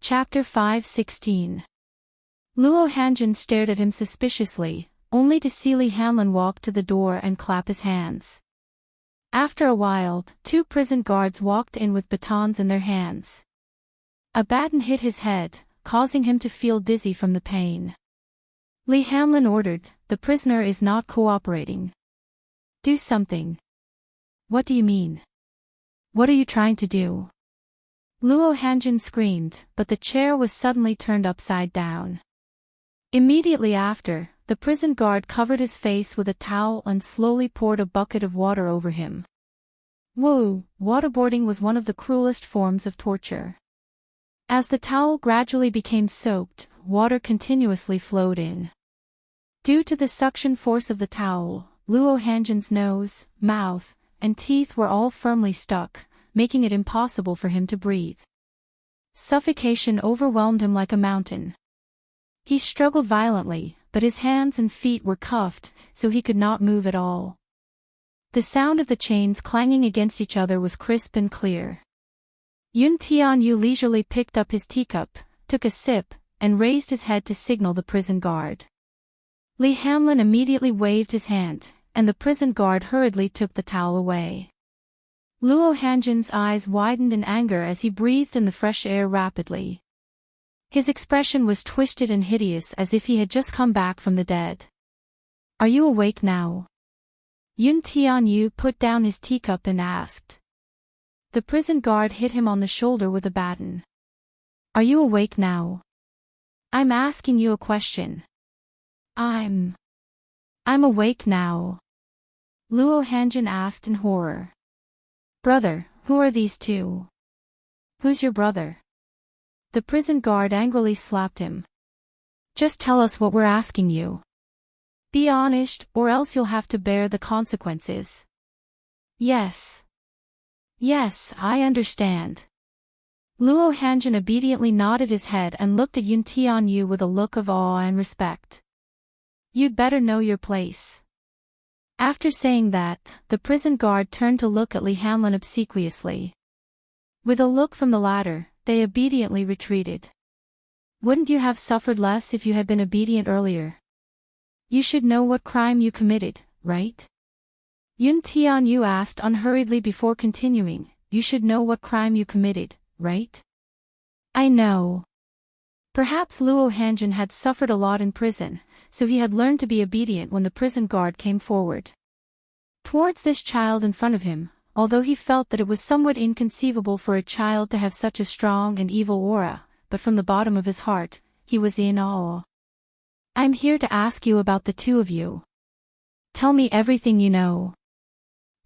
Chapter 5:16. Luo Hanjin stared at him suspiciously, only to see Li Hanlin walk to the door and clap his hands. After a while, two prison guards walked in with batons in their hands. A baton hit his head, causing him to feel dizzy from the pain. Li Hanlin ordered, "The prisoner is not cooperating. Do something." "What do you mean? What are you trying to do?" Luo Hanjin screamed, but the chair was suddenly turned upside down. Immediately after, the prison guard covered his face with a towel and slowly poured a bucket of water over him. Whoa, waterboarding was one of the cruelest forms of torture. As the towel gradually became soaked, water continuously flowed in. Due to the suction force of the towel, Luo Hanjin's nose, mouth, and teeth were all firmly stuck, making it impossible for him to breathe. Suffocation overwhelmed him like a mountain. He struggled violently, but his hands and feet were cuffed, so he could not move at all. The sound of the chains clanging against each other was crisp and clear. Yun Tianyu leisurely picked up his teacup, took a sip, and raised his head to signal the prison guard. Li Hanlin immediately waved his hand, and the prison guard hurriedly took the towel away. Luo Hanjin's eyes widened in anger as he breathed in the fresh air rapidly. His expression was twisted and hideous as if he had just come back from the dead. "Are you awake now?" Yun Tianyu put down his teacup and asked. The prison guard hit him on the shoulder with a baton. "Are you awake now? I'm asking you a question." I'm awake now," Luo Hanjin asked in horror. "Brother, who are these two? Who's your brother?" The prison guard angrily slapped him. "Just tell us what we're asking you. Be honest, or else you'll have to bear the consequences." Yes, I understand." Luo Hanjin obediently nodded his head and looked at Yun Tianyu with a look of awe and respect. "You'd better know your place." After saying that, the prison guard turned to look at Li Hanlin obsequiously. With a look from the latter, they obediently retreated. "Wouldn't you have suffered less if you had been obedient earlier? You should know what crime you committed, right?" Yun Tianyu asked unhurriedly before continuing, "You should know what crime you committed, right?" "I know." Perhaps Luo Hanjin had suffered a lot in prison, so he had learned to be obedient when the prison guard came forward. Towards this child in front of him, although he felt that it was somewhat inconceivable for a child to have such a strong and evil aura, but from the bottom of his heart, he was in awe. "I'm here to ask you about the two of you. Tell me everything you know."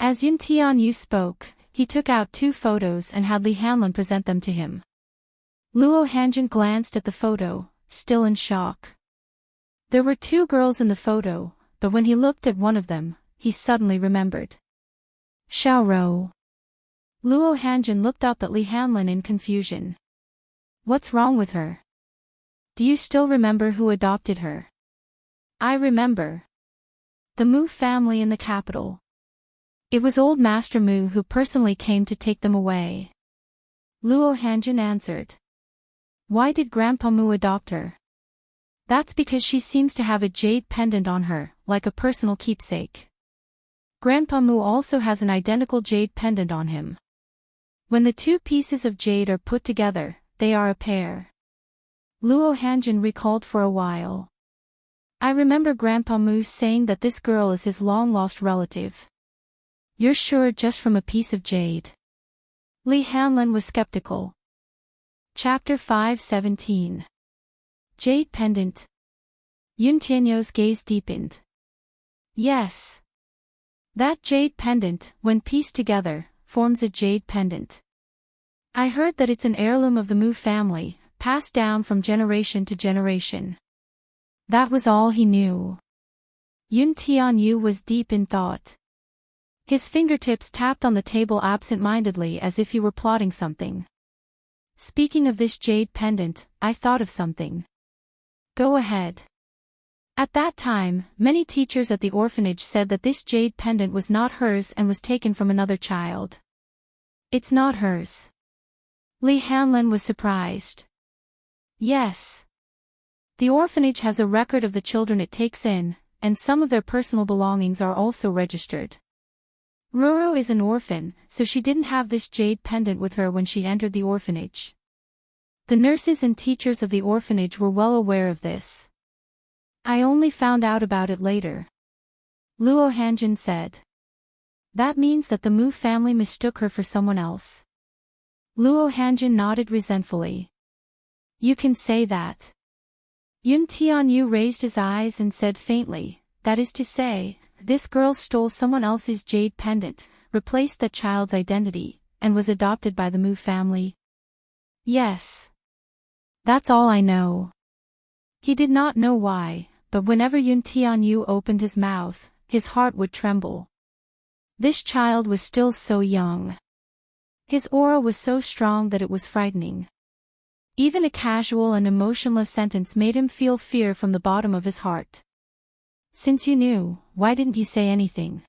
As Yun Tianyu spoke, he took out two photos and had Li Hanlin present them to him. Luo Hanjin glanced at the photo, still in shock. There were two girls in the photo, but when he looked at one of them, he suddenly remembered. Xiaorou. Luo Hanjin looked up at Li Hanlin in confusion. "What's wrong with her? Do you still remember who adopted her?" "I remember. The Mu family in the capital. It was old Master Mu who personally came to take them away." Luo Hanjin answered. "Why did Grandpa Mu adopt her?" "That's because she seems to have a jade pendant on her, like a personal keepsake. Grandpa Mu also has an identical jade pendant on him. When the two pieces of jade are put together, they are a pair." Luo Hanjin recalled for a while. "I remember Grandpa Mu saying that this girl is his long-lost relative." "You're sure just from a piece of jade?" Li Hanlin was skeptical. Chapter 5:17. Jade pendant. Yun Tianyu's gaze deepened. "Yes. That jade pendant, when pieced together, forms a jade pendant. I heard that it's an heirloom of the Mu family, passed down from generation to generation." That was all he knew. Yun Tianyu was deep in thought. His fingertips tapped on the table absent-mindedly as if he were plotting something. "Speaking of this jade pendant, I thought of something." "Go ahead." At that time, many teachers at the orphanage said that this jade pendant was not hers and was taken from another child. "It's not hers." Li Hanlin was surprised. Yes. The orphanage has a record of the children it takes in, and some of their personal belongings are also registered. Ruru is an orphan, so she didn't have this jade pendant with her when she entered the orphanage. The nurses and teachers of the orphanage were well aware of this. I only found out about it later. Luo Hanjin said. That means that the Mu family mistook her for someone else. Luo Hanjin nodded resentfully. You can say that. Yun Tianyu raised his eyes and said faintly, that is to say, this girl stole someone else's jade pendant, replaced that child's identity, and was adopted by the Mu family. Yes. That's all I know. He did not know why, but whenever Yun Tianyu opened his mouth, his heart would tremble. This child was still so young. His aura was so strong that it was frightening. Even a casual and emotionless sentence made him feel fear from the bottom of his heart. Since you knew, why didn't you say anything?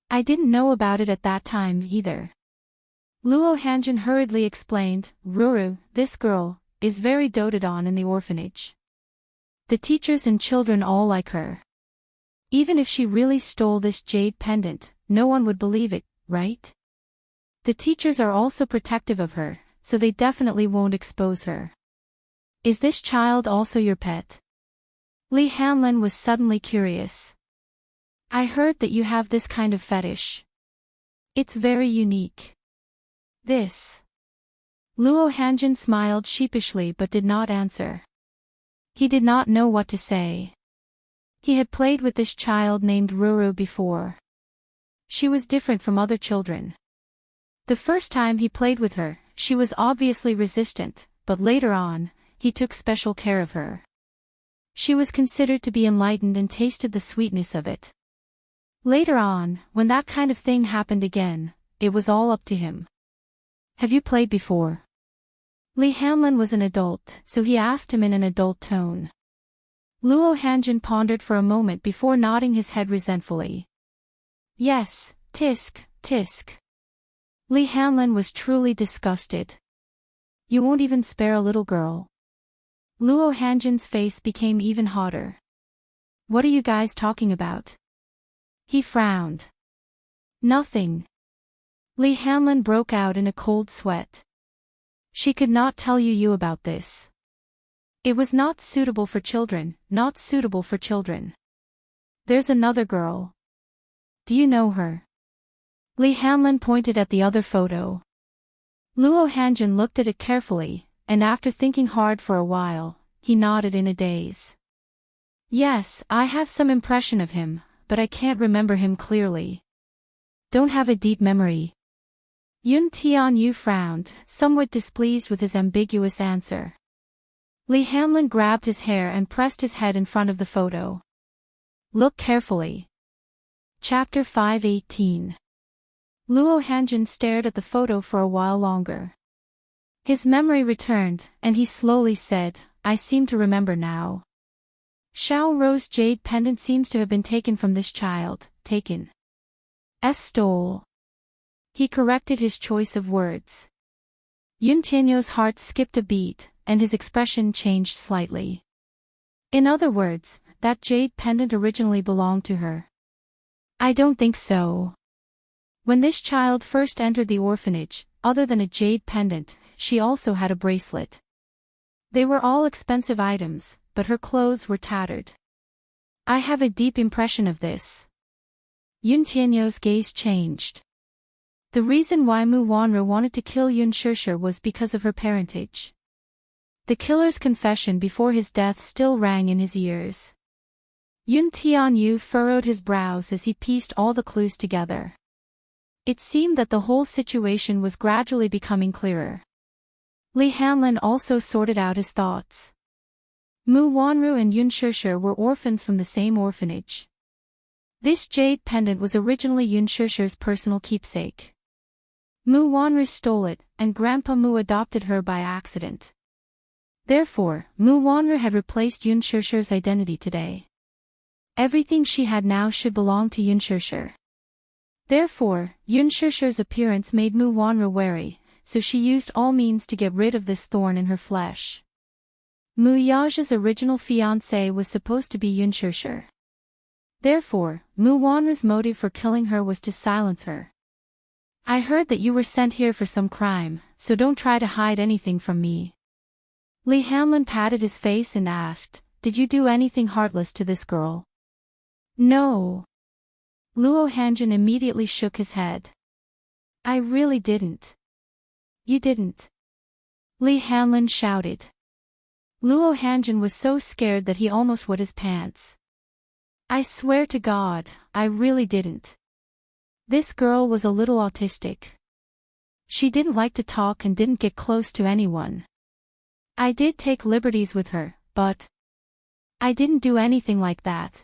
I didn't know about it at that time either. Luo Hanjin hurriedly explained, Ruru, this girl, is very doted on in the orphanage. The teachers and children all like her. Even if she really stole this jade pendant, no one would believe it, right? The teachers are also protective of her, so they definitely won't expose her. Is this child also your pet? Li Hanlin was suddenly curious. I heard that you have this kind of fetish. It's very unique. This. Luo Hanjin smiled sheepishly but did not answer. He did not know what to say. He had played with this child named Ruru before. She was different from other children. The first time he played with her, she was obviously resistant, but later on, he took special care of her. She was considered to be enlightened and tasted the sweetness of it. Later on, when that kind of thing happened again, it was all up to him. Have you played before? Li Hanlin was an adult, so he asked him in an adult tone. Luo Hanjin pondered for a moment before nodding his head resentfully. Yes, tisk, tisk. Li Hanlin was truly disgusted. You won't even spare a little girl. Luo Hanjin's face became even hotter. What are you guys talking about? He frowned. Nothing. Li Hanlin broke out in a cold sweat. She could not tell you about this. It was not suitable for children, not suitable for children. There's another girl. Do you know her? Li Hanlin pointed at the other photo. Luo Hanjin looked at it carefully, and after thinking hard for a while, he nodded in a daze. Yes, I have some impression of him, but I can't remember him clearly. Don't have a deep memory. Yun Tianyu frowned, somewhat displeased with his ambiguous answer. Li Hanlin grabbed his hair and pressed his head in front of the photo. Look carefully. Chapter 518. Luo Hanjin stared at the photo for a while longer. His memory returned, and he slowly said, I seem to remember now. Xiao Rose jade pendant seems to have been taken from this child, stole. He corrected his choice of words. Yun Tianyu's heart skipped a beat, and his expression changed slightly. In other words, that jade pendant originally belonged to her. I don't think so. When this child first entered the orphanage, other than a jade pendant, she also had a bracelet. They were all expensive items, but her clothes were tattered. I have a deep impression of this. Yun Tianyu's gaze changed. The reason why Mu Wanru wanted to kill Yun Shishir was because of her parentage. The killer's confession before his death still rang in his ears. Yun Tianyu furrowed his brows as he pieced all the clues together. It seemed that the whole situation was gradually becoming clearer. Li Hanlin also sorted out his thoughts. Mu Wanru and Yun Shishir were orphans from the same orphanage. This jade pendant was originally Yun Shishir's personal keepsake. Mu Wanru stole it, and Grandpa Mu adopted her by accident. Therefore, Mu Wanru had replaced Yun Shishir's identity today. Everything she had now should belong to Yun Shishir. Therefore, Yun Shishir's appearance made Mu Wanru wary, so she used all means to get rid of this thorn in her flesh. Mu Yaja's original fiancé was supposed to be Yun Shishir. Therefore, Mu Wanra's motive for killing her was to silence her. I heard that you were sent here for some crime, so don't try to hide anything from me. Li Hanlin patted his face and asked, did you do anything heartless to this girl? No. Luo Hanjin immediately shook his head. I really didn't. You didn't. Li Hanlin shouted. Luo Hanjin was so scared that he almost wet his pants. I swear to God, I really didn't. This girl was a little autistic. She didn't like to talk and didn't get close to anyone. I did take liberties with her, but I didn't do anything like that.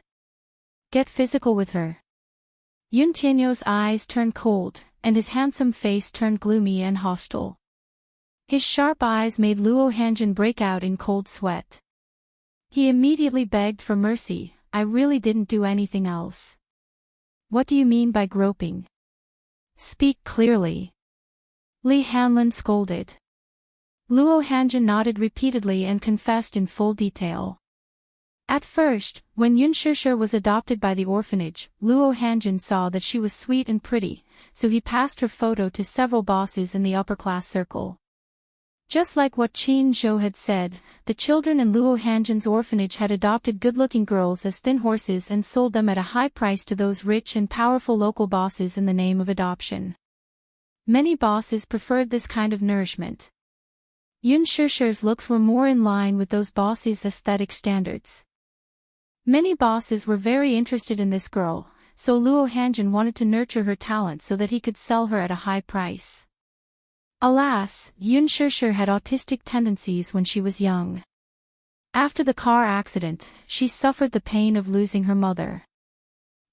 Get physical with her. Yun Tianyo's eyes turned cold, and his handsome face turned gloomy and hostile. His sharp eyes made Luo Hanjin break out in cold sweat. He immediately begged for mercy. I really didn't do anything else. What do you mean by groping? Speak clearly. Li Hanlin scolded. Luo Hanjin nodded repeatedly and confessed in full detail. At first, when Yun Shishir was adopted by the orphanage, Luo Hanjin saw that she was sweet and pretty, so he passed her photo to several bosses in the upper-class circle. Just like what Qin Zhou had said, the children in Luo Hanjin's orphanage had adopted good-looking girls as thin horses and sold them at a high price to those rich and powerful local bosses in the name of adoption. Many bosses preferred this kind of nourishment. Yun Shishir's looks were more in line with those bosses' aesthetic standards. Many bosses were very interested in this girl, so Luo Hanjin wanted to nurture her talent so that he could sell her at a high price. Alas, Yun Shishir had autistic tendencies when she was young. After the car accident, she suffered the pain of losing her mother.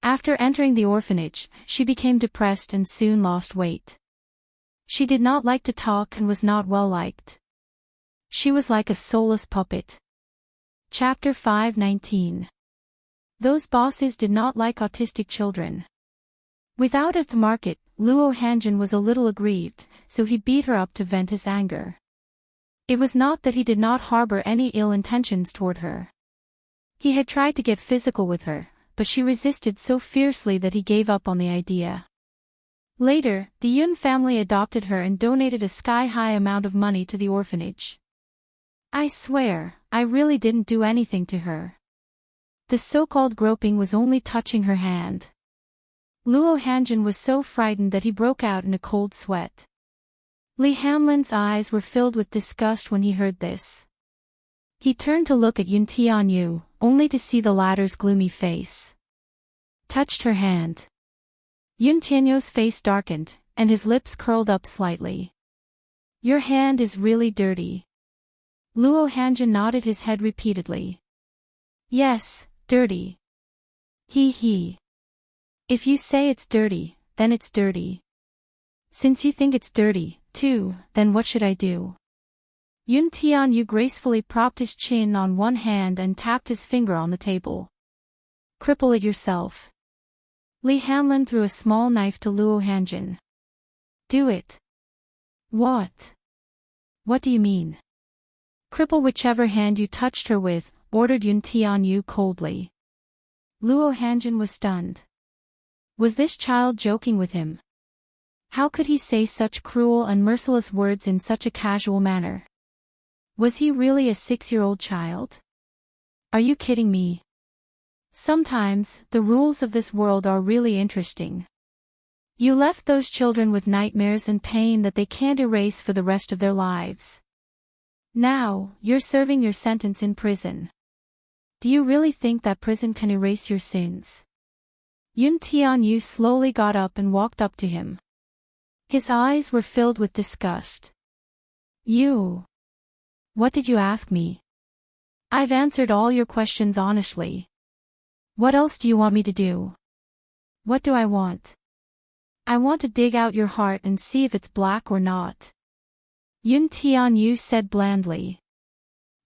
After entering the orphanage, she became depressed and soon lost weight. She did not like to talk and was not well liked. She was like a soulless puppet. Chapter 5:19. Those bosses did not like autistic children. Without at the market, Luo Hanjin was a little aggrieved, so he beat her up to vent his anger. It was not that he did not harbor any ill intentions toward her. He had tried to get physical with her, but she resisted so fiercely that he gave up on the idea. Later, the Yun family adopted her and donated a sky-high amount of money to the orphanage. I swear, I really didn't do anything to her. The so-called groping was only touching her hand. Luo Hanjin was so frightened that he broke out in a cold sweat. Li Hanlin's eyes were filled with disgust when he heard this. He turned to look at Yun Tianyu, only to see the latter's gloomy face. Touched her hand. Yun Tianyu's face darkened, and his lips curled up slightly. Your hand is really dirty. Luo Hanjin nodded his head repeatedly. Yes, dirty. He. If you say it's dirty, then it's dirty. Since you think it's dirty, too, then what should I do? Yun Tianyu gracefully propped his chin on one hand and tapped his finger on the table. Cripple it yourself. Li Hanlin threw a small knife to Luo Hanjin. Do it. What? What do you mean? Cripple whichever hand you touched her with, ordered Yun Tianyu coldly. Luo Hanjin was stunned. Was this child joking with him? How could he say such cruel and merciless words in such a casual manner? Was he really a 6-year-old child? Are you kidding me? Sometimes, the rules of this world are really interesting. You left those children with nightmares and pain that they can't erase for the rest of their lives. Now, you're serving your sentence in prison. Do you really think that prison can erase your sins? Yun Tianyu slowly got up and walked up to him. His eyes were filled with disgust. You. What did you ask me? I've answered all your questions honestly. What else do you want me to do? What do I want? I want to dig out your heart and see if it's black or not. Yun Tianyu said blandly.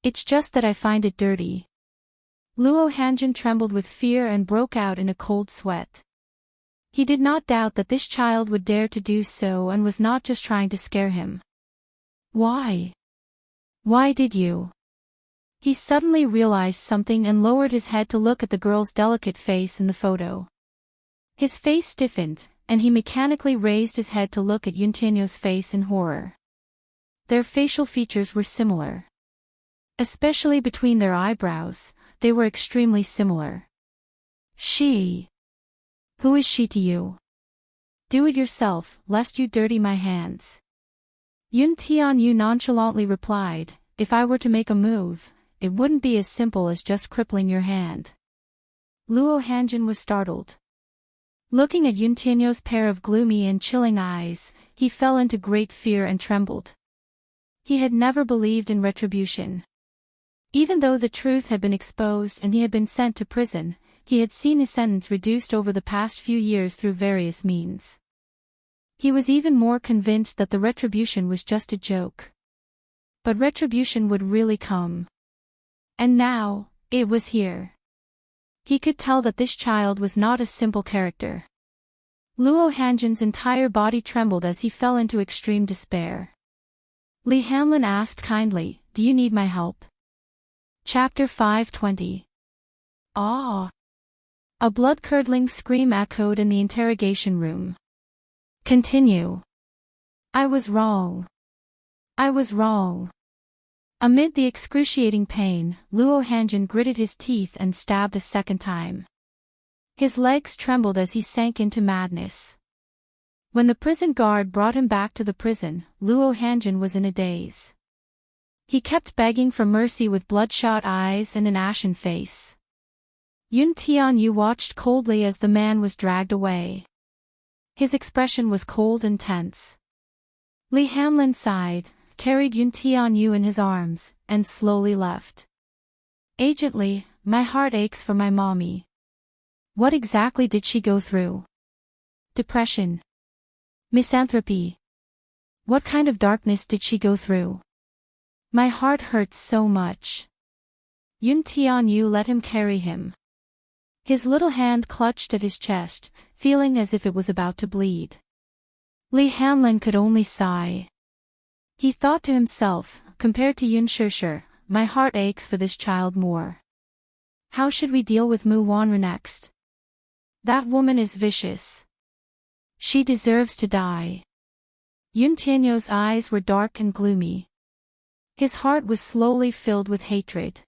It's just that I find it dirty. Luo Hanjin trembled with fear and broke out in a cold sweat. He did not doubt that this child would dare to do so and was not just trying to scare him. Why? Why did you? He suddenly realized something and lowered his head to look at the girl's delicate face in the photo. His face stiffened, and he mechanically raised his head to look at Yuntianyo's face in horror. Their facial features were similar. Especially between their eyebrows, they were extremely similar. She. Who is she to you? Do it yourself, lest you dirty my hands. Yun Tianyu nonchalantly replied, if I were to make a move, it wouldn't be as simple as just crippling your hand. Luo Hanjin was startled. Looking at Yun Tianyo's pair of gloomy and chilling eyes, he fell into great fear and trembled. He had never believed in retribution. Even though the truth had been exposed and he had been sent to prison, he had seen his sentence reduced over the past few years through various means. He was even more convinced that the retribution was just a joke. But retribution would really come. And now, it was here. He could tell that this child was not a simple character. Luo Hanjin's entire body trembled as he fell into extreme despair. Li Hanlin asked kindly, do you need my help? Chapter 520. Ah! A blood-curdling scream echoed in the interrogation room. Continue. I was wrong. I was wrong. Amid the excruciating pain, Luo Hanjin gritted his teeth and stabbed a second time. His legs trembled as he sank into madness. When the prison guard brought him back to the prison, Luo Hanjin was in a daze. He kept begging for mercy with bloodshot eyes and an ashen face. Yun Tianyu watched coldly as the man was dragged away. His expression was cold and tense. Li Hanlin sighed, carried Yun Tianyu in his arms, and slowly left. Agent Li, my heart aches for my mommy. What exactly did she go through? Depression. Misanthropy. What kind of darkness did she go through? My heart hurts so much. Yun Tianyu let him carry him. His little hand clutched at his chest, feeling as if it was about to bleed. Li Hanlin could only sigh. He thought to himself, compared to Yun Shishir, my heart aches for this child more. How should we deal with Mu Wanru next? That woman is vicious. She deserves to die. Yun Tianyo's eyes were dark and gloomy. His heart was slowly filled with hatred.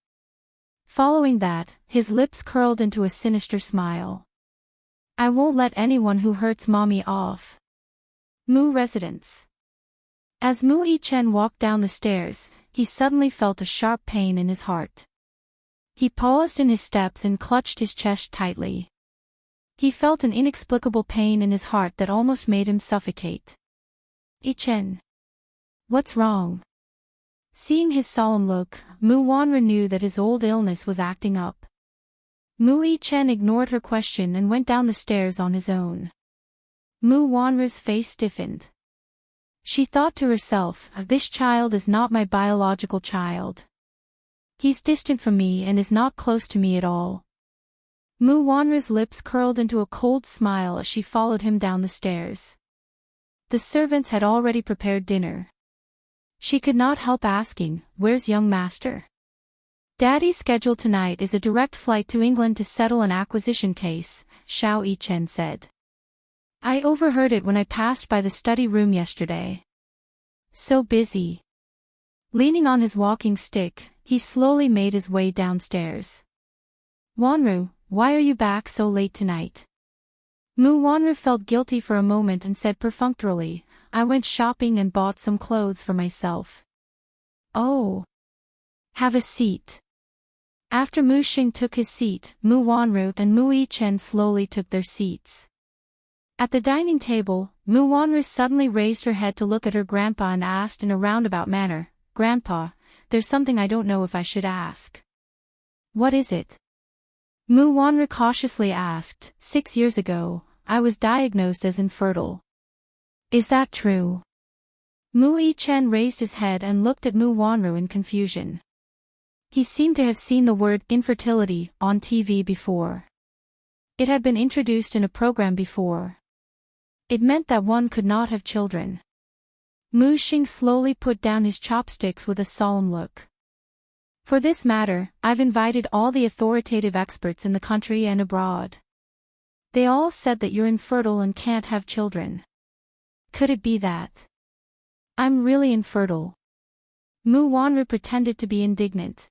Following that, his lips curled into a sinister smile. I won't let anyone who hurts mommy off. Mu residence. As Mu Yichen walked down the stairs, he suddenly felt a sharp pain in his heart. He paused in his steps and clutched his chest tightly. He felt an inexplicable pain in his heart that almost made him suffocate. Yichen. What's wrong? Seeing his solemn look, Mu Wanru knew that his old illness was acting up. Mu Yichen ignored her question and went down the stairs on his own. Mu Wanru's face stiffened. She thought to herself, this child is not my biological child. He's distant from me and is not close to me at all. Mu Wanru's lips curled into a cold smile as she followed him down the stairs. The servants had already prepared dinner. She could not help asking, where's young master? Daddy's schedule tonight is a direct flight to England to settle an acquisition case, Xiao Yichen said. I overheard it when I passed by the study room yesterday. So busy. Leaning on his walking stick, he slowly made his way downstairs. Wanru, why are you back so late tonight? Mu Wanru felt guilty for a moment and said perfunctorily, I went shopping and bought some clothes for myself. Oh. Have a seat. After Mu Xing took his seat, Mu Wanru and Mu Yichen slowly took their seats. At the dining table, Mu Wanru suddenly raised her head to look at her grandpa and asked in a roundabout manner, Grandpa, there's something I don't know if I should ask. What is it? Mu Wanru cautiously asked, 6 years ago, I was diagnosed as infertile. Is that true? Mu Yichen raised his head and looked at Mu Wanru in confusion. He seemed to have seen the word infertility on TV before. It had been introduced in a program before. It meant that one could not have children. Mu Xing slowly put down his chopsticks with a solemn look. For this matter, I've invited all the authoritative experts in the country and abroad. They all said that you're infertile and can't have children. Could it be that I'm really infertile? Mu Wanru pretended to be indignant.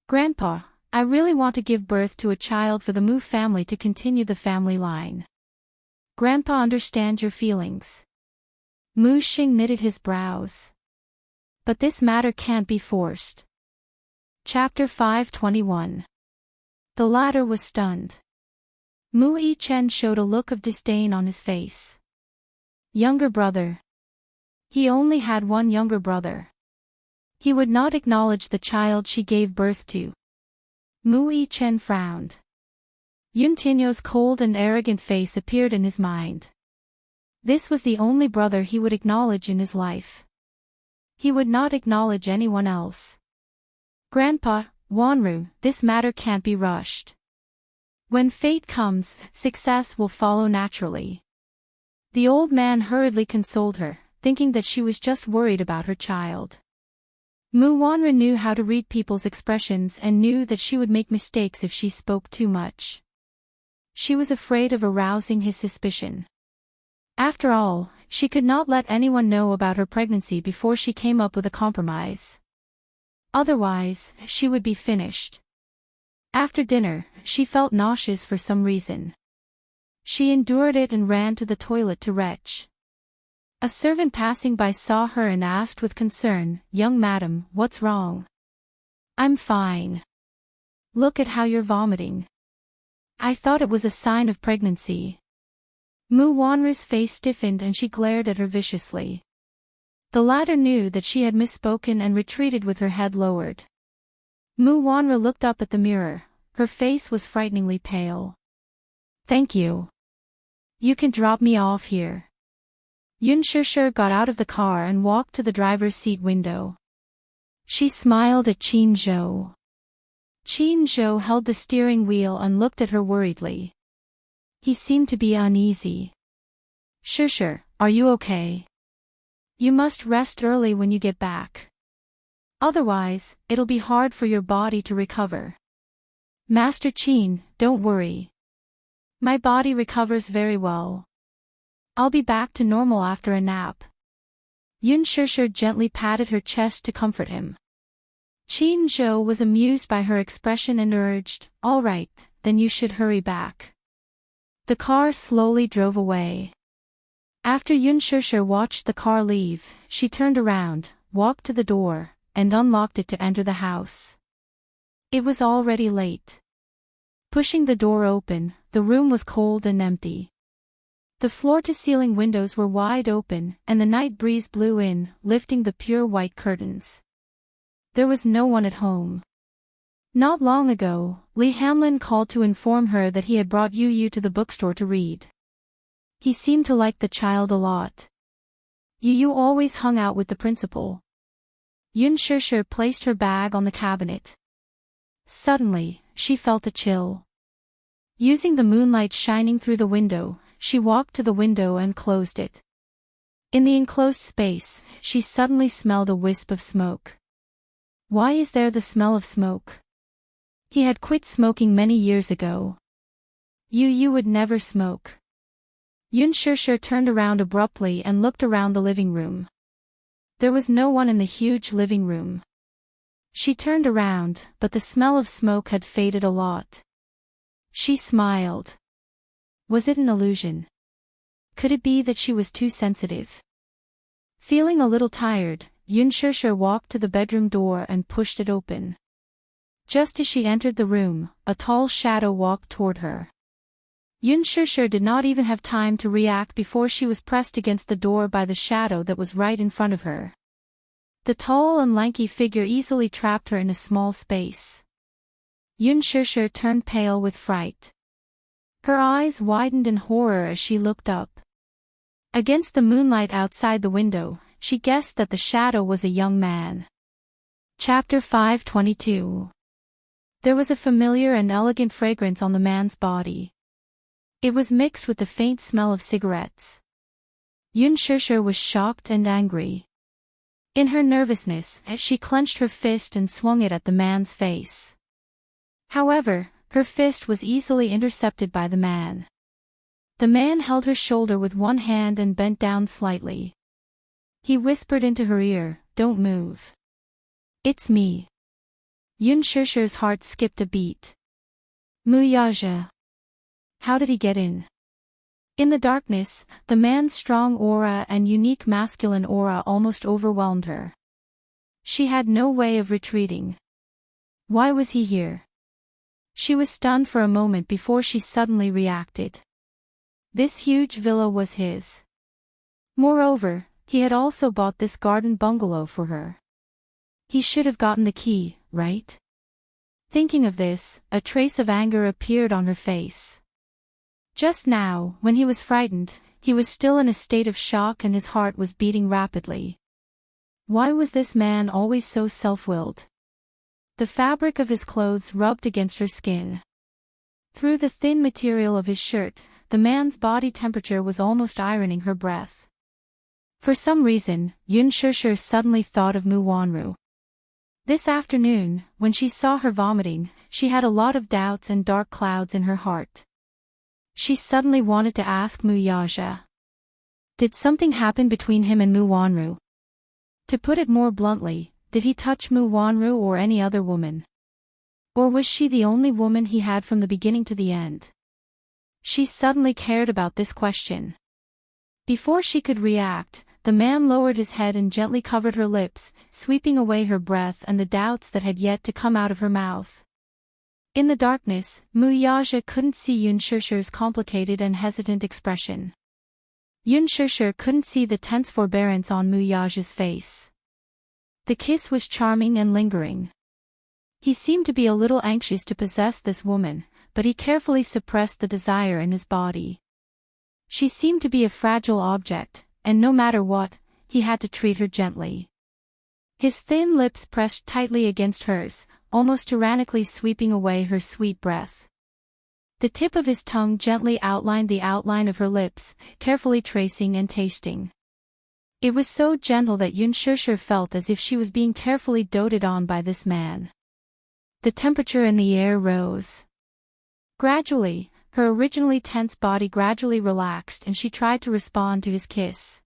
Grandpa, I really want to give birth to a child for the Mu family to continue the family line. Grandpa understands your feelings. Mu Xing knitted his brows. But this matter can't be forced. Chapter 521. The latter was stunned. Mu Yichen showed a look of disdain on his face. Younger brother. He only had one younger brother. He would not acknowledge the child she gave birth to. Mu Yichen frowned. Yun Tinyo's cold and arrogant face appeared in his mind. This was the only brother he would acknowledge in his life. He would not acknowledge anyone else. Grandpa, Wanru, this matter can't be rushed. When fate comes, success will follow naturally. The old man hurriedly consoled her, thinking that she was just worried about her child. Mu Wanru knew how to read people's expressions and knew that she would make mistakes if she spoke too much. She was afraid of arousing his suspicion. After all, she could not let anyone know about her pregnancy before she came up with a compromise. Otherwise, she would be finished. After dinner, she felt nauseous for some reason. She endured it and ran to the toilet to retch. A servant passing by saw her and asked with concern, "Young madam, what's wrong?" "I'm fine. Look at how you're vomiting." "I thought it was a sign of pregnancy." Mu Wanru's face stiffened and she glared at her viciously. The latter knew that she had misspoken and retreated with her head lowered. Mu Wanru looked up at the mirror. Her face was frighteningly pale. "Thank you. You can drop me off here." Yun Shishir got out of the car and walked to the driver's seat window. She smiled at Qin Zhou. Qin Zhou held the steering wheel and looked at her worriedly. He seemed to be uneasy. "Shishir, are you okay? You must rest early when you get back. Otherwise, it'll be hard for your body to recover." "Master Qin, don't worry. My body recovers very well. I'll be back to normal after a nap." Yun Shishir gently patted her chest to comfort him. Qin Zhou was amused by her expression and urged, "All right, then you should hurry back." The car slowly drove away. After Yun Shishir watched the car leave, she turned around, walked to the door, and unlocked it to enter the house. It was already late. Pushing the door open, the room was cold and empty. The floor-to-ceiling windows were wide open, and the night breeze blew in, lifting the pure white curtains. There was no one at home. Not long ago, Li Hanlin called to inform her that he had brought Yu Yu to the bookstore to read. He seemed to like the child a lot. Yu Yu always hung out with the principal. Yun Shishir placed her bag on the cabinet. Suddenly, she felt a chill. Using the moonlight shining through the window, she walked to the window and closed it. In the enclosed space, she suddenly smelled a wisp of smoke. Why is there the smell of smoke? He had quit smoking many years ago. Yu Yu would never smoke. Yun Shishir turned around abruptly and looked around the living room. There was no one in the huge living room. She turned around, but the smell of smoke had faded a lot. She smiled. Was it an illusion? Could it be that she was too sensitive? Feeling a little tired, Yun Shishir walked to the bedroom door and pushed it open. Just as she entered the room, a tall shadow walked toward her. Yun Shishir did not even have time to react before she was pressed against the door by the shadow that was right in front of her. The tall and lanky figure easily trapped her in a small space. Yun Shishir turned pale with fright. Her eyes widened in horror as she looked up. Against the moonlight outside the window, she guessed that the shadow was a young man. Chapter 522. There was a familiar and elegant fragrance on the man's body. It was mixed with the faint smell of cigarettes. Yun Shishir was shocked and angry. In her nervousness, she clenched her fist and swung it at the man's face. However, her fist was easily intercepted by the man. The man held her shoulder with one hand and bent down slightly. He whispered into her ear, "Don't move. It's me." Yun Shishir's heart skipped a beat. Muyaja. How did he get in? In the darkness, the man's strong aura and unique masculine aura almost overwhelmed her. She had no way of retreating. Why was he here? She was stunned for a moment before she suddenly reacted. This huge villa was his. Moreover, he had also bought this garden bungalow for her. He should have gotten the key, right? Thinking of this, a trace of anger appeared on her face. Just now, when he was frightened, he was still in a state of shock and his heart was beating rapidly. Why was this man always so self-willed? The fabric of his clothes rubbed against her skin. Through the thin material of his shirt, the man's body temperature was almost ironing her breath. For some reason, Yun Shishir suddenly thought of Mu Wanru. This afternoon, when she saw her vomiting, she had a lot of doubts and dark clouds in her heart. She suddenly wanted to ask Mu Yaja. Did something happen between him and Mu Wanru? To put it more bluntly, did he touch Mu Wanru or any other woman? Or was she the only woman he had from the beginning to the end? She suddenly cared about this question. Before she could react, the man lowered his head and gently covered her lips, sweeping away her breath and the doubts that had yet to come out of her mouth. In the darkness, Mu Yaja couldn't see Yun Shishir's complicated and hesitant expression. Yun Shishir couldn't see the tense forbearance on Mu Yaja's face. The kiss was charming and lingering. He seemed to be a little anxious to possess this woman, but he carefully suppressed the desire in his body. She seemed to be a fragile object, and no matter what, he had to treat her gently. His thin lips pressed tightly against hers, almost tyrannically sweeping away her sweet breath. The tip of his tongue gently outlined the outline of her lips, carefully tracing and tasting. It was so gentle that Yun Shishir felt as if she was being carefully doted on by this man. The temperature in the air rose. Gradually, her originally tense body gradually relaxed and she tried to respond to his kiss.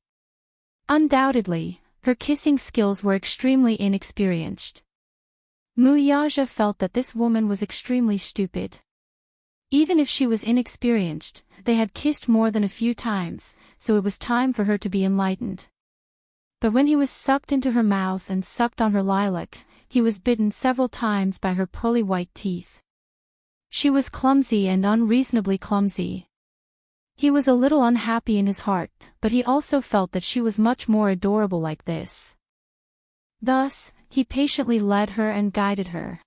Undoubtedly, her kissing skills were extremely inexperienced. Mu Yaja felt that this woman was extremely stupid. Even if she was inexperienced, they had kissed more than a few times, so it was time for her to be enlightened. But when he was sucked into her mouth and sucked on her lilac, he was bitten several times by her pearly white teeth. She was clumsy and unreasonably clumsy. He was a little unhappy in his heart, but he also felt that she was much more adorable like this. Thus, he patiently led her and guided her.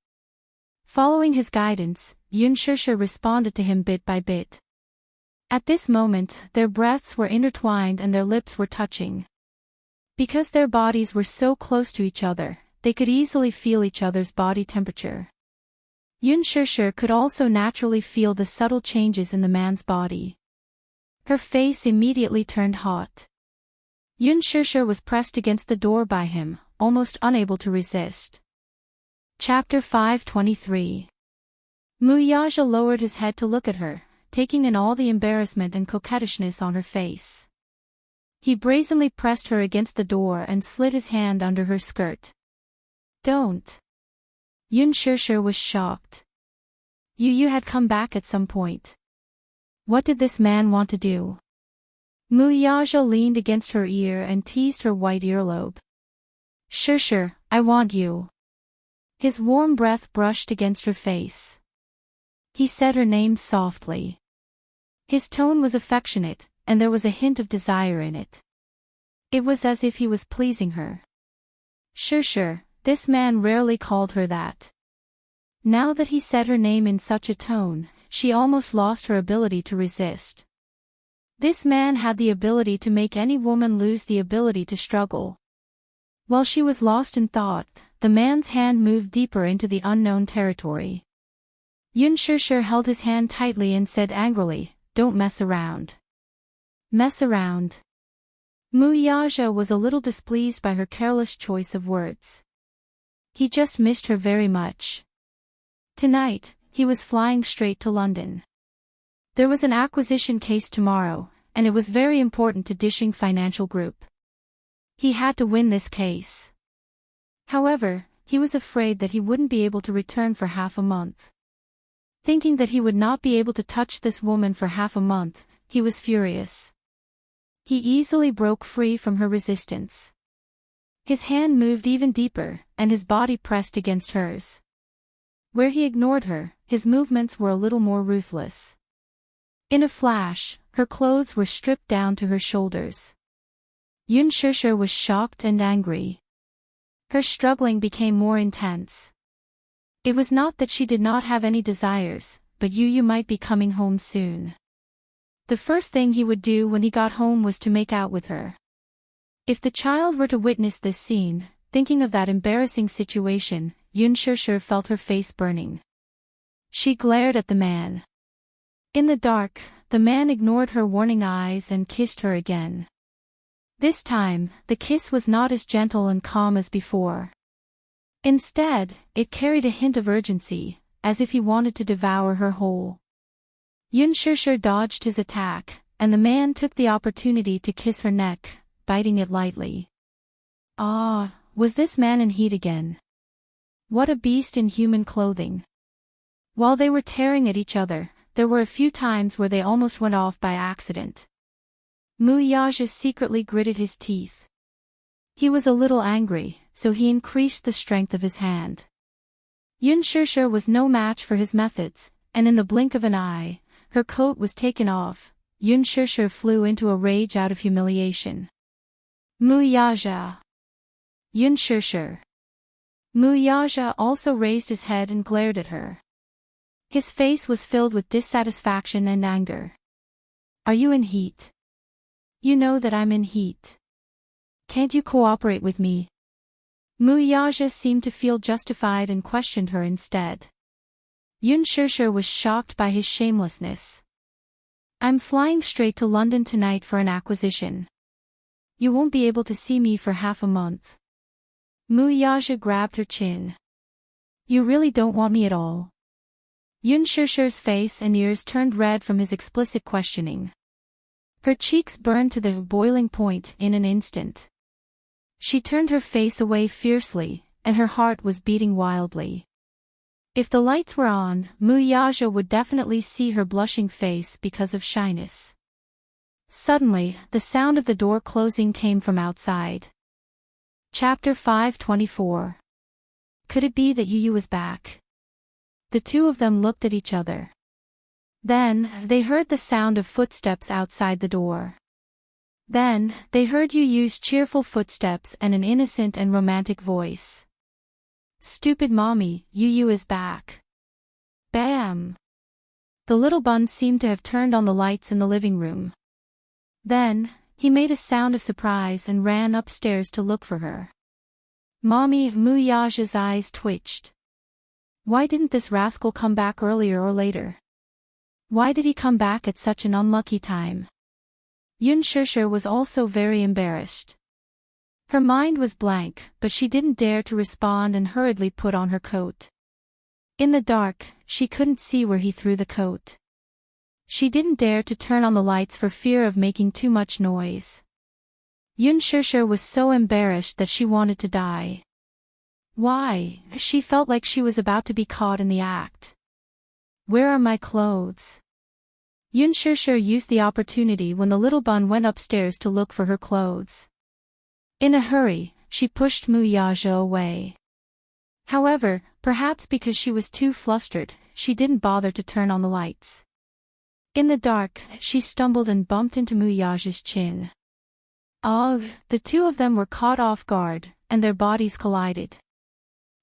Following his guidance, Yun Shishir responded to him bit by bit. At this moment, their breaths were intertwined and their lips were touching. Because their bodies were so close to each other, they could easily feel each other's body temperature. Yun Shishir could also naturally feel the subtle changes in the man's body. Her face immediately turned hot. Yun Shishir was pressed against the door by him, almost unable to resist. Chapter 523. Mu Yaja lowered his head to look at her, taking in all the embarrassment and coquettishness on her face. He brazenly pressed her against the door and slid his hand under her skirt. Don't. Yun Shishir was shocked. You had come back at some point. What did this man want to do? Mu Yaja leaned against her ear and teased her white earlobe. Shishir, I want you. His warm breath brushed against her face. He said her name softly. His tone was affectionate, and there was a hint of desire in it. It was as if he was pleasing her. Shishir, this man rarely called her that. Now that he said her name in such a tone, she almost lost her ability to resist. This man had the ability to make any woman lose the ability to struggle. While she was lost in thought, the man's hand moved deeper into the unknown territory. Yun Shishir held his hand tightly and said angrily, "Don't mess around." Mess around. Mu Yaja was a little displeased by her careless choice of words. He just missed her very much. Tonight, he was flying straight to London. There was an acquisition case tomorrow, and it was very important to Dishing Financial Group. He had to win this case. However, he was afraid that he wouldn't be able to return for half a month. Thinking that he would not be able to touch this woman for half a month, he was furious. He easily broke free from her resistance. His hand moved even deeper, and his body pressed against hers. Where he ignored her, his movements were a little more ruthless. In a flash, her clothes were stripped down to her shoulders. Yun Shishir was shocked and angry. Her struggling became more intense. It was not that she did not have any desires, but Yu might be coming home soon. The first thing he would do when he got home was to make out with her. If the child were to witness this scene, thinking of that embarrassing situation, Yun Shishir felt her face burning. She glared at the man. In the dark, the man ignored her warning eyes and kissed her again. This time, the kiss was not as gentle and calm as before. Instead, it carried a hint of urgency, as if he wanted to devour her whole. Yun Shishir dodged his attack, and the man took the opportunity to kiss her neck, biting it lightly. Ah, was this man in heat again? What a beast in human clothing. While they were tearing at each other, there were a few times where they almost went off by accident. Mu Yaja secretly gritted his teeth. He was a little angry, so he increased the strength of his hand. Yun Shishir was no match for his methods, and in the blink of an eye, her coat was taken off. Yun Shishir flew into a rage out of humiliation. Mu Yaja! Yun Shishir! Mu Yaja also raised his head and glared at her. His face was filled with dissatisfaction and anger. Are you in heat? You know that I'm in heat. Can't you cooperate with me? Mu Yaja seemed to feel justified and questioned her instead. Yun Shishir was shocked by his shamelessness. I'm flying straight to London tonight for an acquisition. You won't be able to see me for half a month. Mu Yaja grabbed her chin. You really don't want me at all. Yun Shishir's face and ears turned red from his explicit questioning. Her cheeks burned to the boiling point in an instant. She turned her face away fiercely, and her heart was beating wildly. If the lights were on, Mu Yaja would definitely see her blushing face because of shyness. Suddenly, the sound of the door closing came from outside. Chapter 524. Could it be that Yu was back? The two of them looked at each other. Then, they heard the sound of footsteps outside the door. Then, they heard Yu's cheerful footsteps and an innocent and romantic voice. Stupid mommy, Yu is back. Bam! The little bun seemed to have turned on the lights in the living room. Then, he made a sound of surprise and ran upstairs to look for her. Mommy, Mu Yaja's eyes twitched. Why didn't this rascal come back earlier or later? Why did he come back at such an unlucky time? Yun Shishir was also very embarrassed. Her mind was blank, but she didn't dare to respond and hurriedly put on her coat. In the dark, she couldn't see where he threw the coat. She didn't dare to turn on the lights for fear of making too much noise. Yun Shishir was so embarrassed that she wanted to die. Why? She felt like she was about to be caught in the act. Where are my clothes? Yun Shishir used the opportunity when the little bun went upstairs to look for her clothes. In a hurry, she pushed Mu Yaja away. However, perhaps because she was too flustered, she didn't bother to turn on the lights. In the dark, she stumbled and bumped into Mu Yaja's chin. Ugh, the two of them were caught off guard, and their bodies collided.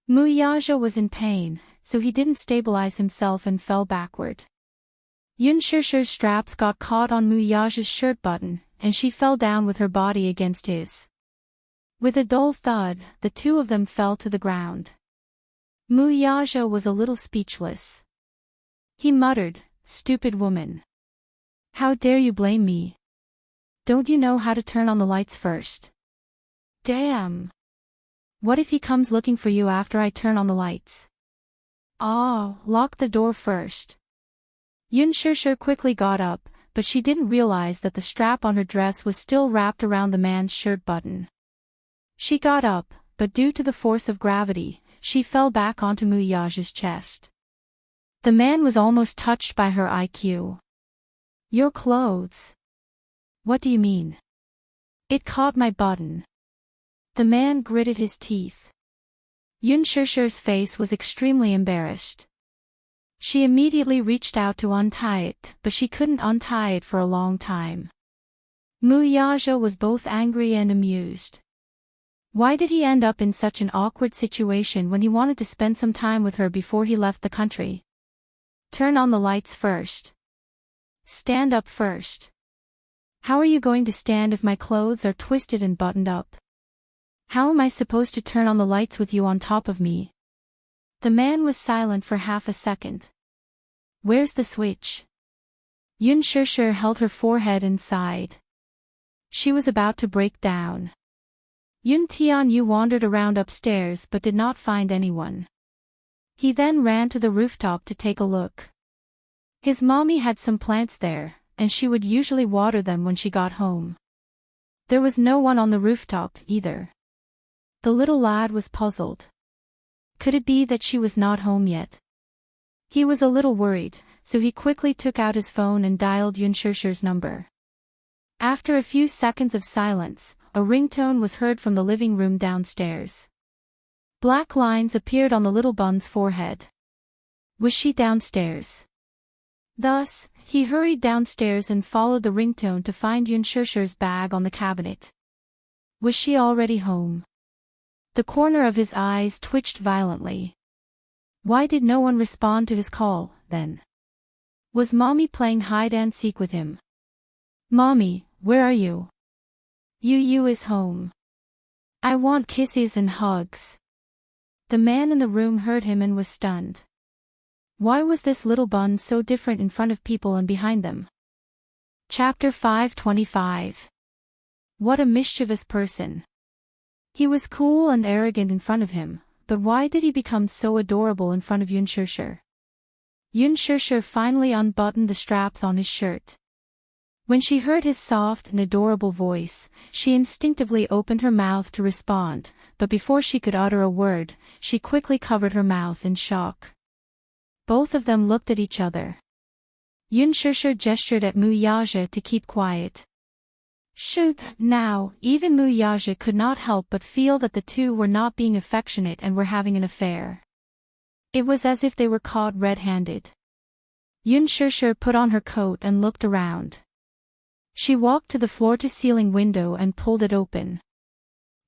Mu Yaja was in pain, so he didn't stabilize himself and fell backward. Yun Shishir's straps got caught on Mu Yaja's shirt button, and she fell down with her body against his. With a dull thud, the two of them fell to the ground. Mu Yaja was a little speechless. He muttered, "Stupid woman. How dare you blame me? Don't you know how to turn on the lights first? Damn. What if he comes looking for you after I turn on the lights? Ah, lock the door first. Yun Shishir quickly got up, but she didn't realize that the strap on her dress was still wrapped around the man's shirt button. She got up, but due to the force of gravity, she fell back onto Muyaja's chest. The man was almost touched by her IQ. Your clothes. What do you mean? It caught my button. The man gritted his teeth. Yun Shishir's face was extremely embarrassed. She immediately reached out to untie it, but she couldn't untie it for a long time. Muyaja was both angry and amused. Why did he end up in such an awkward situation when he wanted to spend some time with her before he left the country? Turn on the lights first. Stand up first. How are you going to stand if my clothes are twisted and buttoned up? How am I supposed to turn on the lights with you on top of me? The man was silent for half a second. Where's the switch? Yun Shishir held her forehead and sighed. She was about to break down. Yun Tianyu wandered around upstairs but did not find anyone. He then ran to the rooftop to take a look. His mommy had some plants there, and she would usually water them when she got home. There was no one on the rooftop either. The little lad was puzzled. Could it be that she was not home yet? He was a little worried, so he quickly took out his phone and dialed Yun Shishir's number. After a few seconds of silence, a ringtone was heard from the living room downstairs. Black lines appeared on the little bun's forehead. Was she downstairs? Thus, he hurried downstairs and followed the ringtone to find Yun Shishir's bag on the cabinet. Was she already home? The corner of his eyes twitched violently. Why did no one respond to his call, then? Was Mommy playing hide-and-seek with him? Mommy, where are you? Yu is home. I want kisses and hugs. The man in the room heard him and was stunned. Why was this little bun so different in front of people and behind them? Chapter 525. What a mischievous person. He was cool and arrogant in front of him, but why did he become so adorable in front of Yun Shishir? Yun Shishir finally unbuttoned the straps on his shirt. When she heard his soft and adorable voice, she instinctively opened her mouth to respond, but before she could utter a word, she quickly covered her mouth in shock. Both of them looked at each other. Yun Shishir gestured at Muyaja to keep quiet. Shoot, now, even Muyaja could not help but feel that the two were not being affectionate and were having an affair. It was as if they were caught red-handed. Yun Shishir put on her coat and looked around. She walked to the floor-to-ceiling window and pulled it open.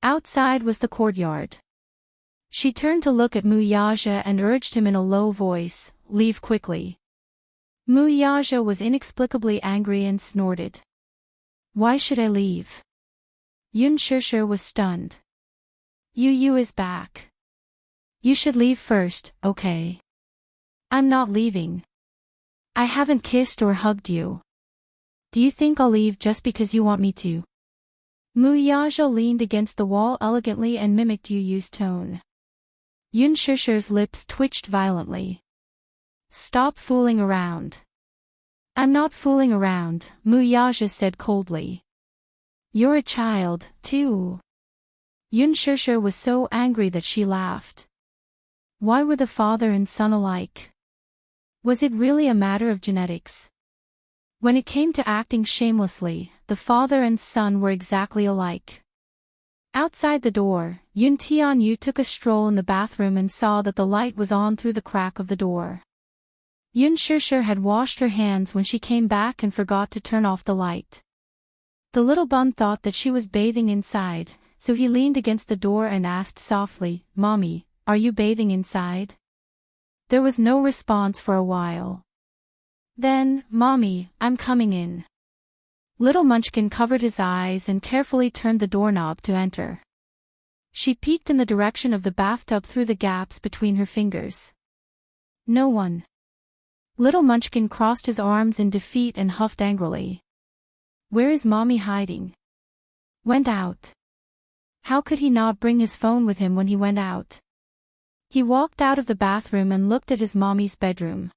Outside was the courtyard. She turned to look at Muyaja and urged him in a low voice, "Leave quickly." Muyaja was inexplicably angry and snorted. Why should I leave? Yun Shishir was stunned. Yu is back. You should leave first, okay? I'm not leaving. I haven't kissed or hugged you. Do you think I'll leave just because you want me to? Muyaja leaned against the wall elegantly and mimicked Yu's tone. Yun Shishir's lips twitched violently. Stop fooling around. I'm not fooling around, Muyaja said coldly. You're a child, too. Yun Shishir was so angry that she laughed. Why were the father and son alike? Was it really a matter of genetics? When it came to acting shamelessly, the father and son were exactly alike. Outside the door, Yun Tianyu took a stroll in the bathroom and saw that the light was on through the crack of the door. Yun Shishir had washed her hands when she came back and forgot to turn off the light. The little bun thought that she was bathing inside, so he leaned against the door and asked softly, "Mommy, are you bathing inside?" There was no response for a while. Then, "Mommy, I'm coming in." Little Munchkin covered his eyes and carefully turned the doorknob to enter. She peeked in the direction of the bathtub through the gaps between her fingers. No one. Little Munchkin crossed his arms in defeat and huffed angrily. Where is mommy hiding? Went out. How could he not bring his phone with him when he went out? He walked out of the bathroom and looked at his mommy's bedroom.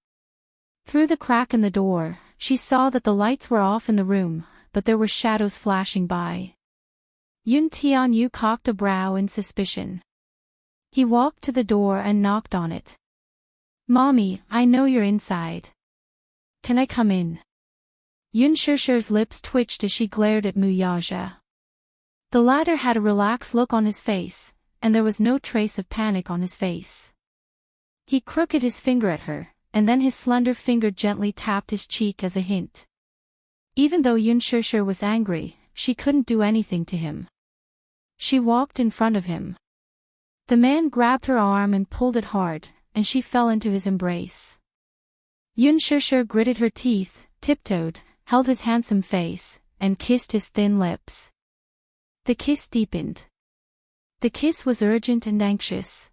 Through the crack in the door, she saw that the lights were off in the room, but there were shadows flashing by. Yoon Tian-yu cocked a brow in suspicion. He walked to the door and knocked on it. Mommy, I know you're inside. Can I come in? Yoon Shusher's lips twitched as she glared at Mu Yaja. The latter had a relaxed look on his face, and there was no trace of panic on his face. He crooked his finger at her, and then his slender finger gently tapped his cheek as a hint. Even though Yoon Shusher was angry, she couldn't do anything to him. She walked in front of him. The man grabbed her arm and pulled it hard, and she fell into his embrace. Yoon Shusher gritted her teeth, tiptoed, held his handsome face, and kissed his thin lips. The kiss deepened. The kiss was urgent and anxious.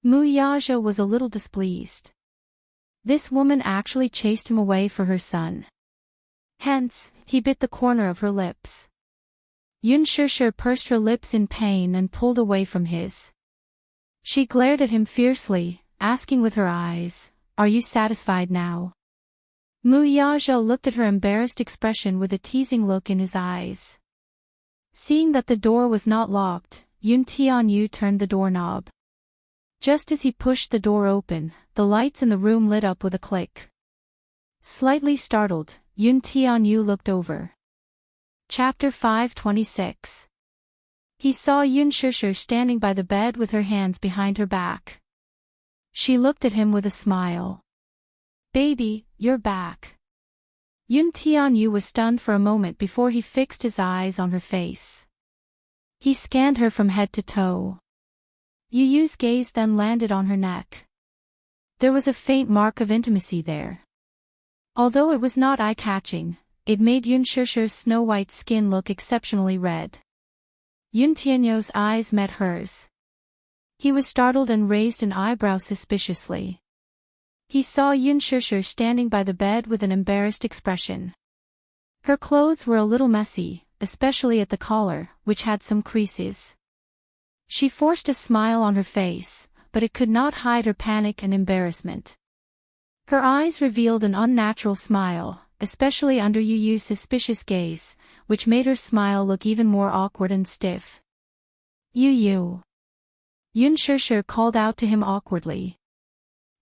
Mu Yaja was a little displeased. This woman actually chased him away for her son. Hence, he bit the corner of her lips. Yoon Shusher pursed her lips in pain and pulled away from his. She glared at him fiercely, asking with her eyes, "Are you satisfied now?" Mu Yaja looked at her embarrassed expression with a teasing look in his eyes. Seeing that the door was not locked, Yoon Tian-yu turned the doorknob. Just as he pushed the door open, the lights in the room lit up with a click. Slightly startled, Yoon Tian-yu looked over. Chapter 526. He saw Yoon Shusher standing by the bed with her hands behind her back. She looked at him with a smile. "Baby, you're back." Yoon Tian-yu was stunned for a moment before he fixed his eyes on her face. He scanned her from head to toe. Yu Yu's gaze then landed on her neck. There was a faint mark of intimacy there. Although it was not eye-catching, it made Yoon Shusher's snow-white skin look exceptionally red. Yoon Tian-yu's eyes met hers. He was startled and raised an eyebrow suspiciously. He saw Yoon Shusher standing by the bed with an embarrassed expression. Her clothes were a little messy, especially at the collar, which had some creases. She forced a smile on her face, but it could not hide her panic and embarrassment. Her eyes revealed an unnatural smile, especially under Yu Yu's suspicious gaze, which made her smile look even more awkward and stiff. "Yu Yu." Yoon Shusher called out to him awkwardly.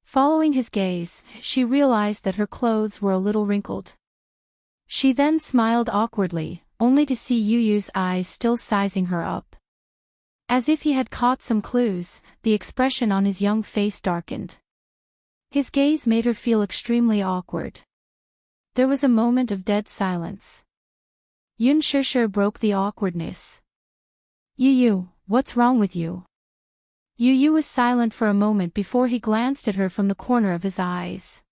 Following his gaze, she realized that her clothes were a little wrinkled. She then smiled awkwardly, only to see Yu Yu's eyes still sizing her up. As if he had caught some clues, the expression on his young face darkened. His gaze made her feel extremely awkward. There was a moment of dead silence. Yoon Shusher broke the awkwardness. "Yu Yu, what's wrong with you?" Yu Yu was silent for a moment before he glanced at her from the corner of his eyes.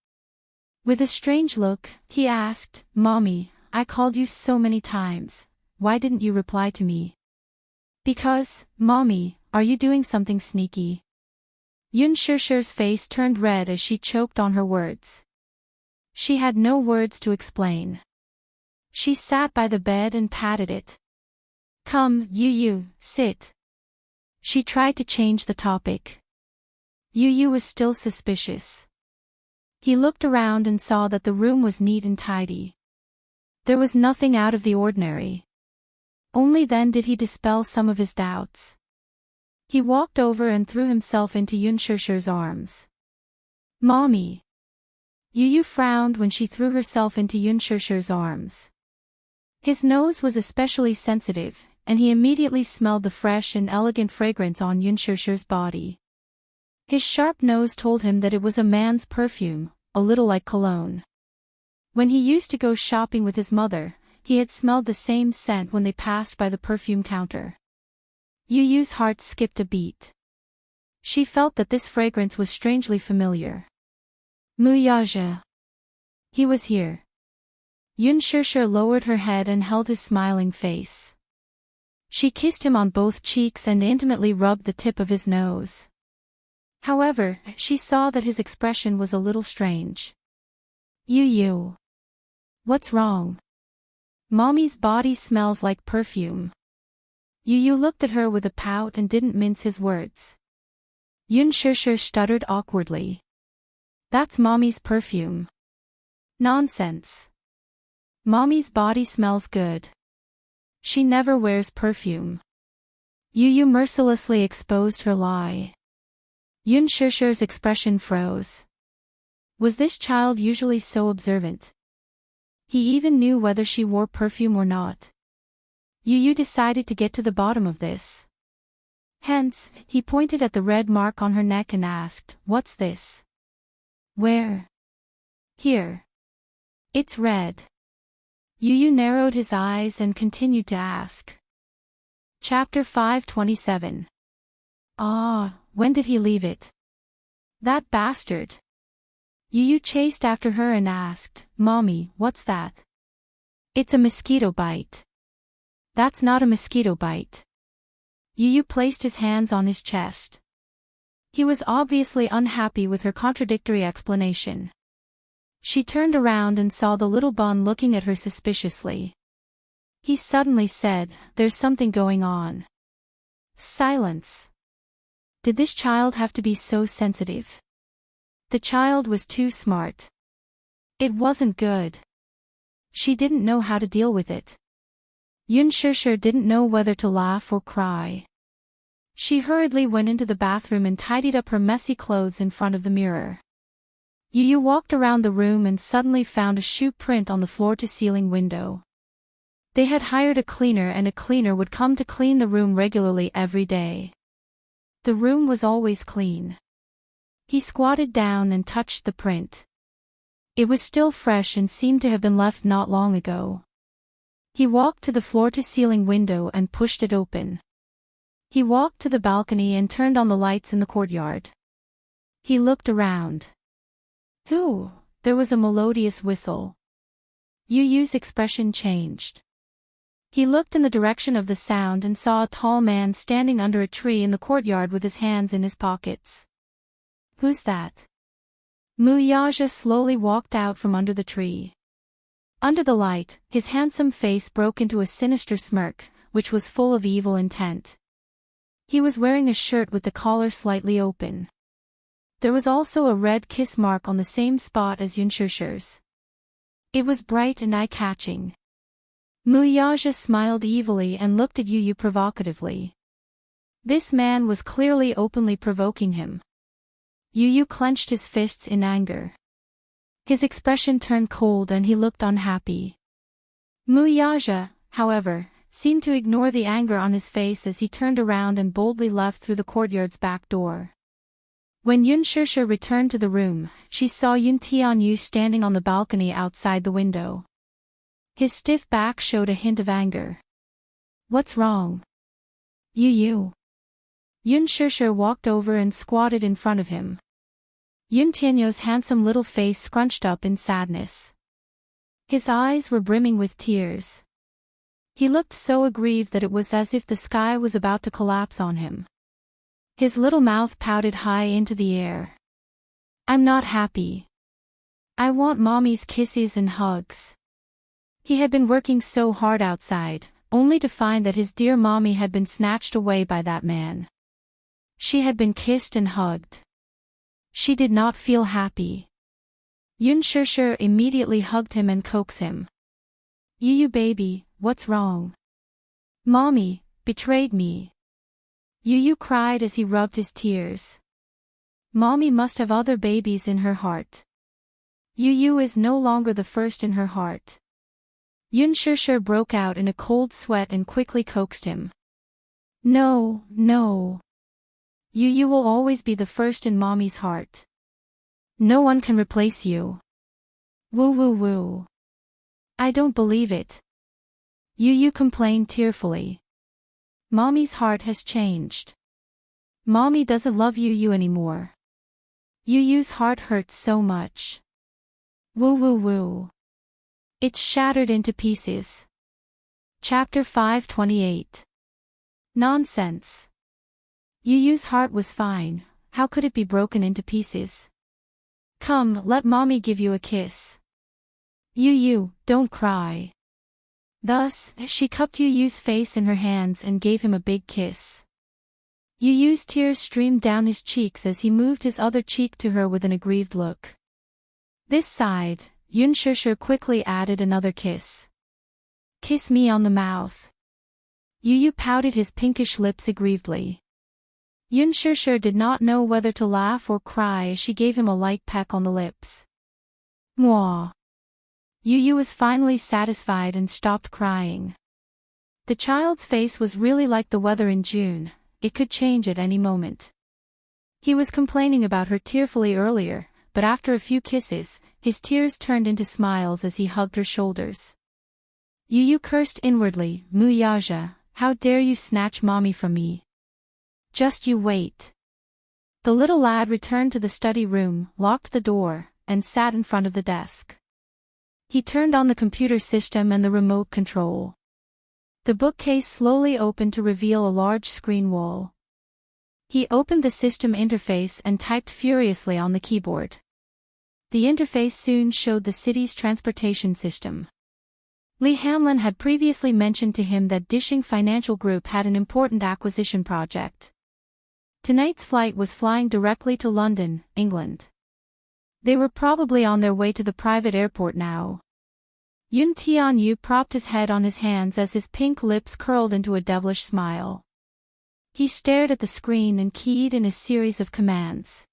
With a strange look, he asked, "Mommy, I called you so many times, why didn't you reply to me?" "Because, Mommy, are you doing something sneaky?" Yoon Shusher's face turned red as she choked on her words. She had no words to explain. She sat by the bed and patted it. "Come, Yu Yu, sit." She tried to change the topic. Yu Yu was still suspicious. He looked around and saw that the room was neat and tidy. There was nothing out of the ordinary. Only then did he dispel some of his doubts. He walked over and threw himself into Yoon Shusher's arms. "Mommy." Yu Yu frowned when she threw herself into Yoon Shusher's arms. His nose was especially sensitive, and he immediately smelled the fresh and elegant fragrance on Yoon Shusher's body. His sharp nose told him that it was a man's perfume, a little like cologne. When he used to go shopping with his mother, he had smelled the same scent when they passed by the perfume counter. Yu Yu's heart skipped a beat. She felt that this fragrance was strangely familiar. Mu Yaja. He was here. Yoon Shusher lowered her head and held his smiling face. She kissed him on both cheeks and intimately rubbed the tip of his nose. However, she saw that his expression was a little strange. "Yu Yu. What's wrong?" Mommy's body smells like perfume. Yu looked at her with a pout and didn't mince his words. Yun Shishir stuttered awkwardly. That's Mommy's perfume. Nonsense. Mommy's body smells good. She never wears perfume. Yu mercilessly exposed her lie. Yun Shishir's expression froze. Was this child usually so observant? He even knew whether she wore perfume or not. Yu decided to get to the bottom of this. Hence, he pointed at the red mark on her neck and asked, "What's this?" "Where?" "Here. It's red." Yu narrowed his eyes and continued to ask. Chapter 527. Ah, when did he leave it? That bastard. Yu chased after her and asked, "Mommy, what's that?" "It's a mosquito bite." "That's not a mosquito bite." Yu placed his hands on his chest. He was obviously unhappy with her contradictory explanation. She turned around and saw the little bun looking at her suspiciously. He suddenly said, "There's something going on." Silence. Did this child have to be so sensitive? The child was too smart. It wasn't good. She didn't know how to deal with it. Yun Shishir didn't know whether to laugh or cry. She hurriedly went into the bathroom and tidied up her messy clothes in front of the mirror. Yu walked around the room and suddenly found a shoe print on the floor-to-ceiling window. They had hired a cleaner, and a cleaner would come to clean the room regularly every day. The room was always clean. He squatted down and touched the print. It was still fresh and seemed to have been left not long ago. He walked to the floor-to-ceiling window and pushed it open. He walked to the balcony and turned on the lights in the courtyard. He looked around. Who? There was a melodious whistle. Yu's expression changed. He looked in the direction of the sound and saw a tall man standing under a tree in the courtyard with his hands in his pockets. Who's that? Muyaja slowly walked out from under the tree. Under the light, his handsome face broke into a sinister smirk, which was full of evil intent. He was wearing a shirt with the collar slightly open. There was also a red kiss mark on the same spot as Yunshishir's. It was bright and eye-catching. Muyaja smiled evilly and looked at Yu provocatively. This man was clearly openly provoking him. Yu clenched his fists in anger. His expression turned cold and he looked unhappy. Muyaja, however, seemed to ignore the anger on his face as he turned around and boldly left through the courtyard's back door. When Yun Shishir returned to the room, she saw Yun Tianyu standing on the balcony outside the window. His stiff back showed a hint of anger. What's wrong? Yu. Yun Shishir walked over and squatted in front of him. Yun Tianyu's handsome little face scrunched up in sadness. His eyes were brimming with tears. He looked so aggrieved that it was as if the sky was about to collapse on him. His little mouth pouted high into the air. I'm not happy. I want Mommy's kisses and hugs. He had been working so hard outside, only to find that his dear Mommy had been snatched away by that man. She had been kissed and hugged. She did not feel happy. Yun Shishir immediately hugged him and coaxed him. Yu baby, what's wrong? Mommy betrayed me. Yu cried as he rubbed his tears. Mommy must have other babies in her heart. Yu is no longer the first in her heart. Yun Shishir broke out in a cold sweat and quickly coaxed him. No. Yu will always be the first in Mommy's heart. No one can replace you. Woo. I don't believe it. Yu complained tearfully. Mommy's heart has changed. Mommy doesn't love Yu anymore. Yu's heart hurts so much. Woo. It's shattered into pieces. Chapter 528. Nonsense. Yu's heart was fine, how could it be broken into pieces? Come, let Mommy give you a kiss. Yu, don't cry. Thus, she cupped Yu Yu's face in her hands and gave him a big kiss. Yu Yu's tears streamed down his cheeks as he moved his other cheek to her with an aggrieved look. This side, Yun Shishir quickly added another kiss. Kiss me on the mouth. Yu Yu pouted his pinkish lips aggrievedly. Yun Shishir did not know whether to laugh or cry as she gave him a light peck on the lips. Mwah. Yu Yu was finally satisfied and stopped crying. The child's face was really like the weather in June, it could change at any moment. He was complaining about her tearfully earlier, but after a few kisses, his tears turned into smiles as he hugged her shoulders. Yu Yu cursed inwardly, Muyaja, how dare you snatch mommy from me? Just you wait. The little lad returned to the study room, locked the door, and sat in front of the desk. He turned on the computer system and the remote control. The bookcase slowly opened to reveal a large screen wall. He opened the system interface and typed furiously on the keyboard. The interface soon showed the city's transportation system. Lee Hamlin had previously mentioned to him that Dishing Financial Group had an important acquisition project. Tonight's flight was flying directly to London, England. They were probably on their way to the private airport now. Yun Tianyu propped his head on his hands as his pink lips curled into a devilish smile. He stared at the screen and keyed in a series of commands.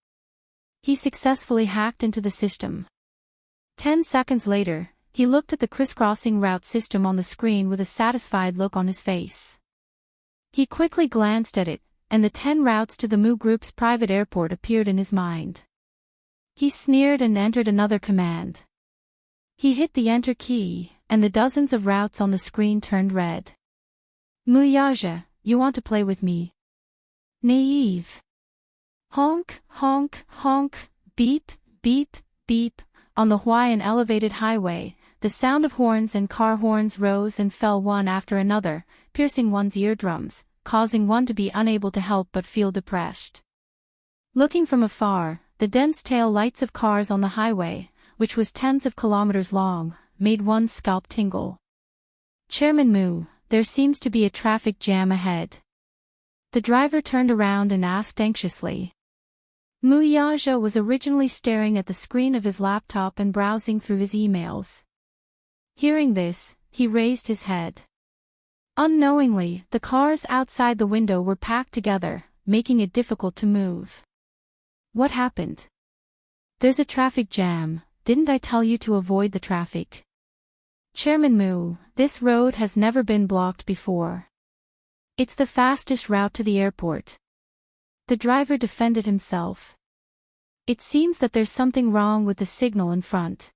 He successfully hacked into the system. 10 seconds later, he looked at the crisscrossing route system on the screen with a satisfied look on his face. He quickly glanced at it, and the 10 routes to the Mu Group's private airport appeared in his mind. He sneered and entered another command. He hit the enter key, and the dozens of routes on the screen turned red. Muyaja, you want to play with me? Naive. Honk, honk, honk, beep, beep, beep. On the Hawaiian elevated highway, the sound of horns and car horns rose and fell one after another, piercing one's eardrums, causing one to be unable to help but feel depressed. Looking from afar, the dense tail lights of cars on the highway, which was tens of kilometers long, made one's scalp tingle. Chairman Mu, there seems to be a traffic jam ahead. The driver turned around and asked anxiously. Muyaja was originally staring at the screen of his laptop and browsing through his emails. Hearing this, he raised his head. Unknowingly, the cars outside the window were packed together, making it difficult to move. What happened? There's a traffic jam, didn't I tell you to avoid the traffic? Chairman Mu, this road has never been blocked before. It's the fastest route to the airport. The driver defended himself. It seems that there's something wrong with the signal in front.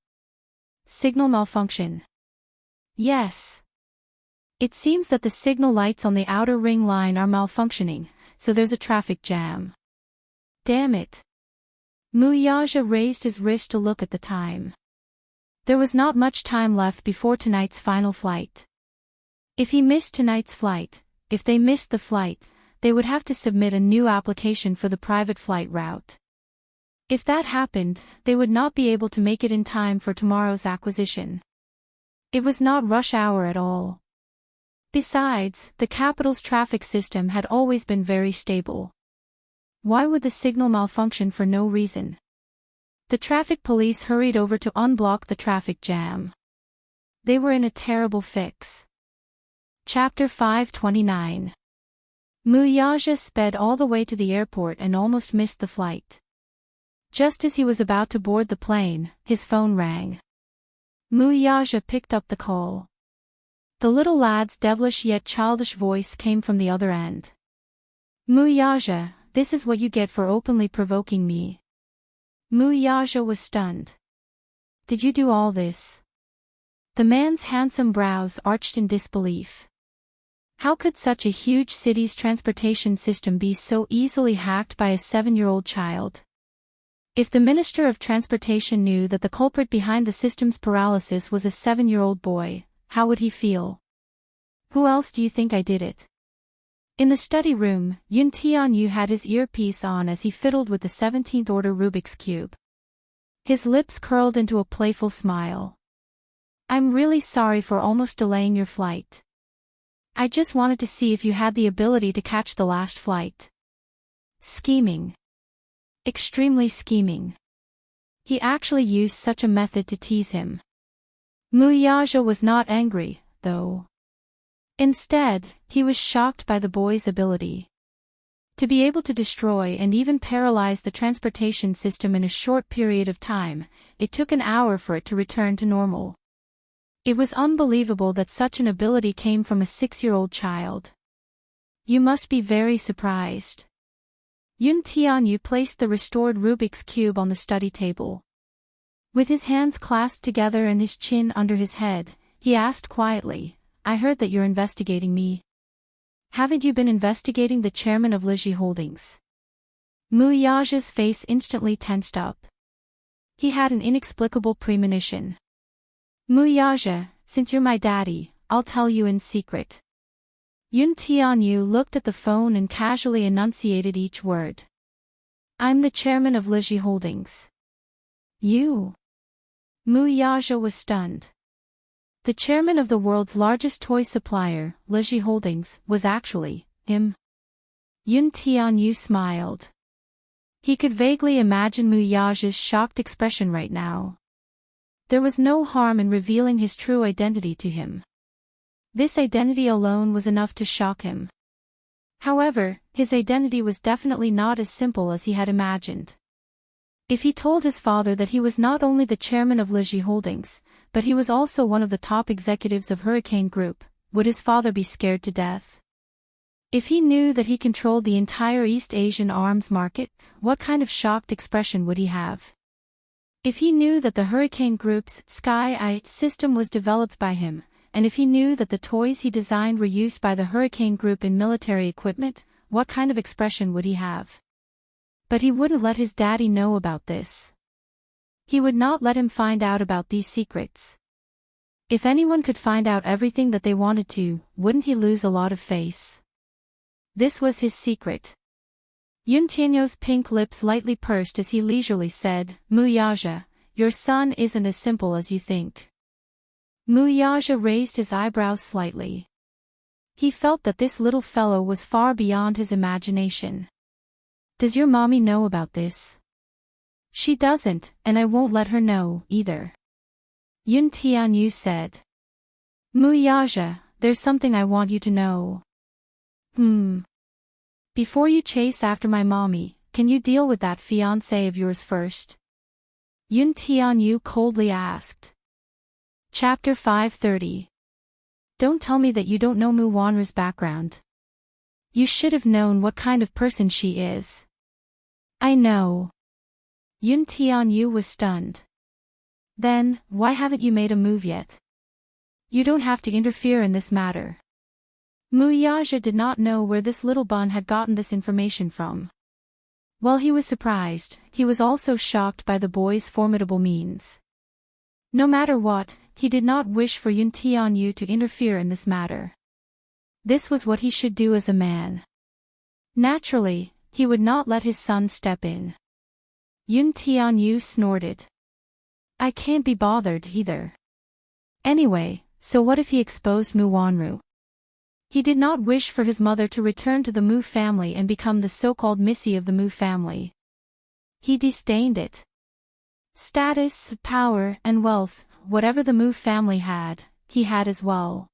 Signal malfunction. Yes. It seems that the signal lights on the outer ring line are malfunctioning, so there's a traffic jam. Damn it. Muyaja raised his wrist to look at the time. There was not much time left before tonight's final flight. If he missed tonight's flight, if they missed the flight, they would have to submit a new application for the private flight route. If that happened, they would not be able to make it in time for tomorrow's acquisition. It was not rush hour at all. Besides, the capital's traffic system had always been very stable. Why would the signal malfunction for no reason? The traffic police hurried over to unblock the traffic jam. They were in a terrible fix. Chapter 529. Muyaja sped all the way to the airport and almost missed the flight. Just as he was about to board the plane, his phone rang. Muyaja picked up the call. The little lad's devilish yet childish voice came from the other end. Muyaja, this is what you get for openly provoking me. Muyaja was stunned. Did you do all this? The man's handsome brows arched in disbelief. How could such a huge city's transportation system be so easily hacked by a 7-year-old child? If the Minister of Transportation knew that the culprit behind the system's paralysis was a 7-year-old boy, how would he feel? Who else do you think I did it? In the study room, Yun Tianyu had his earpiece on as he fiddled with the 17th order Rubik's Cube. His lips curled into a playful smile. I'm really sorry for almost delaying your flight. I just wanted to see if you had the ability to catch the last flight. Scheming. Extremely scheming. He actually used such a method to tease him. Muyaja was not angry, though. Instead, he was shocked by the boy's ability to be able to destroy and even paralyze the transportation system in a short period of time. It took an hour for it to return to normal. It was unbelievable that such an ability came from a 6-year-old child. You must be very surprised. Yun Tianyu placed the restored Rubik's Cube on the study table. With his hands clasped together and his chin under his head, he asked quietly, I heard that you're investigating me. Haven't you been investigating the chairman of Liji Holdings? Muyaja's face instantly tensed up. He had an inexplicable premonition. Muyaja, since you're my daddy, I'll tell you in secret. Yun Tianyu looked at the phone and casually enunciated each word. I'm the chairman of Liji Holdings. You? Muyaja was stunned. The chairman of the world's largest toy supplier, Liji Holdings, was actually him. Yun Tianyu smiled. He could vaguely imagine Muyaja's shocked expression right now. There was no harm in revealing his true identity to him. This identity alone was enough to shock him. However, his identity was definitely not as simple as he had imagined. If he told his father that he was not only the chairman of Liji Holdings, but he was also one of the top executives of Hurricane Group, would his father be scared to death? If he knew that he controlled the entire East Asian arms market, what kind of shocked expression would he have? If he knew that the Hurricane Group's Sky Eye system was developed by him, and if he knew that the toys he designed were used by the Hurricane Group in military equipment, what kind of expression would he have? But he wouldn't let his daddy know about this. He would not let him find out about these secrets. If anyone could find out everything that they wanted to, wouldn't he lose a lot of face? This was his secret. Yun Tianyu's pink lips lightly pursed as he leisurely said, Muyaja, your son isn't as simple as you think. Muyaja raised his eyebrows slightly. He felt that this little fellow was far beyond his imagination. Does your mommy know about this? She doesn't, and I won't let her know, either. Yun Tianyu said. Muyaja, there's something I want you to know. Before you chase after my mommy, can you deal with that fiancé of yours first? Yun Tianyu coldly asked. Chapter 530. Don't tell me that you don't know Mu Wanru's background. You should have known what kind of person she is. I know. Yun Tianyu was stunned. Then, why haven't you made a move yet? You don't have to interfere in this matter. Muyaja did not know where this little bun had gotten this information from. While he was surprised, he was also shocked by the boy's formidable means. No matter what, he did not wish for Yun Tianyu to interfere in this matter. This was what he should do as a man. Naturally, he would not let his son step in. Yun Tianyu snorted. I can't be bothered either. Anyway, so what if he exposed Mu Wanru? He did not wish for his mother to return to the Mu family and become the so-called Missy of the Mu family. He disdained it. Status, power, and wealth, whatever the Mu family had, he had as well.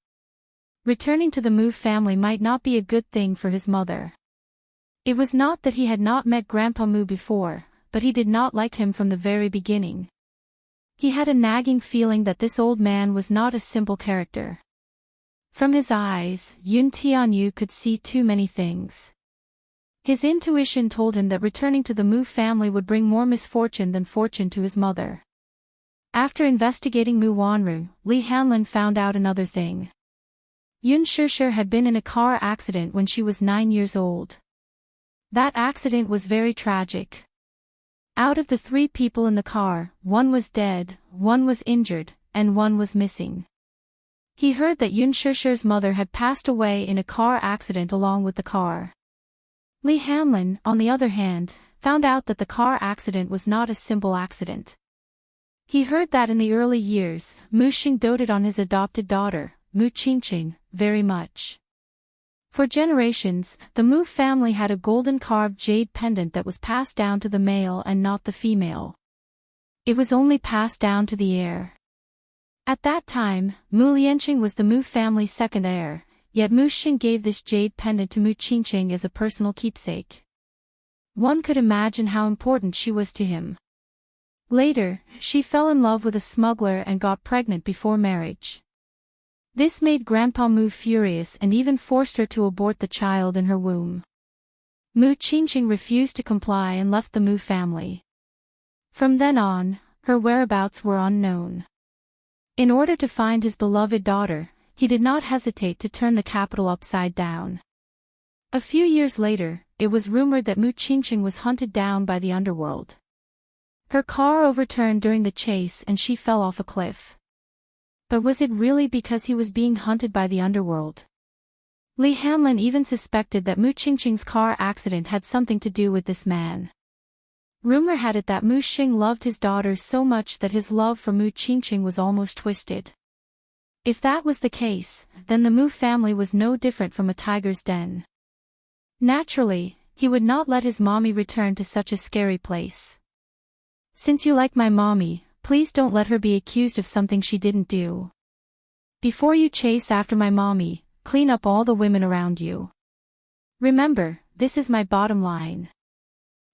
Returning to the Mu family might not be a good thing for his mother. It was not that he had not met Grandpa Mu before, but he did not like him from the very beginning. He had a nagging feeling that this old man was not a simple character. From his eyes, Yun Tianyu could see too many things. His intuition told him that returning to the Mu family would bring more misfortune than fortune to his mother. After investigating Mu Wanru, Li Hanlin found out another thing. Yun Shishir had been in a car accident when she was 9 years old. That accident was very tragic. Out of the 3 people in the car, 1 was dead, 1 was injured, and 1 was missing. He heard that Yun Shishir's mother had passed away in a car accident along with the car. Li Hanlin, on the other hand, found out that the car accident was not a simple accident. He heard that in the early years, Mu Xing doted on his adopted daughter, Mu Qingqing, very much. For generations, the Mu family had a golden carved jade pendant that was passed down to the male and not the female. It was only passed down to the heir. At that time, Mu Lianqing was the Mu family's second heir, yet Mu Xing gave this jade pendant to Mu Qingqing as a personal keepsake. One could imagine how important she was to him. Later, she fell in love with a smuggler and got pregnant before marriage. This made Grandpa Mu furious and even forced her to abort the child in her womb. Mu Qingqing refused to comply and left the Mu family. From then on, her whereabouts were unknown. In order to find his beloved daughter, he did not hesitate to turn the capital upside down. A few years later, it was rumored that Mu Qingqing was hunted down by the underworld. Her car overturned during the chase and she fell off a cliff. But was it really because he was being hunted by the underworld? Li Hanlin even suspected that Mu Qingqing's car accident had something to do with this man. Rumor had it that Mu Xing loved his daughter so much that his love for Mu Qingqing was almost twisted. If that was the case, then the Mu family was no different from a tiger's den. Naturally, he would not let his mommy return to such a scary place. Since you like my mommy, please don't let her be accused of something she didn't do. Before you chase after my mommy, clean up all the women around you. Remember, this is my bottom line.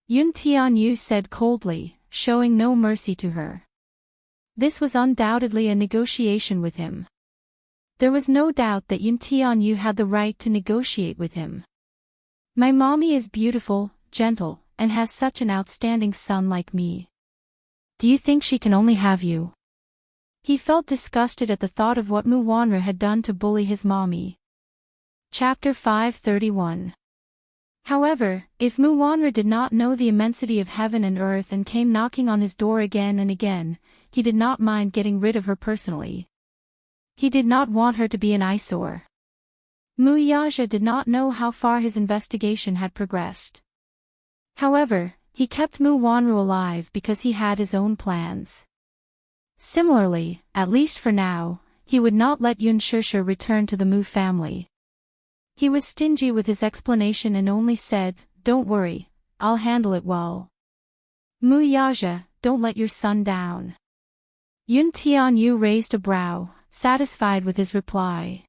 Yun Tianyu said coldly, showing no mercy to her. This was undoubtedly a negotiation with him. There was no doubt that Yun Tianyu had the right to negotiate with him. My mommy is beautiful, gentle, and has such an outstanding son like me. Do you think she can only have you? He felt disgusted at the thought of what Mu Wanru had done to bully his mommy. Chapter 531. However, if Mu Wanru did not know the immensity of heaven and earth and came knocking on his door again and again, he did not mind getting rid of her personally. He did not want her to be an eyesore. Mu Yaja did not know how far his investigation had progressed. However, he kept Mu Wanru alive because he had his own plans. Similarly, at least for now, he would not let Yun Shushu return to the Mu family. He was stingy with his explanation and only said, "Don't worry, I'll handle it well." Mu Yaja, don't let your son down. Yun Tianyu raised a brow, satisfied with his reply.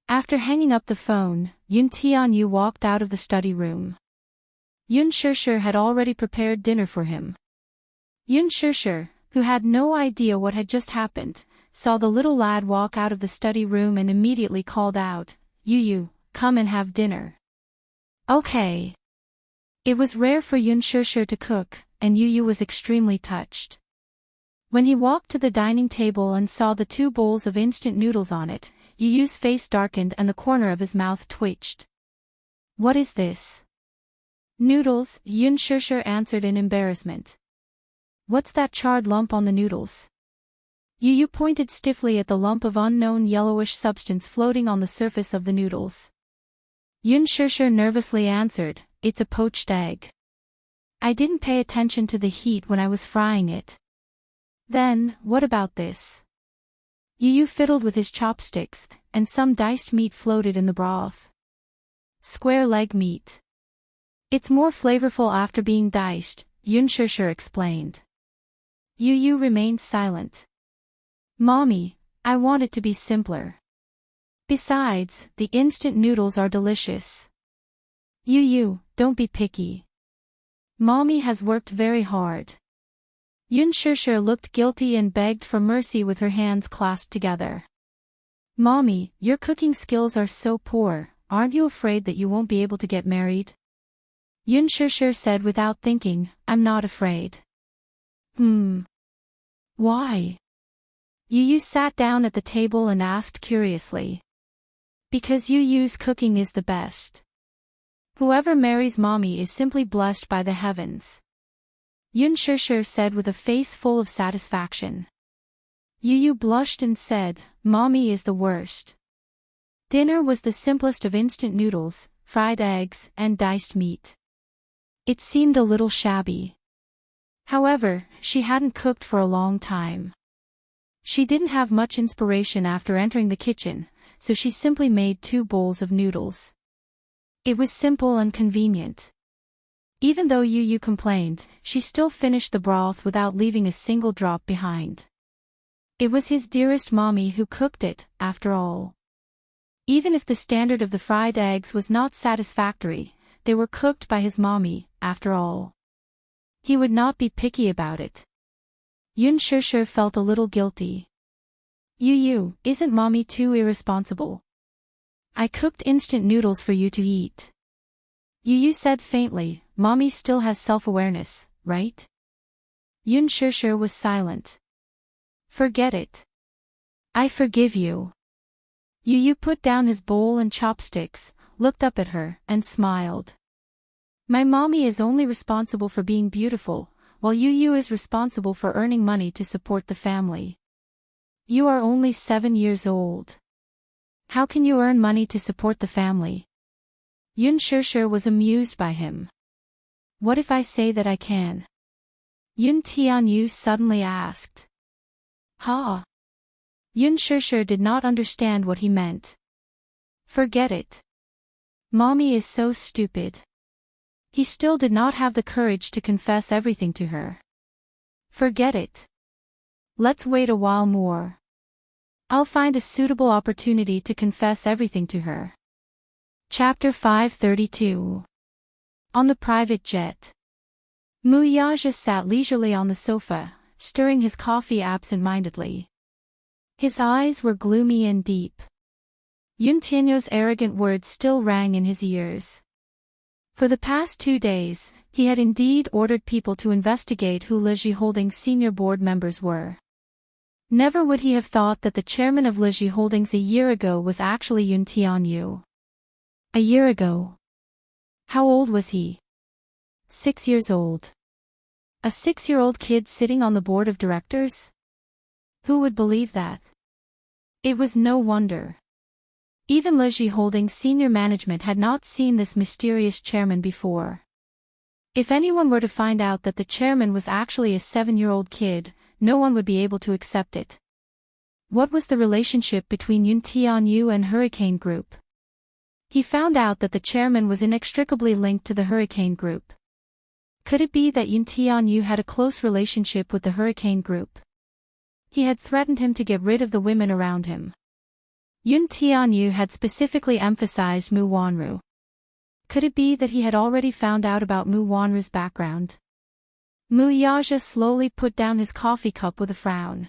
After hanging up the phone, Yun Tianyu walked out of the study room. Yun Shushu had already prepared dinner for him. Yun Shushu, who had no idea what had just happened, saw the little lad walk out of the study room and immediately called out, "Yu, come and have dinner." Okay. It was rare for Yun Shushu to cook, and Yu was extremely touched. When he walked to the dining table and saw the 2 bowls of instant noodles on it, Yu's face darkened and the corner of his mouth twitched. What is this? Noodles, Yun Shushu answered in embarrassment. What's that charred lump on the noodles? Yu pointed stiffly at the lump of unknown yellowish substance floating on the surface of the noodles. Yun Shushu nervously answered, "It's a poached egg. I didn't pay attention to the heat when I was frying it." Then, what about this? Yu fiddled with his chopsticks, and some diced meat floated in the broth. Square leg meat. It's more flavorful after being diced, Yun Shushu explained. Yu remained silent. Mommy, I want it to be simpler. Besides, the instant noodles are delicious. Yu, don't be picky. Mommy has worked very hard. Yun Shushu looked guilty and begged for mercy with her hands clasped together. Mommy, your cooking skills are so poor, aren't you afraid that you won't be able to get married? Yun Shushu said without thinking, I'm not afraid. Why? Yu sat down at the table and asked curiously. Because Yu's cooking is the best. Whoever marries mommy is simply blessed by the heavens. Yun Shushu said with a face full of satisfaction. Yu blushed and said, Mommy is the worst. Dinner was the simplest of instant noodles, fried eggs, and diced meat. It seemed a little shabby. However, she hadn't cooked for a long time. She didn't have much inspiration after entering the kitchen, so she simply made 2 bowls of noodles. It was simple and convenient. Even though Yu complained, she still finished the broth without leaving a single drop behind. It was his dearest mommy who cooked it, after all. Even if the standard of the fried eggs was not satisfactory, they were cooked by his mommy, after all. He would not be picky about it. Yun Shishir felt a little guilty. Yu, isn't mommy too irresponsible? I cooked instant noodles for you to eat. Yu said faintly, mommy still has self-awareness, right? Yun Shishir was silent. Forget it. I forgive you. Yu put down his bowl and chopsticks, looked up at her, and smiled. My mommy is only responsible for being beautiful, while Yu is responsible for earning money to support the family. You are only 7 years old. How can you earn money to support the family? Yun Shishir was amused by him. What if I say that I can? Yun Tianyu suddenly asked. Ha! Yun Shishir did not understand what he meant. Forget it. Mommy is so stupid. He still did not have the courage to confess everything to her. Forget it. Let's wait a while more. I'll find a suitable opportunity to confess everything to her. Chapter 532. On the private jet. Mu Yaja sat leisurely on the sofa, stirring his coffee absent-mindedly. His eyes were gloomy and deep. Yun Tianyo's arrogant words still rang in his ears. For the past 2 days, he had indeed ordered people to investigate who Lizhi Holdings' senior board members were. Never would he have thought that the chairman of Lizhi Holdings a year ago was actually Yun Tianyu. A year ago. How old was he? 6 years old. A 6-year-old kid sitting on the board of directors? Who would believe that? It was no wonder. Even Lizhi Holdings' senior management had not seen this mysterious chairman before. If anyone were to find out that the chairman was actually a 7-year-old kid, no one would be able to accept it. What was the relationship between Yun Tianyu and Hurricane Group? He found out that the chairman was inextricably linked to the Hurricane Group. Could it be that Yun Tianyu had a close relationship with the Hurricane Group? He had threatened him to get rid of the women around him. Yun Tianyu had specifically emphasized Mu Wanru. Could it be that he had already found out about Mu Wanru's background? Mu Yaja slowly put down his coffee cup with a frown.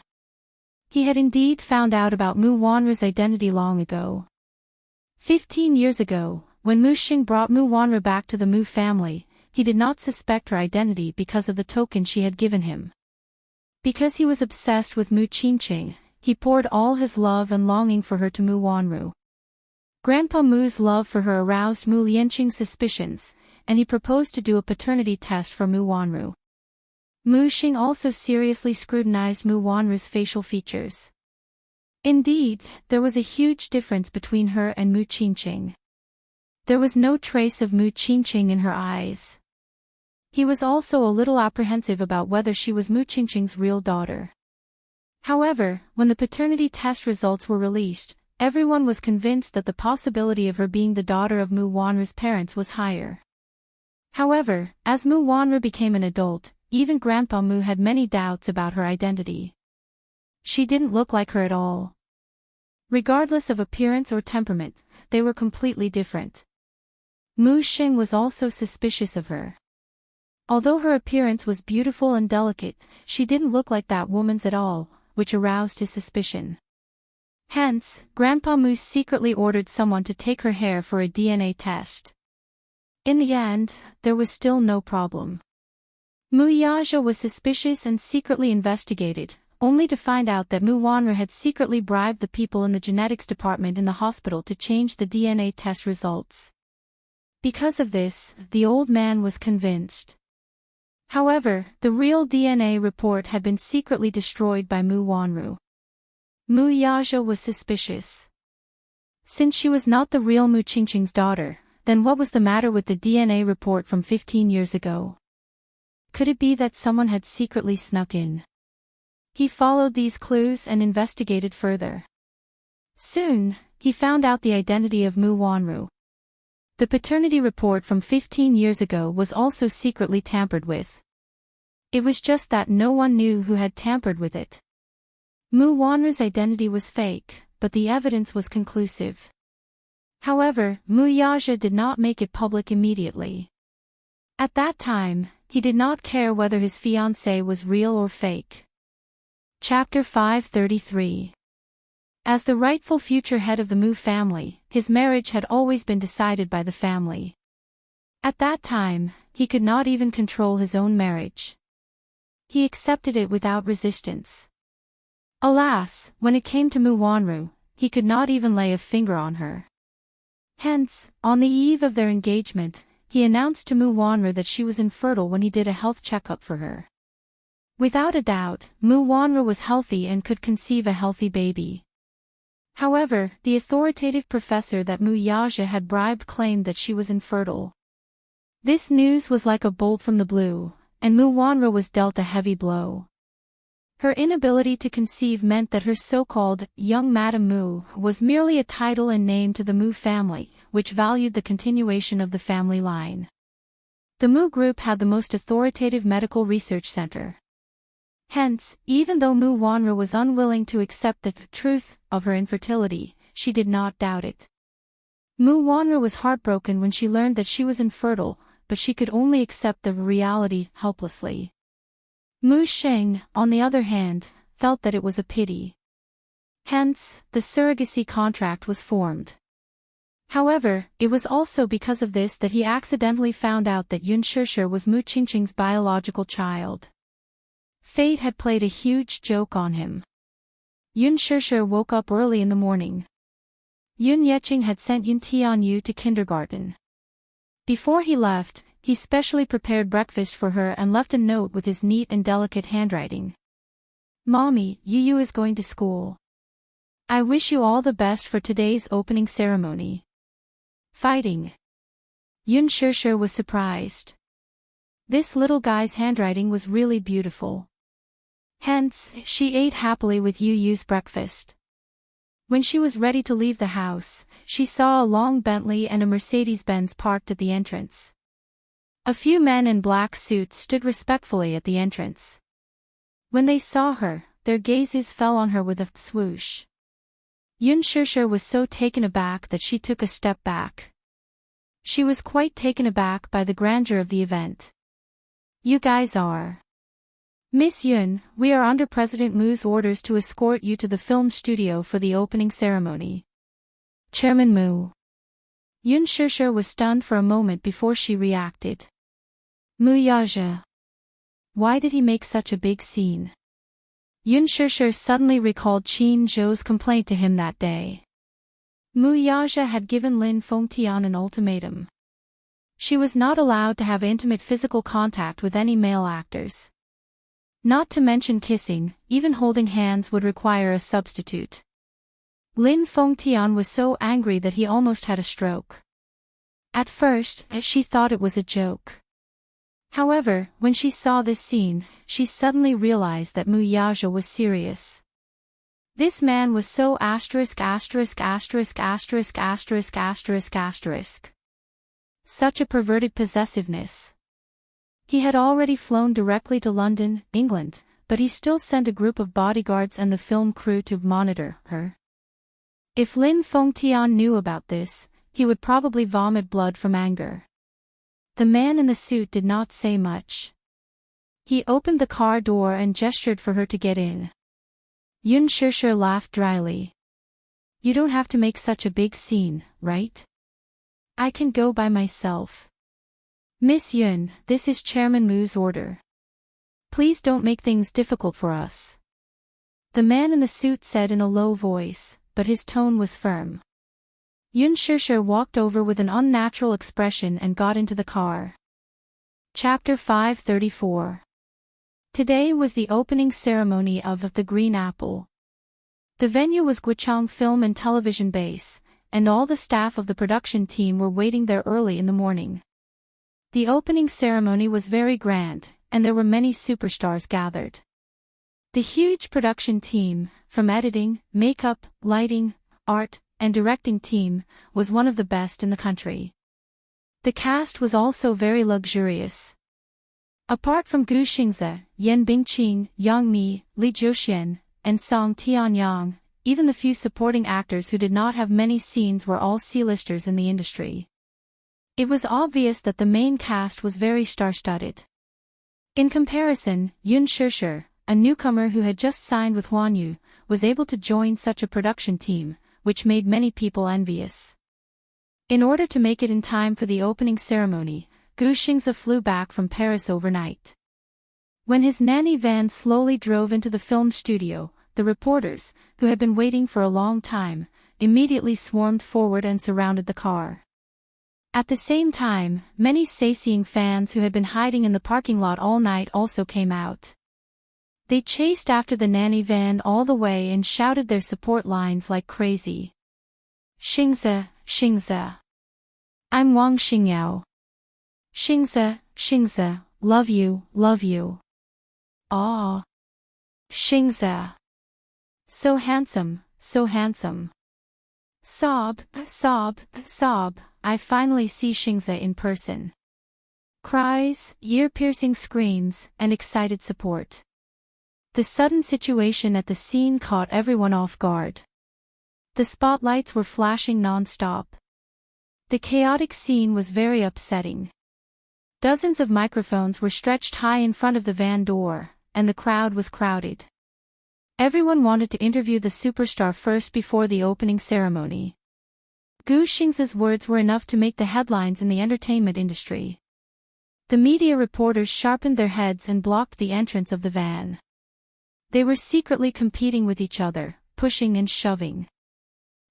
He had indeed found out about Mu Wanru's identity long ago. 15 years ago, when Mu Xing brought Mu Wanru back to the Mu family, he did not suspect her identity because of the token she had given him. Because he was obsessed with Mu Qingqing, he poured all his love and longing for her to Mu Wanru. Grandpa Mu's love for her aroused Mu Lianqing's suspicions, and he proposed to do a paternity test for Mu Wanru. Mu Xing also seriously scrutinized Mu Wanru's facial features. Indeed, there was a huge difference between her and Mu Qingqing. There was no trace of Mu Qingqing in her eyes. He was also a little apprehensive about whether she was Mu Qingqing's real daughter. However, when the paternity test results were released, everyone was convinced that the possibility of her being the daughter of Mu Wanru's parents was higher. However, as Mu Wanru became an adult, even Grandpa Mu had many doubts about her identity. She didn't look like her at all. Regardless of appearance or temperament, they were completely different. Mu Xing was also suspicious of her. Although her appearance was beautiful and delicate, she didn't look like that woman's at all, which aroused his suspicion. Hence, Grandpa Mu secretly ordered someone to take her hair for a DNA test. In the end, there was still no problem. Mu Yaja was suspicious and secretly investigated, only to find out that Mu Wanru had secretly bribed the people in the genetics department in the hospital to change the DNA test results. Because of this, the old man was convinced. However, the real DNA report had been secretly destroyed by Mu Wanru. Mu Yaja was suspicious. Since she was not the real Mu Qingqing's daughter, then what was the matter with the DNA report from 15 years ago? Could it be that someone had secretly snuck in? He followed these clues and investigated further. Soon, he found out the identity of Mu Wanru. The paternity report from 15 years ago was also secretly tampered with. It was just that no one knew who had tampered with it. Mu Wanru's identity was fake, but the evidence was conclusive. However, Mu Yaja did not make it public immediately. At that time, he did not care whether his fiancée was real or fake. Chapter 533. As the rightful future head of the Mu family, his marriage had always been decided by the family. At that time, he could not even control his own marriage. He accepted it without resistance. Alas, when it came to Mu Wanru, he could not even lay a finger on her. Hence, on the eve of their engagement, he announced to Mu Wanru that she was infertile when he did a health checkup for her. Without a doubt, Mu Wanru was healthy and could conceive a healthy baby. However, the authoritative professor that Mu Yaja had bribed claimed that she was infertile. This news was like a bolt from the blue, and Mu Wanru was dealt a heavy blow. Her inability to conceive meant that her so-called young Madame Mu was merely a title and name to the Mu family, which valued the continuation of the family line. The Mu group had the most authoritative medical research center. Hence, even though Mu Wanru was unwilling to accept the truth of her infertility, she did not doubt it. Mu Wanru was heartbroken when she learned that she was infertile, but she could only accept the reality helplessly. Mu Sheng, on the other hand, felt that it was a pity. Hence, the surrogacy contract was formed. However, it was also because of this that he accidentally found out that Yun Shishir was Mu Qingqing's biological child. Fate had played a huge joke on him. Yun Shishir woke up early in the morning. Yun Yeqing had sent Yun Tianyu to kindergarten. Before he left, he specially prepared breakfast for her and left a note with his neat and delicate handwriting. Mommy, Yu is going to school. I wish you all the best for today's opening ceremony. Fighting. Yun Shishir was surprised. This little guy's handwriting was really beautiful. Hence, she ate happily with Yu's breakfast. When she was ready to leave the house, she saw a long Bentley and a Mercedes-Benz parked at the entrance. A few men in black suits stood respectfully at the entrance. When they saw her, their gazes fell on her with a swoosh. Yun Shishir was so taken aback that she took a step back. She was quite taken aback by the grandeur of the event. You guys are. Miss Yun, we are under President Mu's orders to escort you to the film studio for the opening ceremony. Chairman Mu. Yun Shishir was stunned for a moment before she reacted. Mu Yaja. Why did he make such a big scene? Yun Shishir suddenly recalled Qin Zhou's complaint to him that day. Mu Yaja had given Lin Fengtian an ultimatum. She was not allowed to have intimate physical contact with any male actors. Not to mention kissing, even holding hands would require a substitute. Lin Fengtian was so angry that he almost had a stroke. At first, she thought it was a joke. However, when she saw this scene, she suddenly realized that Mu Yaja was serious. This man was so asterisk. Such a perverted possessiveness. He had already flown directly to London, England, but he still sent a group of bodyguards and the film crew to monitor her. If Lin Fengtian knew about this, he would probably vomit blood from anger. The man in the suit did not say much. He opened the car door and gestured for her to get in. Yun Shishir laughed dryly. You don't have to make such a big scene, right? I can go by myself. Miss Yun, this is Chairman Mu's order. Please don't make things difficult for us. The man in the suit said in a low voice, but his tone was firm. Yun Shishir walked over with an unnatural expression and got into the car. Chapter 534. Today was the opening ceremony of The Green Apple. The venue was Guichang Film and Television Base, and all the staff of the production team were waiting there early in the morning. The opening ceremony was very grand, and there were many superstars gathered. The huge production team, from editing, makeup, lighting, art, and directing team, was one of the best in the country. The cast was also very luxurious. Apart from Gu Xingze, Yan Bingqing, Yang Mi, Li Zhouxian, and Song Tianyang, even the few supporting actors who did not have many scenes were all C-listers in the industry. It was obvious that the main cast was very star-studded. In comparison, Yun Shishir, a newcomer who had just signed with Huanyu, was able to join such a production team, which made many people envious. In order to make it in time for the opening ceremony, Gu Xingze flew back from Paris overnight. When his nanny van slowly drove into the film studio, the reporters, who had been waiting for a long time, immediately swarmed forward and surrounded the car. At the same time, many sightseeing fans who had been hiding in the parking lot all night also came out. They chased after the nanny van all the way and shouted their support lines like crazy. Xingze, Xingze. I'm Wang Xingyao. Xingze, Xingze, love you, love you. Aw. Xingze. So handsome, so handsome. Sob, sob, sob, I finally see Xingze in person. Cries, ear-piercing screams, and excited support. The sudden situation at the scene caught everyone off guard. The spotlights were flashing non-stop. The chaotic scene was very upsetting. Dozens of microphones were stretched high in front of the van door, and the crowd was crowded. Everyone wanted to interview the superstar first before the opening ceremony. Gu Xingze's words were enough to make the headlines in the entertainment industry. The media reporters sharpened their heads and blocked the entrance of the van. They were secretly competing with each other, pushing and shoving.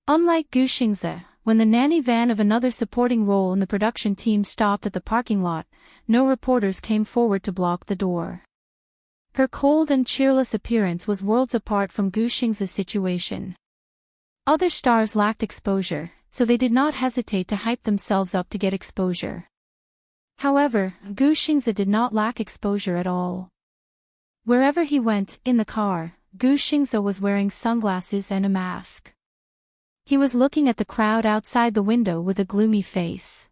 Unlike Gu Xingze, when the nanny van of another supporting role in the production team stopped at the parking lot, no reporters came forward to block the door. Her cold and cheerless appearance was worlds apart from Gu Xingze's situation. Other stars lacked exposure, so they did not hesitate to hype themselves up to get exposure. However, Gu Xingze did not lack exposure at all. Wherever he went, in the car, Gu Xingze was wearing sunglasses and a mask. He was looking at the crowd outside the window with a gloomy face.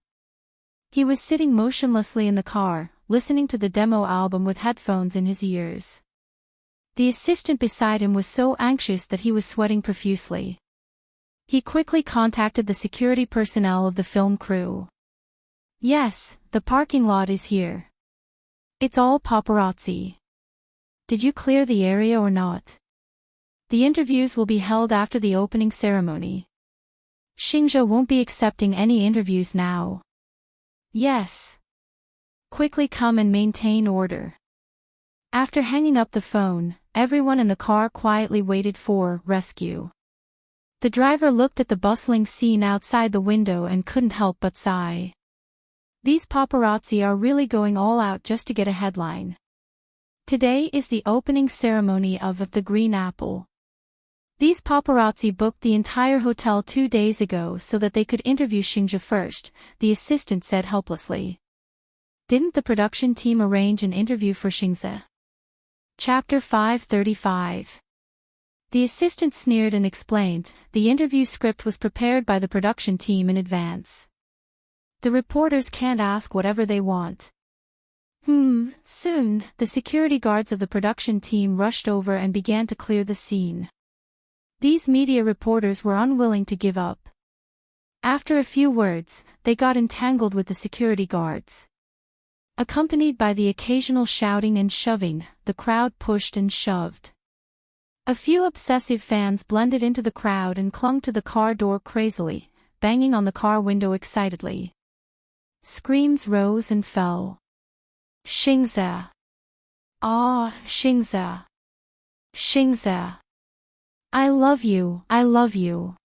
He was sitting motionlessly in the car, listening to the demo album with headphones in his ears. The assistant beside him was so anxious that he was sweating profusely. He quickly contacted the security personnel of the film crew. Yes, the parking lot is here. It's all paparazzi. Did you clear the area or not? The interviews will be held after the opening ceremony. Xingze won't be accepting any interviews now. Yes. Quickly come and maintain order. After hanging up the phone, everyone in the car quietly waited for rescue. The driver looked at the bustling scene outside the window and couldn't help but sigh. These paparazzi are really going all out just to get a headline. Today is the opening ceremony of The Green Apple. These paparazzi booked the entire hotel 2 days ago so that they could interview Xingze first, the assistant said helplessly. Didn't the production team arrange an interview for Xingze? Chapter 535. The assistant sneered and explained, the interview script was prepared by the production team in advance. The reporters can't ask whatever they want. Soon, the security guards of the production team rushed over and began to clear the scene. These media reporters were unwilling to give up. After a few words, they got entangled with the security guards. Accompanied by the occasional shouting and shoving, the crowd pushed and shoved. A few obsessive fans blended into the crowd and clung to the car door crazily, banging on the car window excitedly. Screams rose and fell. Xingze. Ah, Xingze. Xingze. I love you, I love you.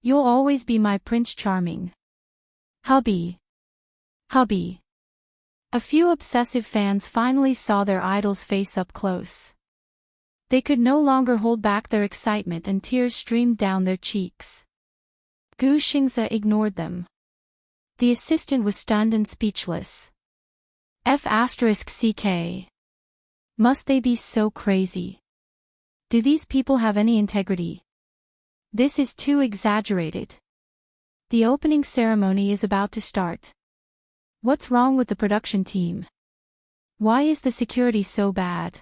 You'll always be my Prince Charming. Hubby. Hubby. A few obsessive fans finally saw their idol's face up close. They could no longer hold back their excitement and tears streamed down their cheeks. Gu Xingze ignored them. The assistant was stunned and speechless. F***ck. Must they be so crazy? Do these people have any integrity? This is too exaggerated. The opening ceremony is about to start. What's wrong with the production team? Why is the security so bad?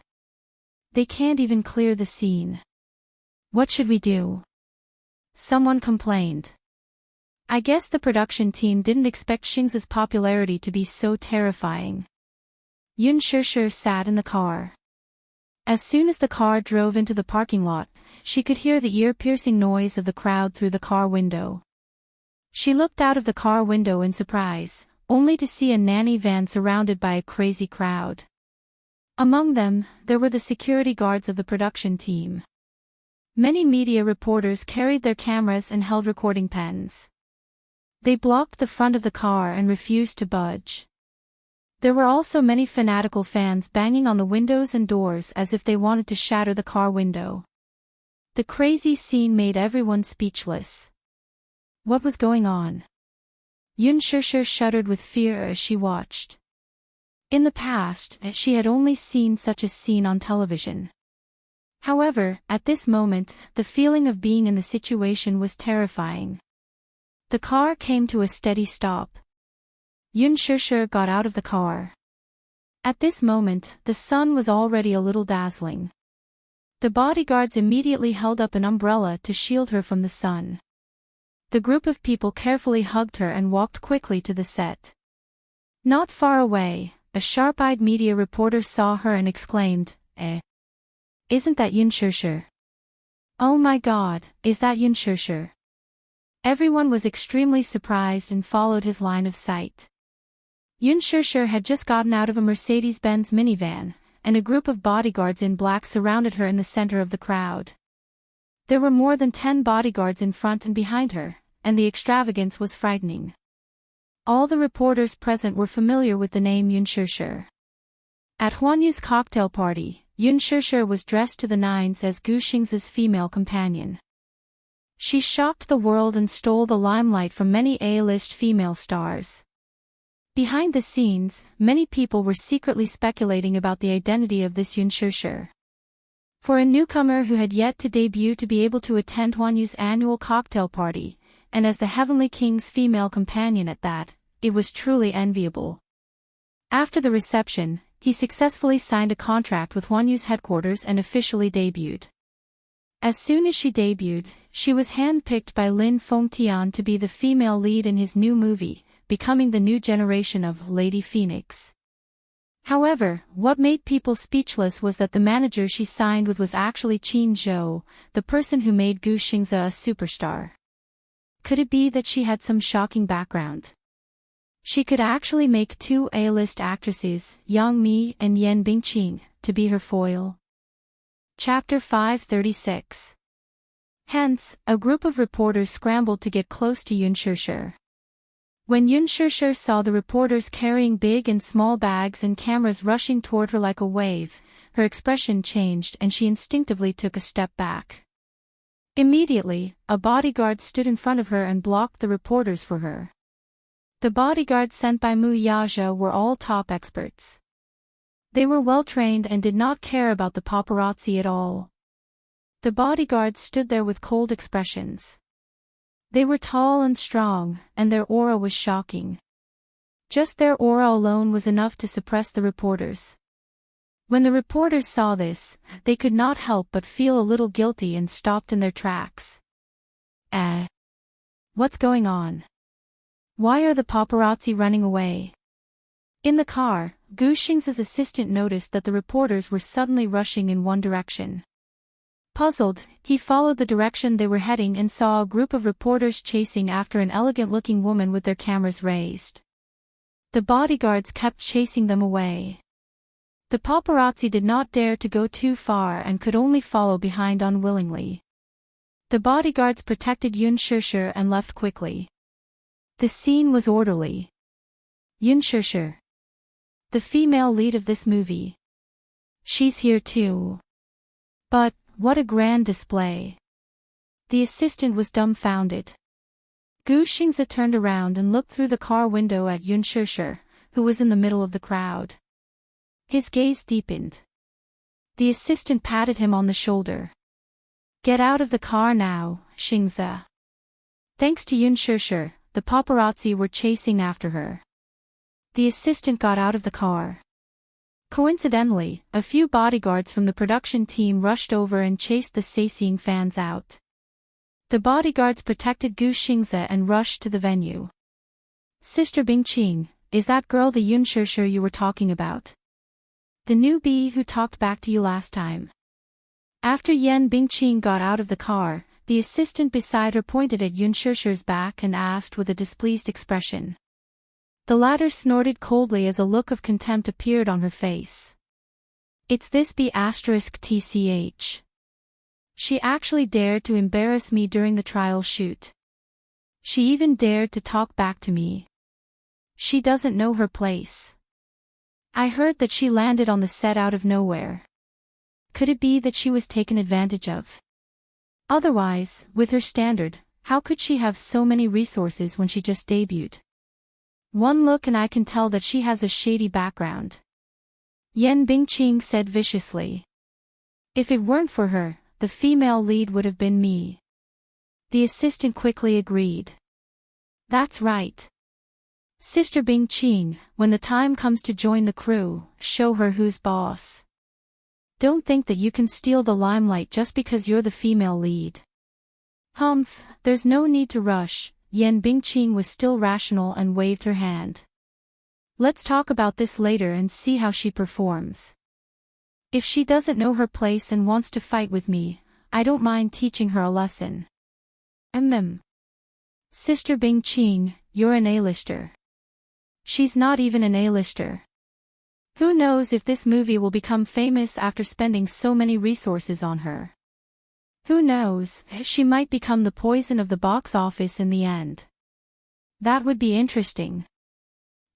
They can't even clear the scene. What should we do? Someone complained. I guess the production team didn't expect Xing's popularity to be so terrifying. Yun Shishir sat in the car. As soon as the car drove into the parking lot, she could hear the ear-piercing noise of the crowd through the car window. She looked out of the car window in surprise, only to see a nanny van surrounded by a crazy crowd. Among them, there were the security guards of the production team. Many media reporters carried their cameras and held recording pens. They blocked the front of the car and refused to budge. There were also many fanatical fans banging on the windows and doors as if they wanted to shatter the car window. The crazy scene made everyone speechless. What was going on? Yun Shishir shuddered with fear as she watched. In the past, she had only seen such a scene on television. However, at this moment, the feeling of being in the situation was terrifying. The car came to a steady stop. Yun Shishir got out of the car. At this moment, the sun was already a little dazzling. The bodyguards immediately held up an umbrella to shield her from the sun. The group of people carefully hugged her and walked quickly to the set. Not far away, a sharp-eyed media reporter saw her and exclaimed, Isn't that Yun Shishir? Oh my God, is that Yun Shishir? Everyone was extremely surprised and followed his line of sight. Yun Shishir had just gotten out of a Mercedes-Benz minivan, and a group of bodyguards in black surrounded her in the center of the crowd. There were more than 10 bodyguards in front and behind her, and the extravagance was frightening. All the reporters present were familiar with the name Yun Shishir. At Huanyu's cocktail party, Yun Shishir was dressed to the nines as Gu Xing's female companion. She shocked the world and stole the limelight from many A-list female stars. Behind the scenes, many people were secretly speculating about the identity of this Yun Shishir. For a newcomer who had yet to debut to be able to attend Huanyu's annual cocktail party, and as the Heavenly King's female companion at that, it was truly enviable. After the reception, he successfully signed a contract with Huanyu's headquarters and officially debuted. As soon as she debuted, she was handpicked by Lin Fengtian to be the female lead in his new movie, becoming the new generation of Lady Phoenix. However, what made people speechless was that the manager she signed with was actually Qin Zhou, the person who made Gu Xingze a superstar. Could it be that she had some shocking background? She could actually make 2 A-list actresses, Yang Mi and Yan Bingqing, to be her foil. Chapter 536. Hence, a group of reporters scrambled to get close to Yun Shishir. When Yun Shishir saw the reporters carrying big and small bags and cameras rushing toward her like a wave, her expression changed and she instinctively took a step back. Immediately, a bodyguard stood in front of her and blocked the reporters for her. The bodyguards sent by Mu Yaja were all top experts. They were well-trained and did not care about the paparazzi at all. The bodyguards stood there with cold expressions. They were tall and strong, and their aura was shocking. Just their aura alone was enough to suppress the reporters. When the reporters saw this, they could not help but feel a little guilty and stopped in their tracks. What's going on? Why are the paparazzi running away? In the car, Gu Xing's assistant noticed that the reporters were suddenly rushing in one direction. Puzzled, he followed the direction they were heading and saw a group of reporters chasing after an elegant-looking woman with their cameras raised. The bodyguards kept chasing them away. The paparazzi did not dare to go too far and could only follow behind unwillingly. The bodyguards protected Yun Shishir and left quickly. The scene was orderly. Yun Shishir, the female lead of this movie. She's here too. But, what a grand display. The assistant was dumbfounded. Gu Xingze turned around and looked through the car window at Yun Shishir, who was in the middle of the crowd. His gaze deepened. The assistant patted him on the shoulder. "Get out of the car now, Xingze." Thanks to Yun Shishir, the paparazzi were chasing after her. The assistant got out of the car. Coincidentally, a few bodyguards from the production team rushed over and chased the sightseeing fans out. The bodyguards protected Gu Xingze and rushed to the venue. "Sister Bingqing, is that girl the Yun Shishir you were talking about? The newbie who talked back to you last time?" After Yan Bingqing got out of the car, the assistant beside her pointed at Yun Shishir's back and asked with a displeased expression. The latter snorted coldly as a look of contempt appeared on her face. "It's this B***TCH. She actually dared to embarrass me during the trial shoot. She even dared to talk back to me. She doesn't know her place. I heard that she landed on the set out of nowhere. Could it be that she was taken advantage of? Otherwise, with her standard, how could she have so many resources when she just debuted? One look and I can tell that she has a shady background." Yan Bingqing said viciously. "If it weren't for her, the female lead would have been me." The assistant quickly agreed. "That's right. Sister Bingqing, when the time comes to join the crew, show her who's boss. Don't think that you can steal the limelight just because you're the female lead." "Humph, there's no need to rush." Yan Bingqing was still rational and waved her hand. "Let's talk about this later and see how she performs. If she doesn't know her place and wants to fight with me, I don't mind teaching her a lesson." Sister Bingqing, you're an A-lister." "She's not even an A-lister. Who knows if this movie will become famous after spending so many resources on her. Who knows, she might become the poison of the box office in the end. That would be interesting."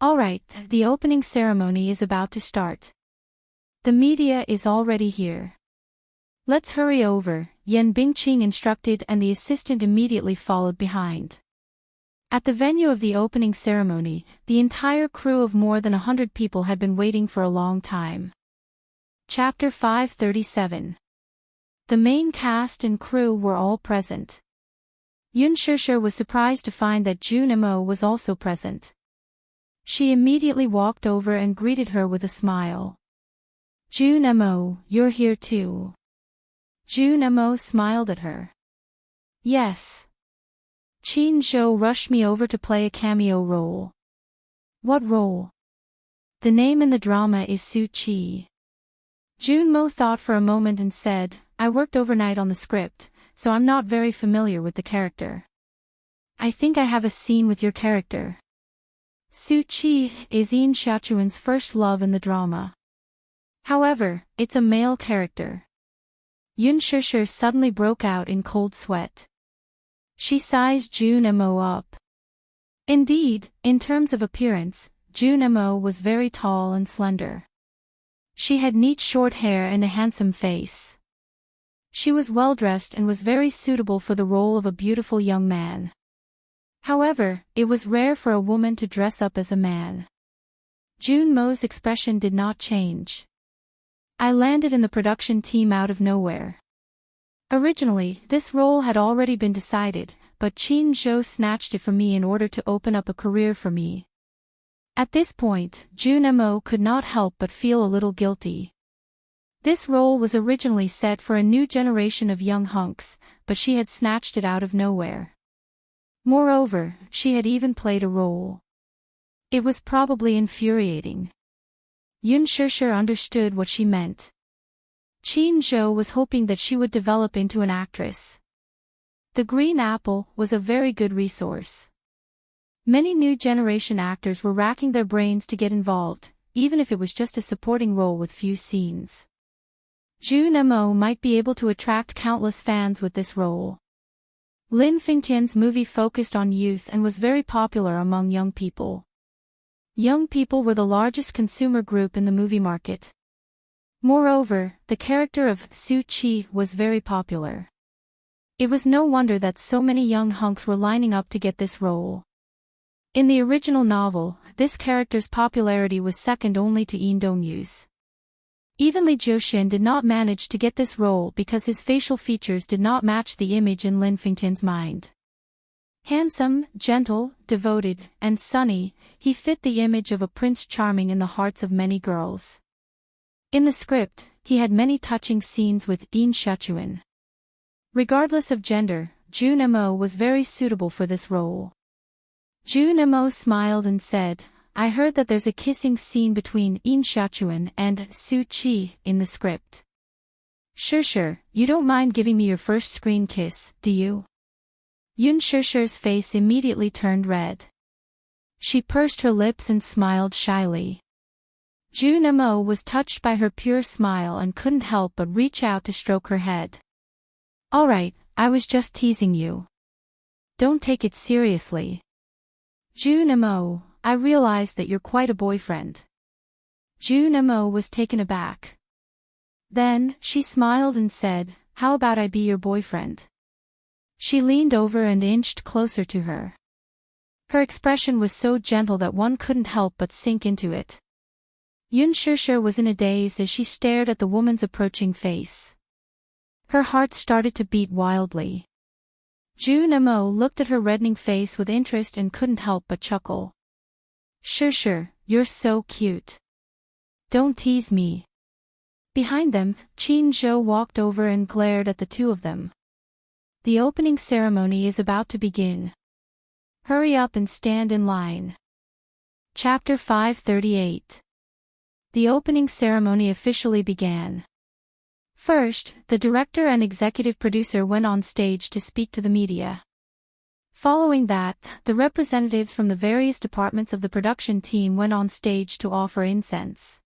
"Alright, the opening ceremony is about to start. The media is already here. Let's hurry over," Yan Bingqing instructed, and the assistant immediately followed behind. At the venue of the opening ceremony, the entire crew of more than 100 people had been waiting for a long time. Chapter 537. The main cast and crew were all present. Yun Shishir was surprised to find that June Mo was also present. She immediately walked over and greeted her with a smile. "June Mo, you're here too." June Mo smiled at her. "Yes. Qin Zhou rushed me over to play a cameo role." "What role?" "The name in the drama is Su Qi." June Mo thought for a moment and said, "I worked overnight on the script, so I'm not very familiar with the character. I think I have a scene with your character." Su Qi is Yin Xiaochuan's first love in the drama. However, it's a male character. Yun Shishir suddenly broke out in cold sweat. She sized June Mo up. Indeed, in terms of appearance, June Mo was very tall and slender. She had neat short hair and a handsome face. She was well-dressed and was very suitable for the role of a beautiful young man. However, it was rare for a woman to dress up as a man. June Mo's expression did not change. "I landed in the production team out of nowhere. Originally, this role had already been decided, but Qin Zhou snatched it from me in order to open up a career for me." At this point, June Mo could not help but feel a little guilty. This role was originally set for a new generation of young hunks, but she had snatched it out of nowhere. Moreover, she had even played a role. It was probably infuriating. Yun Shishir understood what she meant. Qin Zhou was hoping that she would develop into an actress. The Green Apple was a very good resource. Many new generation actors were racking their brains to get involved, even if it was just a supporting role with few scenes. June Mo might be able to attract countless fans with this role. Lin Fengtian's movie focused on youth and was very popular among young people. Young people were the largest consumer group in the movie market. Moreover, the character of Su Qi was very popular. It was no wonder that so many young hunks were lining up to get this role. In the original novel, this character's popularity was second only to Yin Dongyu's. Even Lee Jiuxian did not manage to get this role because his facial features did not match the image in Lin Fengtian's mind. Handsome, gentle, devoted, and sunny, he fit the image of a prince charming in the hearts of many girls. In the script, he had many touching scenes with Yin Shuchuan. Regardless of gender, Jun Mo was very suitable for this role. Jun Mo smiled and said, I heard that there's a kissing scene between Yin Shuchuan and Su Qi in the script. Sure, you don't mind giving me your first screen kiss, do you? Yun Shishi's face immediately turned red. She pursed her lips and smiled shyly. Jun Mo was touched by her pure smile and couldn't help but reach out to stroke her head. Alright, I was just teasing you. Don't take it seriously. Jun Mo, I realize that you're quite a boyfriend. Jun Mo was taken aback. Then, she smiled and said, how about I be your boyfriend? She leaned over and inched closer to her. Her expression was so gentle that one couldn't help but sink into it. Yun Shishi was in a daze as she stared at the woman's approaching face. Her heart started to beat wildly. Jun Mo looked at her reddening face with interest and couldn't help but chuckle. Shishi, you're so cute. Don't tease me. Behind them, Qin Zhou walked over and glared at the two of them. The opening ceremony is about to begin. Hurry up and stand in line. Chapter 538. The opening ceremony officially began. First, the director and executive producer went on stage to speak to the media. Following that, the representatives from the various departments of the production team went on stage to offer incense.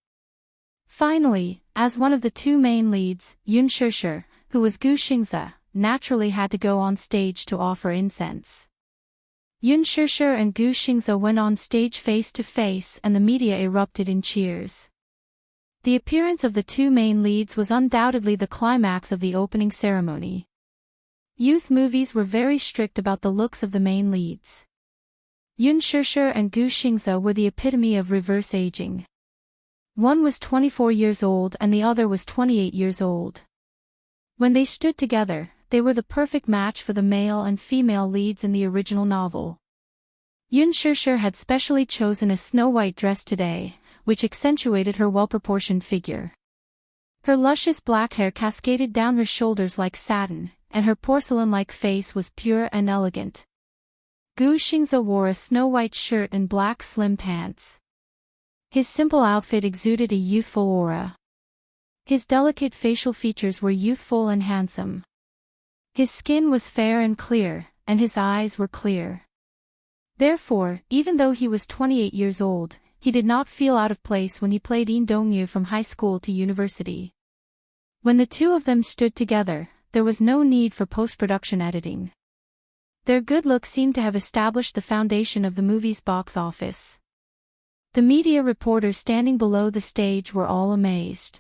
Finally, as one of the two main leads, Yun Shishi, who was Gu Xingze, naturally had to go on stage to offer incense. Yun Shishi and Gu Xingze went on stage face to face and the media erupted in cheers. The appearance of the two main leads was undoubtedly the climax of the opening ceremony. Youth movies were very strict about the looks of the main leads. Yun Shishi and Gu Xingze were the epitome of reverse aging. One was 24 years old and the other was 28 years old. When they stood together, they were the perfect match for the male and female leads in the original novel. Yun Shishi had specially chosen a snow-white dress today, which accentuated her well-proportioned figure. Her luscious black hair cascaded down her shoulders like satin, and her porcelain-like face was pure and elegant. Gu Xingze wore a snow-white shirt and black slim pants. His simple outfit exuded a youthful aura. His delicate facial features were youthful and handsome. His skin was fair and clear, and his eyes were clear. Therefore, even though he was 28 years old, he did not feel out of place when he played Yin Dongyu from high school to university. When the two of them stood together, there was no need for post-production editing. Their good looks seemed to have established the foundation of the movie's box office. The media reporters standing below the stage were all amazed.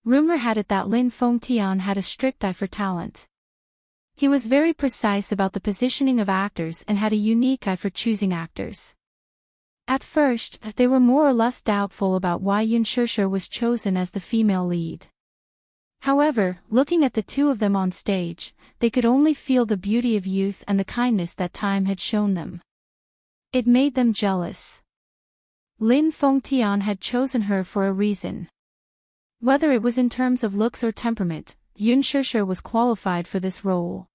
Rumor had it that Lin Fengtian had a strict eye for talent. He was very precise about the positioning of actors and had a unique eye for choosing actors. At first, they were more or less doubtful about why Yun Shishi was chosen as the female lead. However, looking at the two of them on stage, they could only feel the beauty of youth and the kindness that time had shown them. It made them jealous. Lin Fengtian had chosen her for a reason. Whether it was in terms of looks or temperament, Yun Shishi was qualified for this role.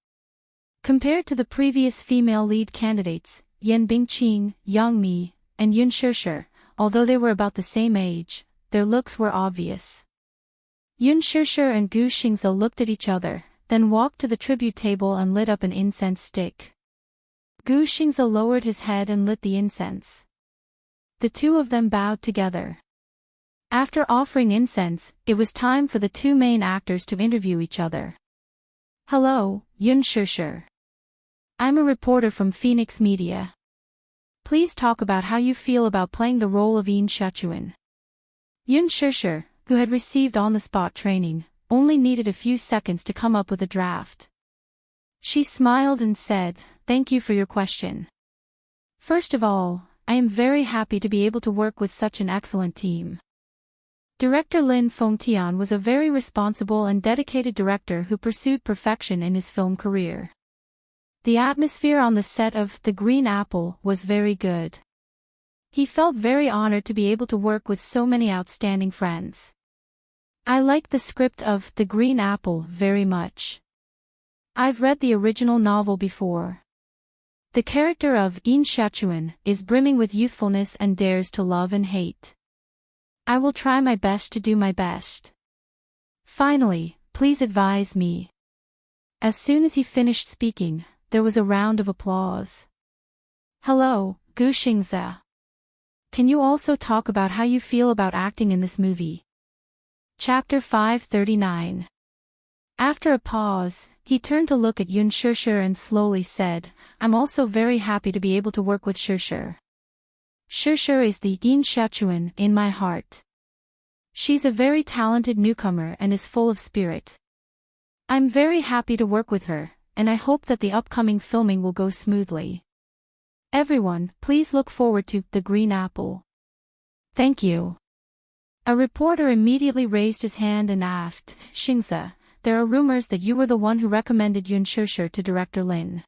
Compared to the previous female lead candidates, Yan Bingqing, Yang Mi, and Yun Shishi, although they were about the same age, their looks were obvious. Yun Shishi and Gu Xingze looked at each other, then walked to the tribute table and lit up an incense stick. Gu Xingze lowered his head and lit the incense. The two of them bowed together. After offering incense, it was time for the two main actors to interview each other. Hello, Yun Shishi. I'm a reporter from Phoenix Media. Please talk about how you feel about playing the role of Yin Shuchuan. Yun Shishi, who had received on-the-spot training, only needed a few seconds to come up with a draft. She smiled and said, "Thank you for your question. First of all, I am very happy to be able to work with such an excellent team. Director Lin Fengtian was a very responsible and dedicated director who pursued perfection in his film career. The atmosphere on the set of The Green Apple was very good. He felt very honored to be able to work with so many outstanding friends. I like the script of The Green Apple very much. I've read the original novel before. The character of Yin Xiaochuan is brimming with youthfulness and dares to love and hate. I will try my best to do my best. Finally, please advise me. As soon as he finished speaking, there was a round of applause. Hello, Gu Xingze. Can you also talk about how you feel about acting in this movie? Chapter 539. After a pause, he turned to look at Yun Shishir and slowly said, I'm also very happy to be able to work with Shishir. Shishir is the Yin Xiaochuan in my heart. She's a very talented newcomer and is full of spirit. I'm very happy to work with her, and I hope that the upcoming filming will go smoothly. Everyone, please look forward to The Green Apple. Thank you. A reporter immediately raised his hand and asked, Xingze, there are rumors that you were the one who recommended Yun Shishir to Director Lin.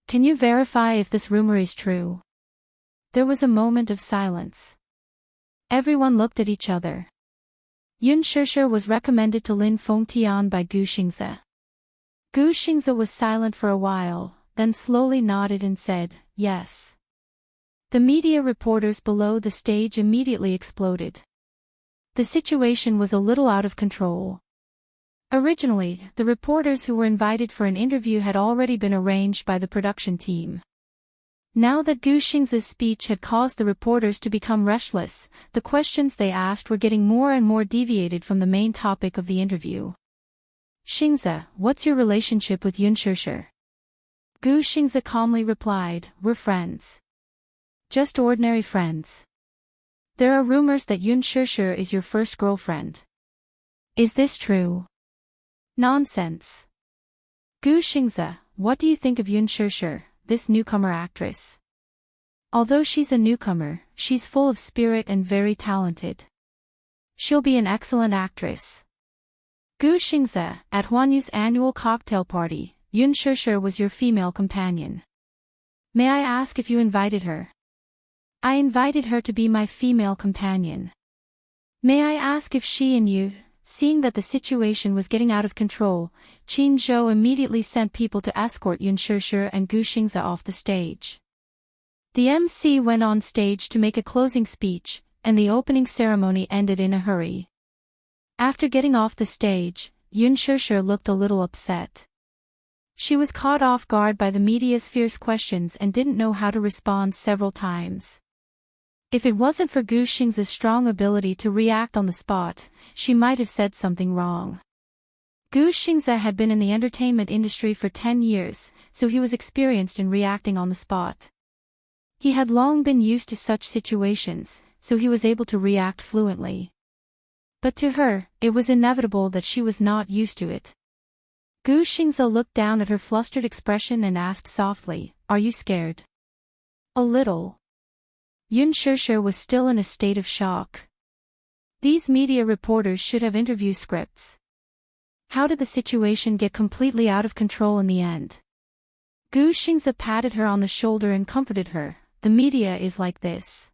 Can you verify if this rumor is true? There was a moment of silence. Everyone looked at each other. Yun Shishir was recommended to Lin Fengtian by Gu Xingze. Gu Xingze was silent for a while, then slowly nodded and said, yes. The media reporters below the stage immediately exploded. The situation was a little out of control. Originally, the reporters who were invited for an interview had already been arranged by the production team. Now that Gu Xingze's speech had caused the reporters to become restless, the questions they asked were getting more and more deviated from the main topic of the interview. Xingze, what's your relationship with Yun Shishir? Gu Xingze calmly replied, we're friends. Just ordinary friends. There are rumors that Yun Shishir is your first girlfriend. Is this true? Nonsense. Gu Xingze, what do you think of Yun Shishir, this newcomer actress? Although she's a newcomer, she's full of spirit and very talented. She'll be an excellent actress. Gu Xingze, at Huanyu's annual cocktail party, Yun Shishir was your female companion. May I ask if you invited her? I invited her to be my female companion. May I ask if she and you, seeing that the situation was getting out of control, Qin Zhou immediately sent people to escort Yun Shishir and Gu Xingze off the stage. The MC went on stage to make a closing speech, and the opening ceremony ended in a hurry. After getting off the stage, Yun Shishir looked a little upset. She was caught off guard by the media's fierce questions and didn't know how to respond several times. If it wasn't for Gu Xingze's strong ability to react on the spot, she might have said something wrong. Gu Xingze had been in the entertainment industry for 10 years, so he was experienced in reacting on the spot. He had long been used to such situations, so he was able to react fluently. But to her, it was inevitable that she was not used to it. Gu Xingze looked down at her flustered expression and asked softly, are you scared? A little. Yun Shishir was still in a state of shock. These media reporters should have interview scripts. How did the situation get completely out of control in the end? Gu Xingze patted her on the shoulder and comforted her, the media is like this.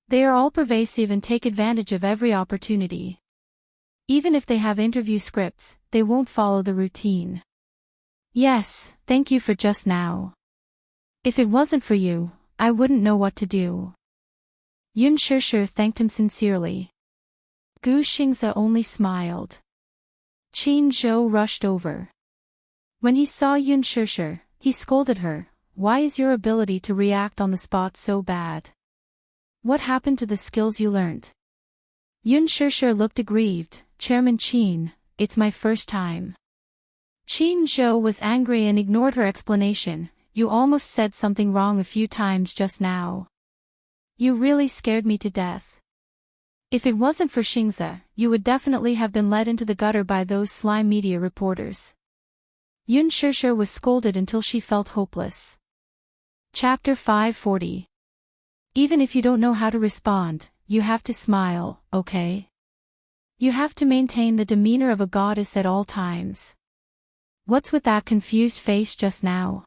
They are all pervasive and take advantage of every opportunity. Even if they have interview scripts, they won't follow the routine. Yes, thank you for just now. If it wasn't for you, I wouldn't know what to do. Yun Shishir thanked him sincerely. Gu Xingze only smiled. Qin Zhou rushed over. When he saw Yun Shishir, he scolded her, why is your ability to react on the spot so bad? What happened to the skills you learned? Yun Shishir looked aggrieved, Chairman Qin, it's my first time. Qin Zhou was angry and ignored her explanation. You almost said something wrong a few times just now. You really scared me to death. If it wasn't for Xingze, you would definitely have been led into the gutter by those sly media reporters. Yun Shishir was scolded until she felt hopeless. Chapter 540. Even if you don't know how to respond, you have to smile, okay? You have to maintain the demeanor of a goddess at all times. What's with that confused face just now?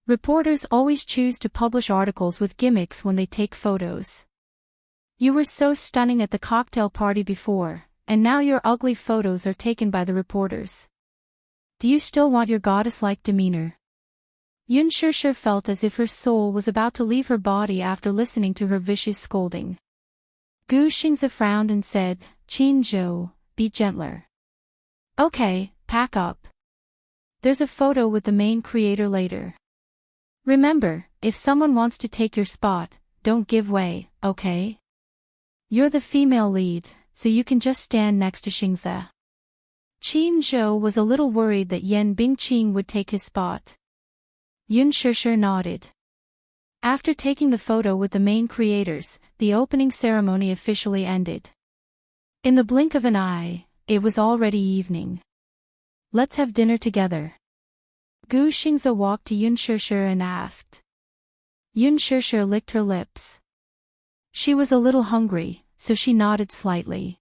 Reporters always choose to publish articles with gimmicks when they take photos. You were so stunning at the cocktail party before, and now your ugly photos are taken by the reporters. Do you still want your goddess-like demeanor? Yun Shishir felt as if her soul was about to leave her body after listening to her vicious scolding. Gu Xingzi frowned and said, "Qin Zhou, be gentler. Okay, pack up. There's a photo with the main creator later. Remember, if someone wants to take your spot, don't give way, okay? You're the female lead, so you can just stand next to Xingzi." Qin Zhou was a little worried that Yan Bingqing would take his spot. Yun Shishir nodded. After taking the photo with the main creators, the opening ceremony officially ended. In the blink of an eye, it was already evening. "Let's have dinner together." Gu Xingzi walked to Yun Shishir and asked. Yun Shishir licked her lips. She was a little hungry, so she nodded slightly.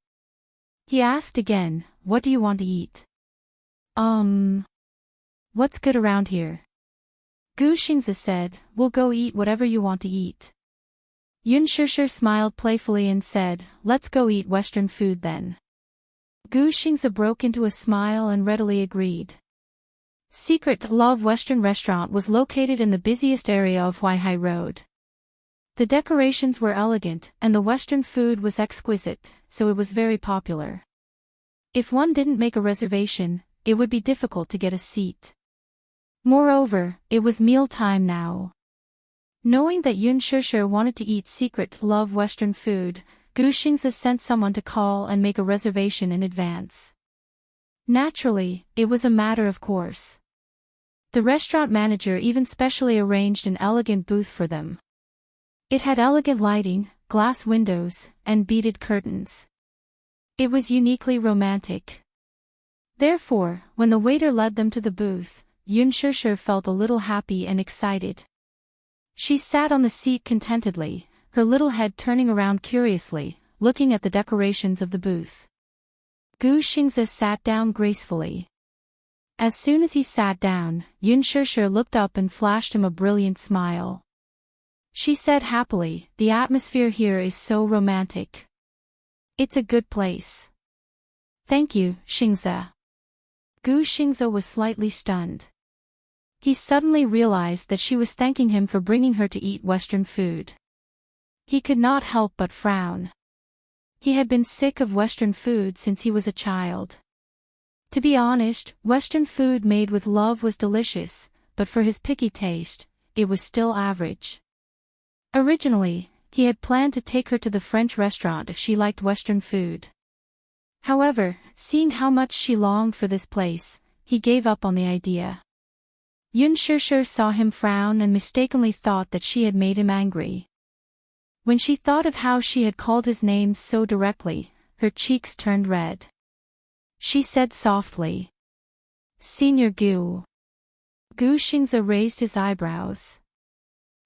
He asked again, "What do you want to eat?" What's good around here?" Gu Xingzi said, "We'll go eat whatever you want to eat." Yun Shishir smiled playfully and said, "Let's go eat Western food then." Gu Xingzi broke into a smile and readily agreed. Secret Love Western Restaurant was located in the busiest area of Huaihai Road. The decorations were elegant and the Western food was exquisite, so it was very popular. If one didn't make a reservation, it would be difficult to get a seat. Moreover, it was mealtime now. Knowing that Yun Shishir wanted to eat Secret Love Western food, Gu Xingzi sent someone to call and make a reservation in advance. Naturally, it was a matter of course. The restaurant manager even specially arranged an elegant booth for them. It had elegant lighting, glass windows, and beaded curtains. It was uniquely romantic. Therefore, when the waiter led them to the booth, Yun Shishir felt a little happy and excited. She sat on the seat contentedly, her little head turning around curiously, looking at the decorations of the booth. Gu Xingzi sat down gracefully. As soon as he sat down, Yun Shishir looked up and flashed him a brilliant smile. She said happily, "The atmosphere here is so romantic. It's a good place." "Thank you, Xingzi." Gu Xingzi was slightly stunned. He suddenly realized that she was thanking him for bringing her to eat Western food. He could not help but frown. He had been sick of Western food since he was a child. To be honest, Western food made with love was delicious, but for his picky taste, it was still average. Originally, he had planned to take her to the French restaurant if she liked Western food. However, seeing how much she longed for this place, he gave up on the idea. Yun Shishir saw him frown and mistakenly thought that she had made him angry. When she thought of how she had called his name so directly, her cheeks turned red. She said softly, "Senior Gu." Gu Xingzi raised his eyebrows.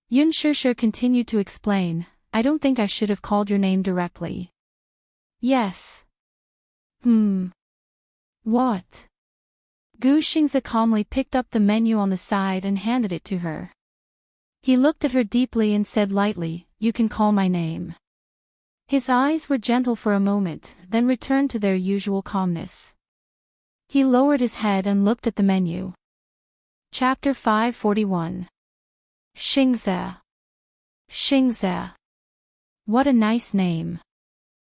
Yun Shishir continued to explain, "I don't think I should have called your name directly." "Yes." What?" Gu Xingzi calmly picked up the menu on the side and handed it to her. He looked at her deeply and said lightly, "You can call my name." His eyes were gentle for a moment, then returned to their usual calmness. He lowered his head and looked at the menu. Chapter 541. Xingzi. Xingzi. What a nice name.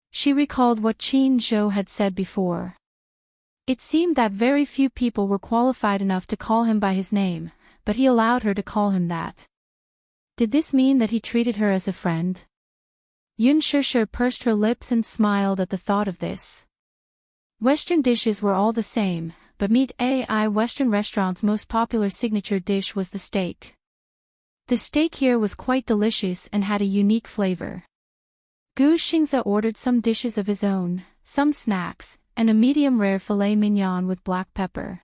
She recalled what Qin Zhou had said before. It seemed that very few people were qualified enough to call him by his name, but he allowed her to call him that. Did this mean that he treated her as a friend? Yun Shishir pursed her lips and smiled at the thought of this. Western dishes were all the same, but Meat AI Western restaurant's most popular signature dish was the steak. The steak here was quite delicious and had a unique flavor. Gu Xingzi ordered some dishes of his own, some snacks, and a medium-rare filet mignon with black pepper.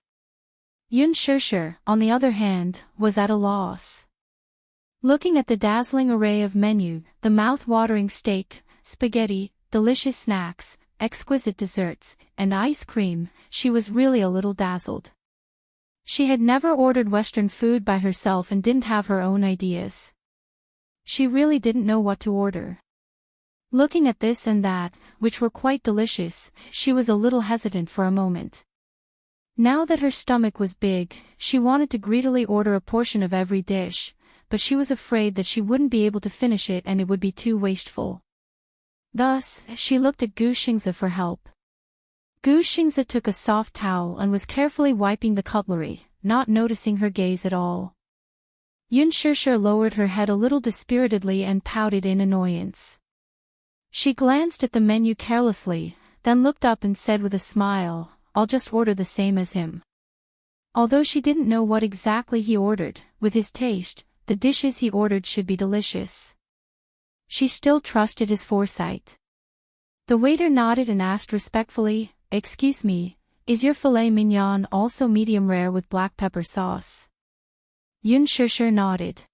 Yun Shishir, on the other hand, was at a loss. Looking at the dazzling array of menu, the mouth-watering steak, spaghetti, delicious snacks, exquisite desserts, and ice cream, she was really a little dazzled. She had never ordered Western food by herself and didn't have her own ideas. She really didn't know what to order. Looking at this and that, which were quite delicious, she was a little hesitant for a moment. Now that her stomach was big, she wanted to greedily order a portion of every dish, but she was afraid that she wouldn't be able to finish it and it would be too wasteful. Thus, she looked at Gu Xingze for help. Gu Xingze took a soft towel and was carefully wiping the cutlery, not noticing her gaze at all. Yun Shishir lowered her head a little dispiritedly and pouted in annoyance. She glanced at the menu carelessly, then looked up and said with a smile, "I'll just order the same as him." Although she didn't know what exactly he ordered, with his taste, the dishes he ordered should be delicious. She still trusted his foresight. The waiter nodded and asked respectfully, "Excuse me, is your filet mignon also medium rare with black pepper sauce?" Yun Shishir nodded.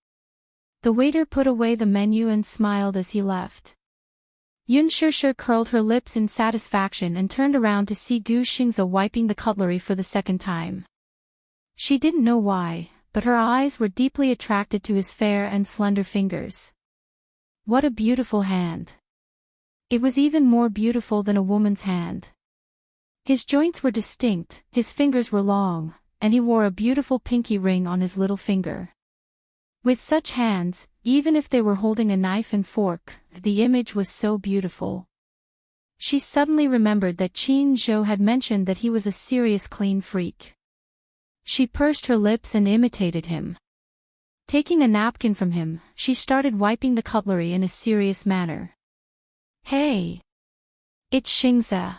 The waiter put away the menu and smiled as he left. Yun Shishir curled her lips in satisfaction and turned around to see Gu Xingze wiping the cutlery for the second time. She didn't know why, but her eyes were deeply attracted to his fair and slender fingers. What a beautiful hand! It was even more beautiful than a woman's hand. His joints were distinct, his fingers were long, and he wore a beautiful pinky ring on his little finger. With such hands, even if they were holding a knife and fork, the image was so beautiful. She suddenly remembered that Qin Zhou had mentioned that he was a serious clean freak. She pursed her lips and imitated him. Taking a napkin from him, she started wiping the cutlery in a serious manner. "Hey! It's Xingze."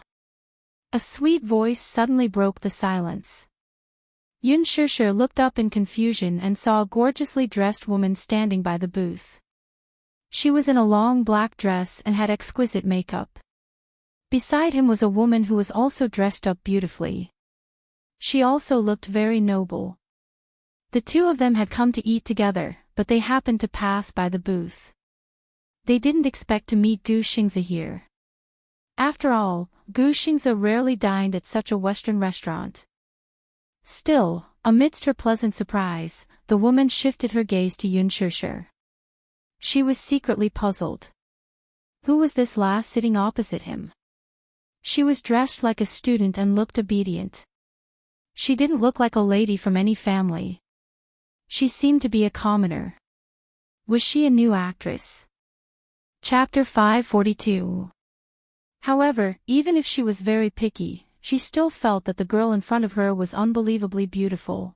A sweet voice suddenly broke the silence. Yun Shishir looked up in confusion and saw a gorgeously dressed woman standing by the booth. She was in a long black dress and had exquisite makeup. Beside him was a woman who was also dressed up beautifully. She also looked very noble. The two of them had come to eat together, but they happened to pass by the booth. They didn't expect to meet Gu Xingze here. After all, Gu Xingze rarely dined at such a Western restaurant. Still, amidst her pleasant surprise, the woman shifted her gaze to Yun Shishir. She was secretly puzzled. Who was this lass sitting opposite him? She was dressed like a student and looked obedient. She didn't look like a lady from any family. She seemed to be a commoner. Was she a new actress? Chapter 542. However, even if she was very picky, she still felt that the girl in front of her was unbelievably beautiful.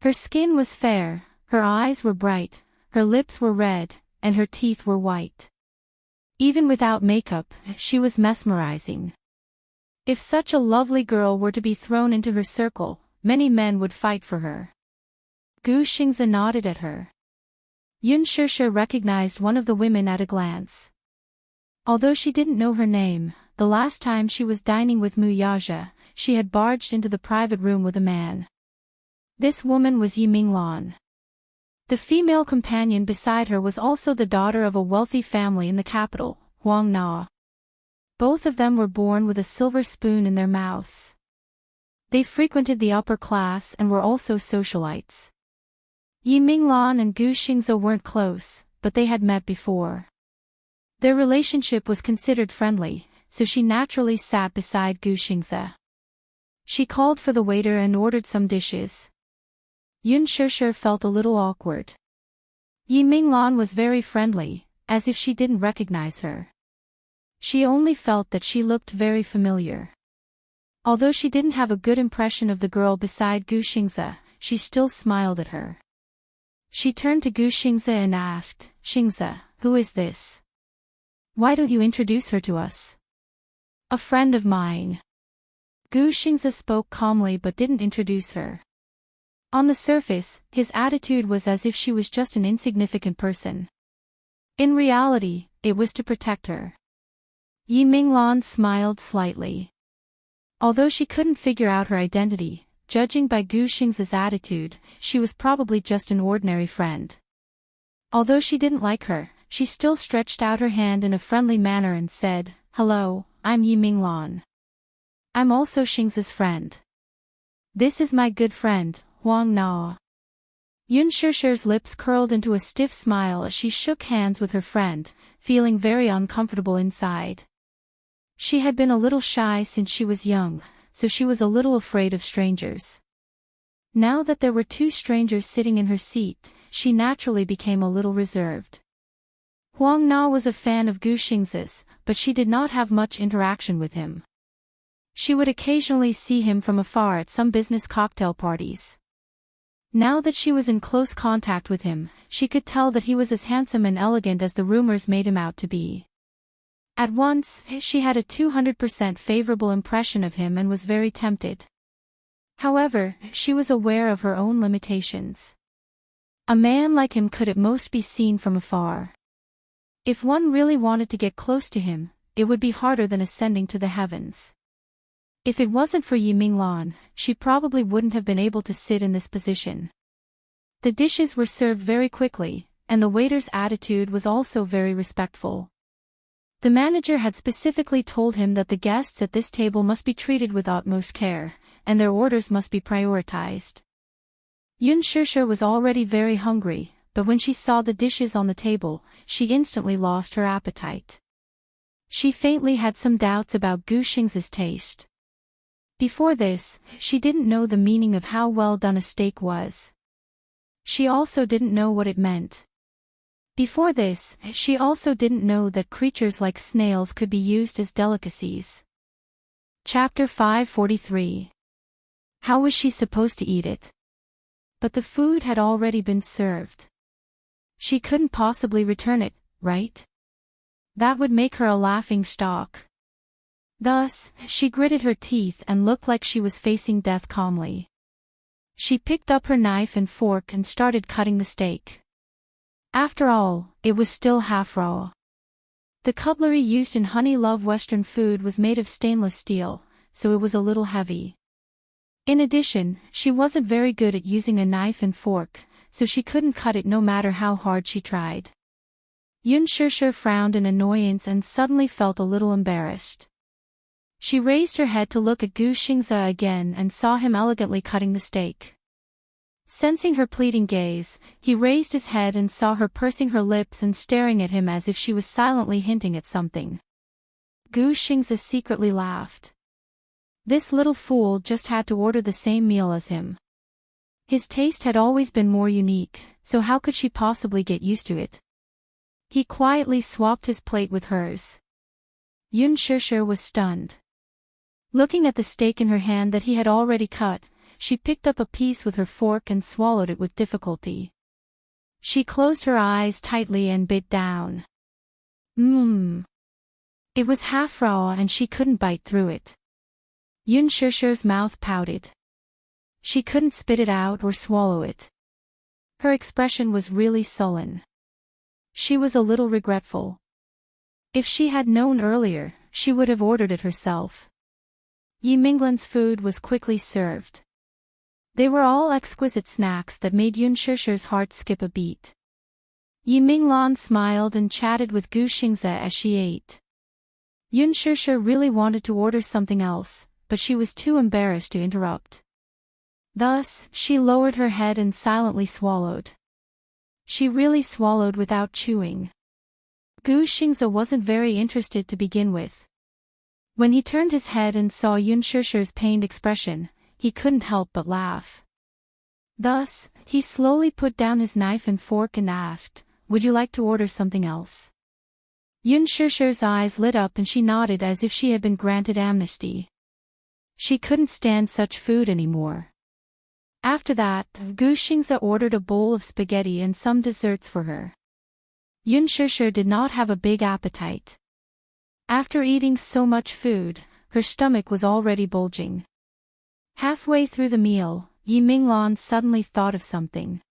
Her skin was fair, her eyes were bright, her lips were red, and her teeth were white. Even without makeup, she was mesmerizing. If such a lovely girl were to be thrown into her circle, many men would fight for her. Gu Xingze nodded at her. Yun Shishir recognized one of the women at a glance. Although she didn't know her name, the last time she was dining with Mu Yaja, she had barged into the private room with a man. This woman was Yiminglan. The female companion beside her was also the daughter of a wealthy family in the capital, Huangna. Both of them were born with a silver spoon in their mouths. They frequented the upper class and were also socialites. Yiminglan and Gu Xingze weren't close, but they had met before. Their relationship was considered friendly, so she naturally sat beside Gu Xingze. She called for the waiter and ordered some dishes. Yun Shishir felt a little awkward. Yiminglan was very friendly, as if she didn't recognize her. She only felt that she looked very familiar. Although she didn't have a good impression of the girl beside Gu Xingze, she still smiled at her. She turned to Gu Xingze and asked, "Xingze, who is this? Why don't you introduce her to us?" "A friend of mine." Gu Xingze spoke calmly but didn't introduce her. On the surface, his attitude was as if she was just an insignificant person. In reality, it was to protect her. Yiminglan smiled slightly. Although she couldn't figure out her identity, judging by Gu Xingze's attitude, she was probably just an ordinary friend. Although she didn't like her, she still stretched out her hand in a friendly manner and said, "Hello, I'm Yi Minglan. I'm also Xingza's friend. This is my good friend, Huang Na." Yun Shishir's lips curled into a stiff smile as she shook hands with her friend, feeling very uncomfortable inside. She had been a little shy since she was young, so she was a little afraid of strangers. Now that there were two strangers sitting in her seat, she naturally became a little reserved. Huang Na was a fan of Gu Xingza's, but she did not have much interaction with him. She would occasionally see him from afar at some business cocktail parties. Now that she was in close contact with him, she could tell that he was as handsome and elegant as the rumors made him out to be. At once, she had a 200% favorable impression of him and was very tempted. However, she was aware of her own limitations. A man like him could at most be seen from afar. If one really wanted to get close to him, it would be harder than ascending to the heavens. If it wasn't for Yi Minglan, she probably wouldn't have been able to sit in this position. The dishes were served very quickly, and the waiter's attitude was also very respectful. The manager had specifically told him that the guests at this table must be treated with utmost care, and their orders must be prioritized. Yun Shishir was already very hungry, but when she saw the dishes on the table, she instantly lost her appetite. She faintly had some doubts about Gu Xing's taste. Before this, she didn't know the meaning of how well done a steak was. She also didn't know what it meant. Before this, she also didn't know that creatures like snails could be used as delicacies. Chapter 543. How was she supposed to eat it? But the food had already been served. She couldn't possibly return it, right? That would make her a laughing stock. Thus, she gritted her teeth and looked like she was facing death calmly. She picked up her knife and fork and started cutting the steak. After all, it was still half raw. The cutlery used in Honey Love Western food was made of stainless steel, so it was a little heavy. In addition, she wasn't very good at using a knife and fork, so she couldn't cut it no matter how hard she tried. Yun Shishir frowned in annoyance and suddenly felt a little embarrassed. She raised her head to look at Gu Xingza again and saw him elegantly cutting the steak. Sensing her pleading gaze, he raised his head and saw her pursing her lips and staring at him as if she was silently hinting at something. Gu Xingza secretly laughed. This little fool just had to order the same meal as him. His taste had always been more unique, so how could she possibly get used to it? He quietly swapped his plate with hers. Yun Shishir was stunned. Looking at the steak in her hand that he had already cut, she picked up a piece with her fork and swallowed it with difficulty. She closed her eyes tightly and bit down. It was half raw and she couldn't bite through it. Yun Shishir's mouth pouted. She couldn't spit it out or swallow it. Her expression was really sullen. She was a little regretful. If she had known earlier, she would have ordered it herself. Yi Minglan's food was quickly served. They were all exquisite snacks that made Yun Shishir's heart skip a beat. Yi Minglan smiled and chatted with Gu Xingza as she ate. Yun Shishir really wanted to order something else, but she was too embarrassed to interrupt. Thus, she lowered her head and silently swallowed. She really swallowed without chewing. Gu Xingza wasn't very interested to begin with. When he turned his head and saw Yun Shishir's pained expression, he couldn't help but laugh. Thus, he slowly put down his knife and fork and asked, "Would you like to order something else?" Yun Shishir's eyes lit up and she nodded as if she had been granted amnesty. She couldn't stand such food anymore. After that, Gu Xingza ordered a bowl of spaghetti and some desserts for her. Yun Shishir did not have a big appetite. After eating so much food, her stomach was already bulging. Halfway through the meal, Yi Minglan suddenly thought of something.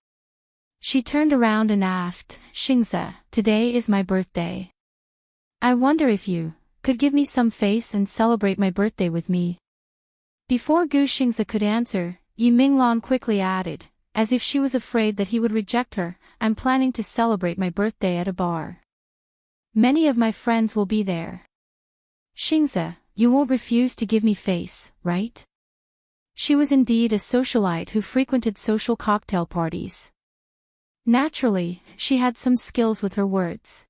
She turned around and asked, "Xingza, today is my birthday. I wonder if you could give me some face and celebrate my birthday with me." Before Gu Xingza could answer, Yi Minglan quickly added, as if she was afraid that he would reject her. I'm planning to celebrate my birthday at a bar. Many of my friends will be there. Xingzi, you won't refuse to give me face, right? She was indeed a socialite who frequented social cocktail parties. Naturally, she had some skills with her words.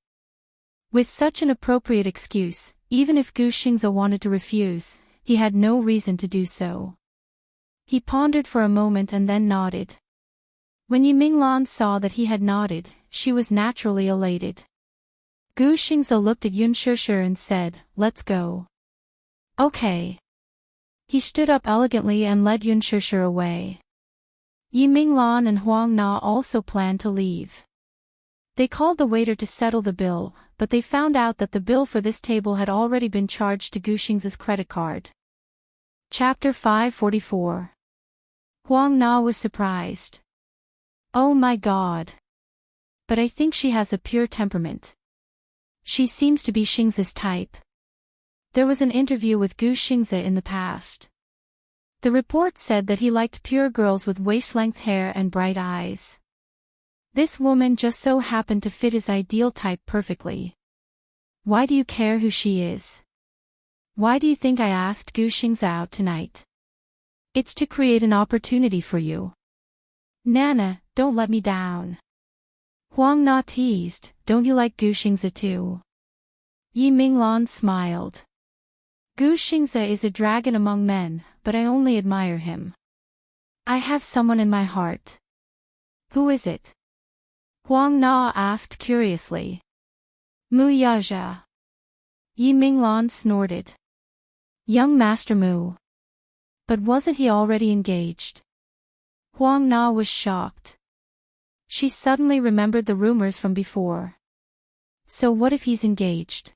With such an appropriate excuse, even if Gu Xingzi wanted to refuse, he had no reason to do so. He pondered for a moment and then nodded. When Yi Minglan saw that he had nodded, she was naturally elated. Gu Xingzi looked at Yun Shishir and said, "Let's go." Okay. He stood up elegantly and led Yun Shishir away. Yi Minglan and Huang Na also planned to leave. They called the waiter to settle the bill, but they found out that the bill for this table had already been charged to Gu Xingzi's credit card. Chapter 544. Huang Na was surprised. Oh my God. But I think she has a pure temperament. She seems to be Xingzi's type. There was an interview with Gu Xingzi in the past. The report said that he liked pure girls with waist-length hair and bright eyes. This woman just so happened to fit his ideal type perfectly. Why do you care who she is? Why do you think I asked Gu Xingzi out tonight? It's to create an opportunity for you. Nana, don't let me down. Huang Na teased, don't you like Gu Xingzi too? Yi Minglan smiled. Gu Xingzi is a dragon among men, but I only admire him. I have someone in my heart. Who is it? Huang Na asked curiously. Mu Yaja. Yi Minglan snorted. Young Master Mu. But wasn't he already engaged? Huang Na was shocked. She suddenly remembered the rumors from before. So what if he's engaged?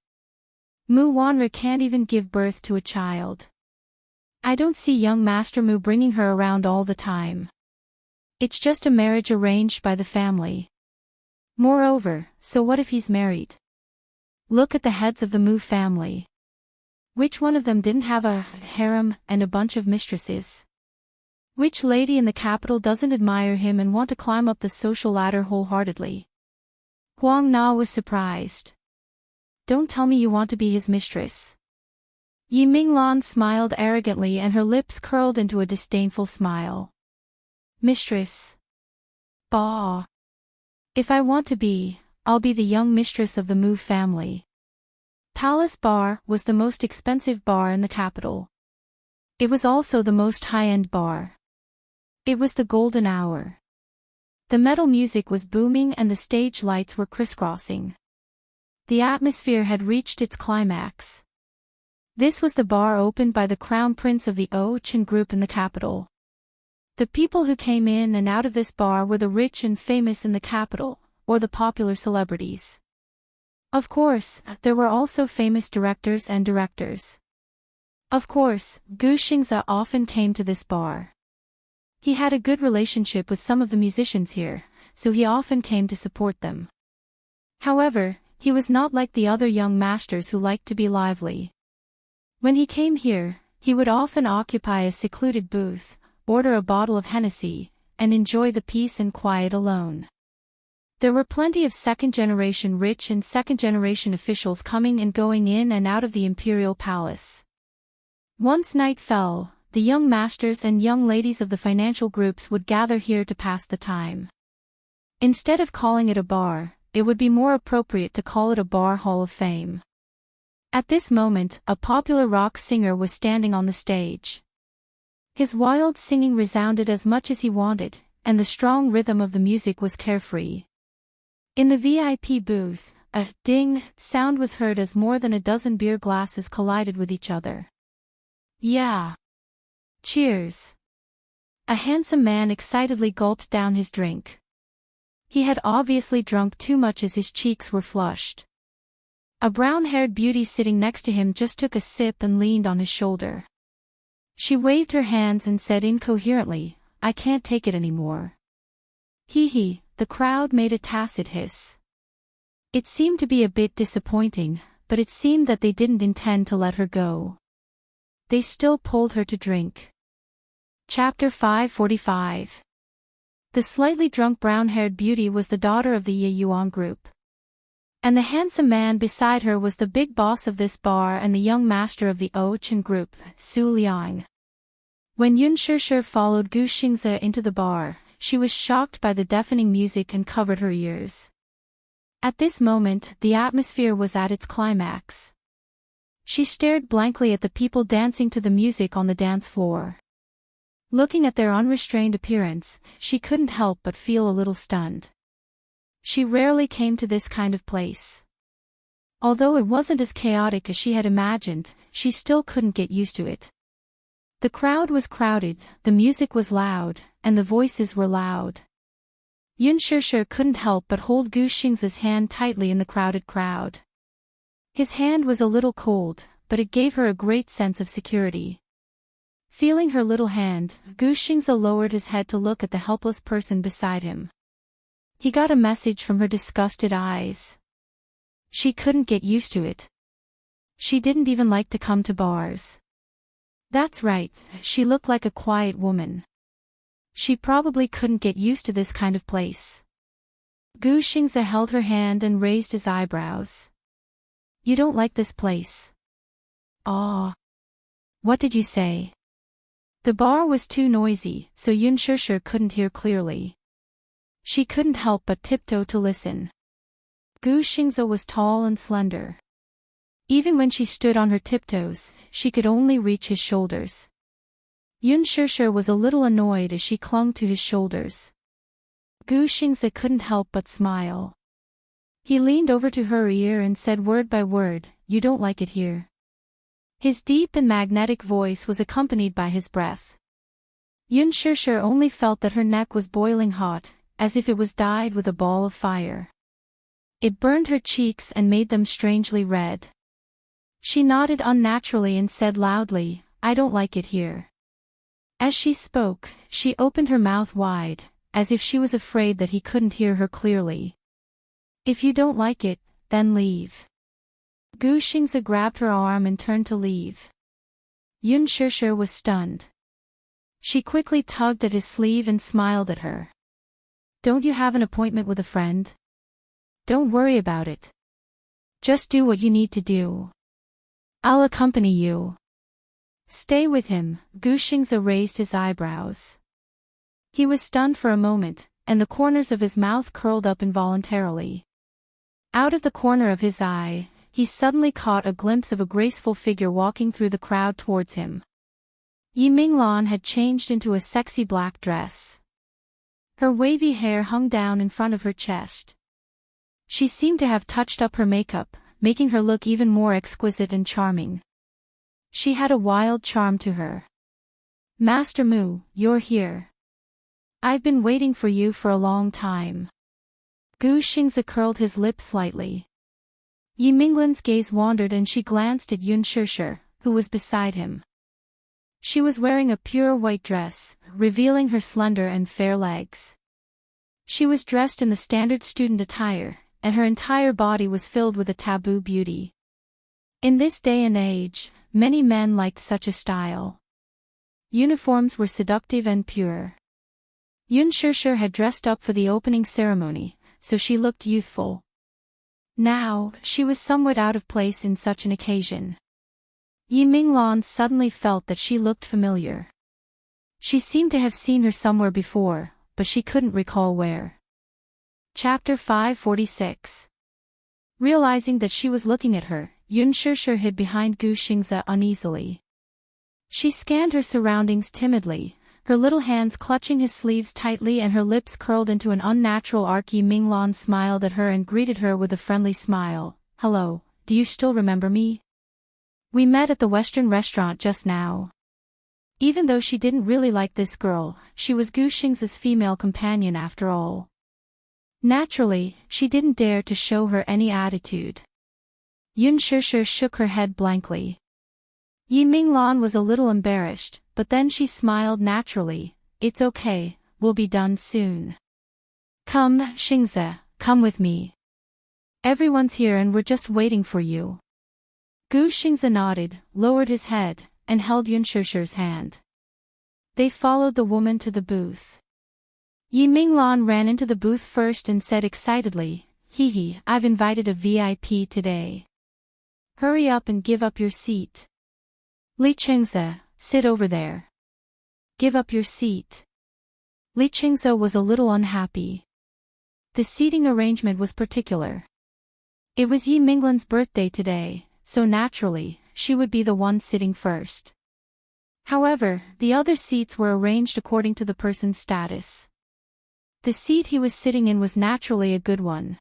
Mu Wanra can't even give birth to a child. I don't see young Master Mu bringing her around all the time. It's just a marriage arranged by the family. Moreover, so what if he's married? Look at the heads of the Mu family. Which one of them didn't have a harem and a bunch of mistresses? Which lady in the capital doesn't admire him and want to climb up the social ladder wholeheartedly? Huang Na was surprised. Don't tell me you want to be his mistress. Yi Minglan smiled arrogantly and her lips curled into a disdainful smile. Mistress. Bah. If I want to be, I'll be the young mistress of the Mu family. Palace Bar was the most expensive bar in the capital. It was also the most high-end bar. It was the golden hour. The metal music was booming and the stage lights were crisscrossing. The atmosphere had reached its climax. This was the bar opened by the crown prince of the Chen group in the capital. The people who came in and out of this bar were the rich and famous in the capital, or the popular celebrities. Of course, there were also famous directors and directors. Of course, Gu Xingzi often came to this bar. He had a good relationship with some of the musicians here, so he often came to support them. However, he was not like the other young masters who liked to be lively. When he came here, he would often occupy a secluded booth, order a bottle of Hennessy, and enjoy the peace and quiet alone. There were plenty of second-generation rich and second-generation officials coming and going in and out of the imperial palace. Once night fell, the young masters and young ladies of the financial groups would gather here to pass the time. Instead of calling it a bar, it would be more appropriate to call it a bar hall of fame. At this moment, a popular rock singer was standing on the stage. His wild singing resounded as much as he wanted, and the strong rhythm of the music was carefree. In the VIP booth, a ding sound was heard as more than a dozen beer glasses collided with each other. Yeah. Cheers. A handsome man excitedly gulped down his drink. He had obviously drunk too much as his cheeks were flushed. A brown-haired beauty sitting next to him just took a sip and leaned on his shoulder. She waved her hands and said incoherently, "I can't take it anymore." Hee, the crowd made a tacit hiss. It seemed to be a bit disappointing, but it seemed that they didn't intend to let her go. They still pulled her to drink. Chapter 545. The slightly drunk brown-haired beauty was the daughter of the Ye Yuan group. And the handsome man beside her was the big boss of this bar and the young master of the Ochen group, Su Liang. When Yun Shishir followed Gu Xingze into the bar, she was shocked by the deafening music and covered her ears. At this moment, the atmosphere was at its climax. She stared blankly at the people dancing to the music on the dance floor. Looking at their unrestrained appearance, she couldn't help but feel a little stunned. She rarely came to this kind of place. Although it wasn't as chaotic as she had imagined, she still couldn't get used to it. The crowd was crowded, the music was loud, and the voices were loud. Yun Shishir couldn't help but hold Gu Xingze's hand tightly in the crowded crowd. His hand was a little cold, but it gave her a great sense of security. Feeling her little hand, Gu Xingze lowered his head to look at the helpless person beside him. He got a message from her disgusted eyes. She couldn't get used to it. She didn't even like to come to bars. That's right, she looked like a quiet woman. She probably couldn't get used to this kind of place. Gu Xingze held her hand and raised his eyebrows. You don't like this place? Ah. What did you say? The bar was too noisy, so Yun Shishir couldn't hear clearly. She couldn't help but tiptoe to listen. Gu Xingze was tall and slender. Even when she stood on her tiptoes, she could only reach his shoulders. Yun Shishir was a little annoyed as she clung to his shoulders. Gu Xingze couldn't help but smile. He leaned over to her ear and said word by word, "You don't like it here." His deep and magnetic voice was accompanied by his breath. Yun Shishir only felt that her neck was boiling hot, as if it was dyed with a ball of fire. It burned her cheeks and made them strangely red. She nodded unnaturally and said loudly, "I don't like it here." As she spoke, she opened her mouth wide, as if she was afraid that he couldn't hear her clearly. "If you don't like it, then leave." Gu Xingze grabbed her arm and turned to leave. Yun Shishir was stunned. She quickly tugged at his sleeve and smiled at her. "Don't you have an appointment with a friend? Don't worry about it. Just do what you need to do. I'll accompany you." "Stay with him," Gu Xingze raised his eyebrows. He was stunned for a moment, and the corners of his mouth curled up involuntarily. Out of the corner of his eye, he suddenly caught a glimpse of a graceful figure walking through the crowd towards him. Yi Minglan had changed into a sexy black dress. Her wavy hair hung down in front of her chest. She seemed to have touched up her makeup, making her look even more exquisite and charming. She had a wild charm to her. "Master Mu, you're here. I've been waiting for you for a long time." Gu Xingze curled his lips slightly. Yi Minglan's gaze wandered and she glanced at Yun Shishir, who was beside him. She was wearing a pure white dress, revealing her slender and fair legs. She was dressed in the standard student attire, and her entire body was filled with a taboo beauty. In this day and age, many men liked such a style. Uniforms were seductive and pure. Yun Shishir had dressed up for the opening ceremony, so she looked youthful. Now, she was somewhat out of place in such an occasion. Yi Minglan suddenly felt that she looked familiar. She seemed to have seen her somewhere before, but she couldn't recall where. Chapter 546. Realizing that she was looking at her, Yun Shishir hid behind Gu Xingze uneasily. She scanned her surroundings timidly, her little hands clutching his sleeves tightly and her lips curled into an unnatural arc. Yi Minglan smiled at her and greeted her with a friendly smile. "Hello, do you still remember me? We met at the Western restaurant just now." Even though she didn't really like this girl, she was Gu Xingze's female companion after all. Naturally, she didn't dare to show her any attitude. Yun Shishir shook her head blankly. Yi Minglan was a little embarrassed, but then she smiled naturally. "It's okay, we'll be done soon. Come, Xingze, come with me. Everyone's here and we're just waiting for you." Gu Xingze nodded, lowered his head, and held Yun Shishir's hand. They followed the woman to the booth. Yi Minglan ran into the booth first and said excitedly, "Hee hee, I've invited a VIP today. Hurry up and give up your seat. Li Chengze, sit over there. Give up your seat." Li Chengze was a little unhappy. The seating arrangement was particular. It was Yi Minglan's birthday today, so naturally, she would be the one sitting first. However, the other seats were arranged according to the person's status. The seat he was sitting in was naturally a good one.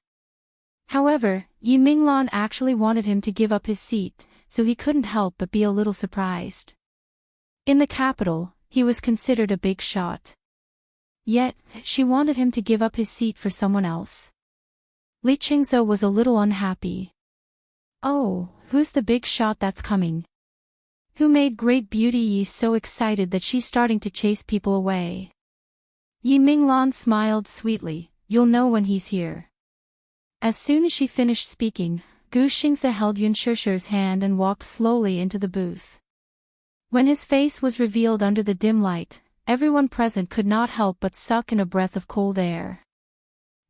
However, Yi Minglan actually wanted him to give up his seat, so he couldn't help but be a little surprised. In the capital, he was considered a big shot. Yet, she wanted him to give up his seat for someone else. Li Chengze was a little unhappy. Oh, who's the big shot that's coming? Who made Great Beauty Yi so excited that she's starting to chase people away? Yi Minglan smiled sweetly, "You'll know when he's here." As soon as she finished speaking, Gu Xingze held Yun Shishir's hand and walked slowly into the booth. When his face was revealed under the dim light, everyone present could not help but suck in a breath of cold air.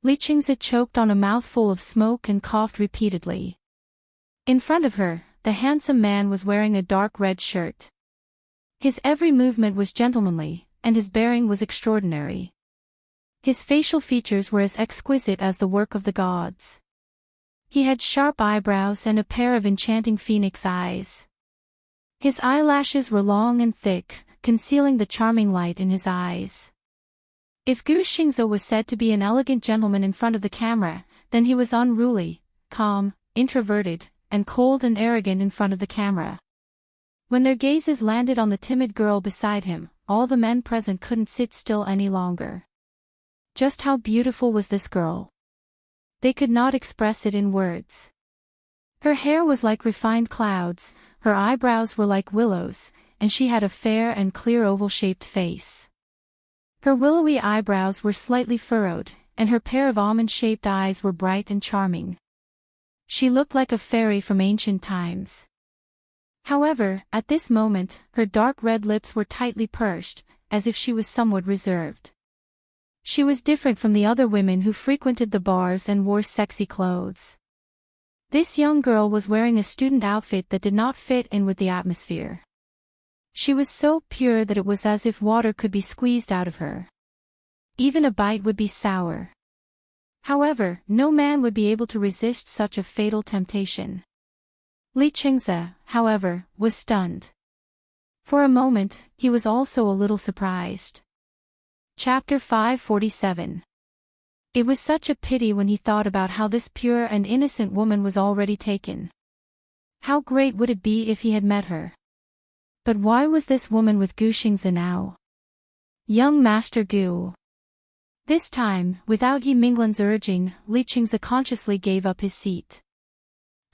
Li Chengze choked on a mouthful of smoke and coughed repeatedly. In front of her, the handsome man was wearing a dark red shirt. His every movement was gentlemanly, and his bearing was extraordinary. His facial features were as exquisite as the work of the gods. He had sharp eyebrows and a pair of enchanting phoenix eyes. His eyelashes were long and thick, concealing the charming light in his eyes. If Gu Xingze was said to be an elegant gentleman in front of the camera, then he was unruly, calm, introverted, and cold and arrogant in front of the camera. When their gazes landed on the timid girl beside him, all the men present couldn't sit still any longer. Just how beautiful was this girl? They could not express it in words. Her hair was like refined clouds, her eyebrows were like willows, and she had a fair and clear oval-shaped face. Her willowy eyebrows were slightly furrowed, and her pair of almond-shaped eyes were bright and charming. She looked like a fairy from ancient times. However, at this moment, her dark red lips were tightly pursed, as if she was somewhat reserved. She was different from the other women who frequented the bars and wore sexy clothes. This young girl was wearing a student outfit that did not fit in with the atmosphere. She was so pure that it was as if water could be squeezed out of her. Even a bite would be sour. However, no man would be able to resist such a fatal temptation. Li Chengze, however, was stunned. For a moment, he was also a little surprised. Chapter 547. It was such a pity when he thought about how this pure and innocent woman was already taken. How great would it be if he had met her? But why was this woman with Gu Xingze now? Young Master Gu. This time, without Yi Minglan's urging, Li Chengze consciously gave up his seat.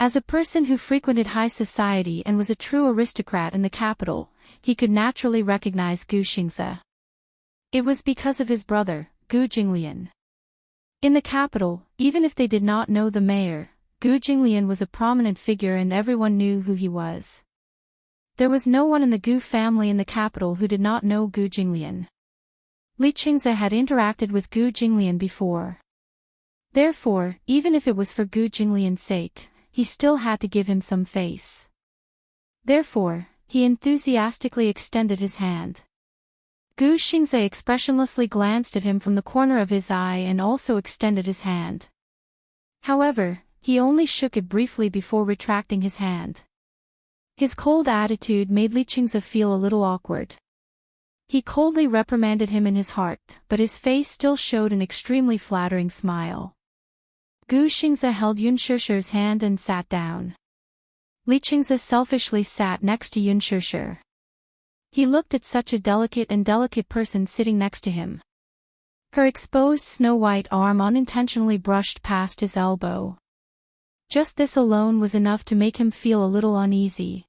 As a person who frequented high society and was a true aristocrat in the capital, he could naturally recognize Gu Xingze. It was because of his brother, Gu Jinglian. In the capital, even if they did not know the mayor, Gu Jinglian was a prominent figure and everyone knew who he was. There was no one in the Gu family in the capital who did not know Gu Jinglian. Li Chengze had interacted with Gu Jinglian before. Therefore, even if it was for Gu Jinglian's sake, he still had to give him some face. Therefore, he enthusiastically extended his hand. Gu Xingze expressionlessly glanced at him from the corner of his eye and also extended his hand. However, he only shook it briefly before retracting his hand. His cold attitude made Li Chengze feel a little awkward. He coldly reprimanded him in his heart, but his face still showed an extremely flattering smile. Gu Xingze held Yun Shishir's hand and sat down. Li Chengze selfishly sat next to Yun Shishir. He looked at such a delicate person sitting next to him. Her exposed snow-white arm unintentionally brushed past his elbow. Just this alone was enough to make him feel a little uneasy.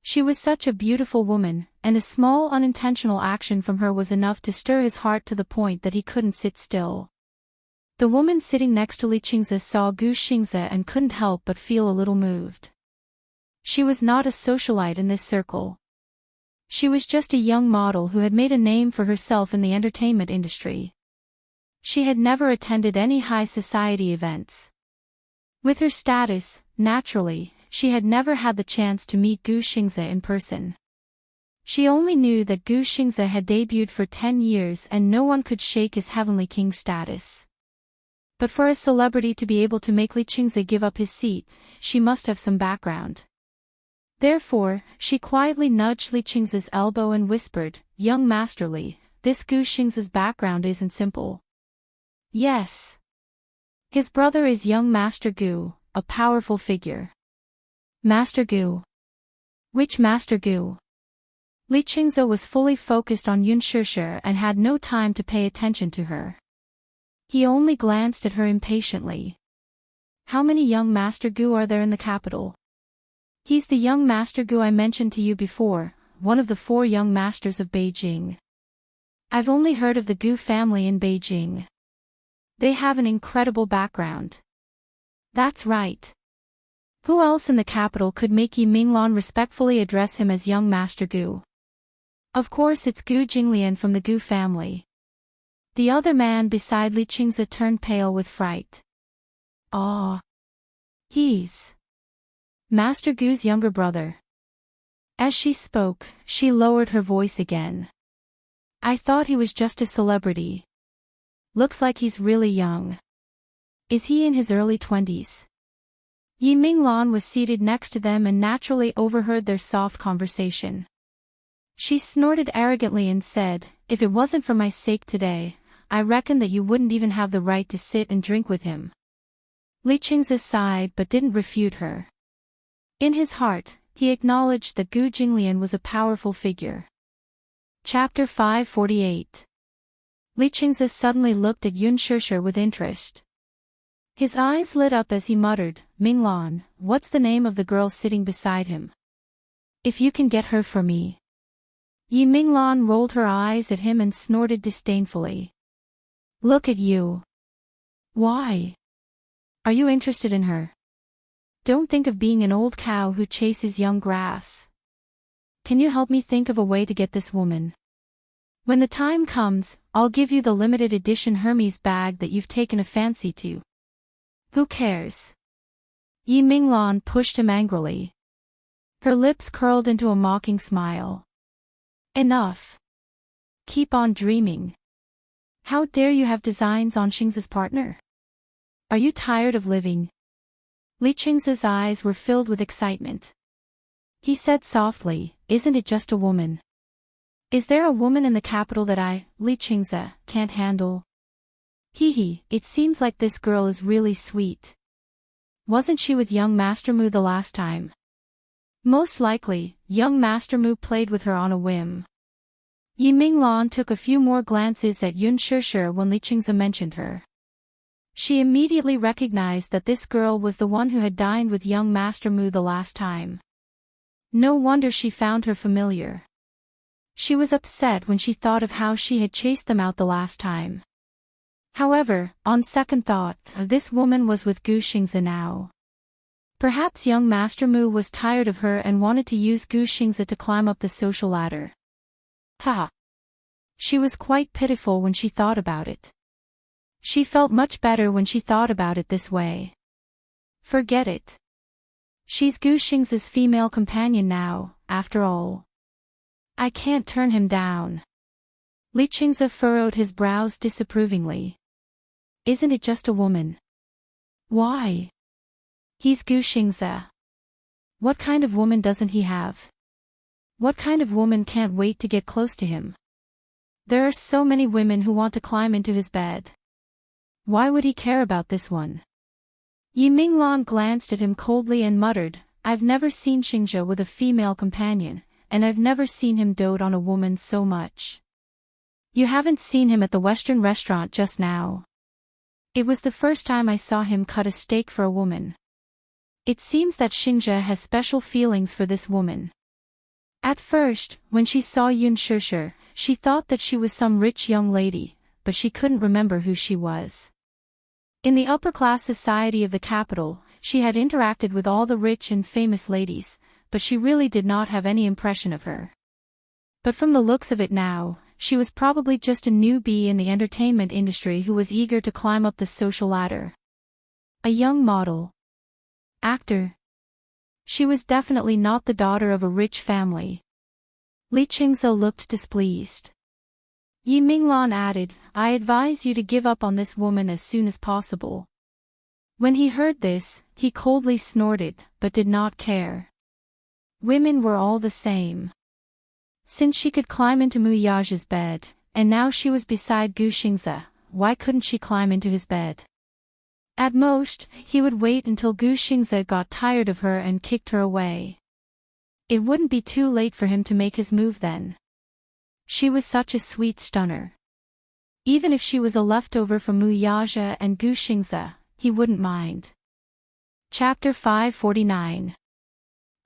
She was such a beautiful woman, and a small unintentional action from her was enough to stir his heart to the point that he couldn't sit still. The woman sitting next to Li Chengze saw Gu Xingze and couldn't help but feel a little moved. She was not a socialite in this circle. She was just a young model who had made a name for herself in the entertainment industry. She had never attended any high society events. With her status, naturally, she had never had the chance to meet Gu Xingze in person. She only knew that Gu Xingze had debuted for 10 years and no one could shake his heavenly king status. But for a celebrity to be able to make Li Qingze give up his seat, she must have some background. Therefore, she quietly nudged Li Qingze's elbow and whispered, "Young Master Li, this Gu Xingze's background isn't simple." Yes. His brother is young Master Gu, a powerful figure. Master Gu? Which Master Gu? Li Qingze was fully focused on Yun Shishir and had no time to pay attention to her. He only glanced at her impatiently. How many young Master Gu are there in the capital? He's the young Master Gu I mentioned to you before, one of the 4 young masters of Beijing. I've only heard of the Gu family in Beijing. They have an incredible background. That's right. Who else in the capital could make Yi Minglan respectfully address him as young Master Gu? Of course it's Gu Jinglian from the Gu family. The other man beside Li Qingze turned pale with fright. Ah. He's Master Gu's younger brother. As she spoke, she lowered her voice again. I thought he was just a celebrity. Looks like he's really young. Is he in his early 20s? Yi Minglan was seated next to them and naturally overheard their soft conversation. She snorted arrogantly and said, "If it wasn't for my sake today, I reckon that you wouldn't even have the right to sit and drink with him." Li Qingze sighed but didn't refute her. In his heart, he acknowledged that Gu Jinglian was a powerful figure. Chapter 548. Li Qingze suddenly looked at Yun Shishir with interest. His eyes lit up as he muttered, "Minglan, what's the name of the girl sitting beside him? If you can get her for me." Yi Minglan rolled her eyes at him and snorted disdainfully. "Look at you. Why? Are you interested in her? Don't think of being an old cow who chases young grass. Can you help me think of a way to get this woman? When the time comes, I'll give you the limited edition Hermes bag that you've taken a fancy to." "Who cares?" Yi Minglan pushed him angrily. Her lips curled into a mocking smile. "Enough. Keep on dreaming. How dare you have designs on Xingze's partner? Are you tired of living?" Li Qingze's eyes were filled with excitement. He said softly, "Isn't it just a woman? Is there a woman in the capital that I, Li Qingze, can't handle? Hee, it seems like this girl is really sweet. Wasn't she with young Master Mu the last time?" "Most likely, young Master Mu played with her on a whim." Yi Minglan took a few more glances at Yun Shishir when Li Qingze mentioned her. She immediately recognized that this girl was the one who had dined with young Master Mu the last time. No wonder she found her familiar. She was upset when she thought of how she had chased them out the last time. However, on second thought, this woman was with Gu Xingze now. Perhaps young Master Mu was tired of her and wanted to use Gu Xingze to climb up the social ladder. Ha! She was quite pitiful when she thought about it. She felt much better when she thought about it this way. Forget it. She's Gu Xingze's female companion now, after all. I can't turn him down. Li Qingze furrowed his brows disapprovingly. Isn't it just a woman? Why? He's Gu Xingze. What kind of woman doesn't he have? What kind of woman can't wait to get close to him? There are so many women who want to climb into his bed. Why would he care about this one? Yi Minglan glanced at him coldly and muttered, I've never seen Xingzhe with a female companion, and I've never seen him dote on a woman so much. You haven't seen him at the Western restaurant just now. It was the first time I saw him cut a steak for a woman. It seems that Xingzhe has special feelings for this woman. At first, when she saw Yun Shishir, she thought that she was some rich young lady, but she couldn't remember who she was. In the upper-class society of the capital, she had interacted with all the rich and famous ladies, but she really did not have any impression of her. But from the looks of it now, she was probably just a newbie in the entertainment industry who was eager to climb up the social ladder. A young model. Actor. She was definitely not the daughter of a rich family. Li Qingze looked displeased. Yi Minglan added, "I advise you to give up on this woman as soon as possible." When he heard this, he coldly snorted, but did not care. Women were all the same. Since she could climb into Mu Yage's bed, and now she was beside Gu Xingze, why couldn't she climb into his bed? At most, he would wait until Gu Xingze got tired of her and kicked her away. It wouldn't be too late for him to make his move then. She was such a sweet stunner. Even if she was a leftover from Mu Yage and Gu Xingze, he wouldn't mind. Chapter 549.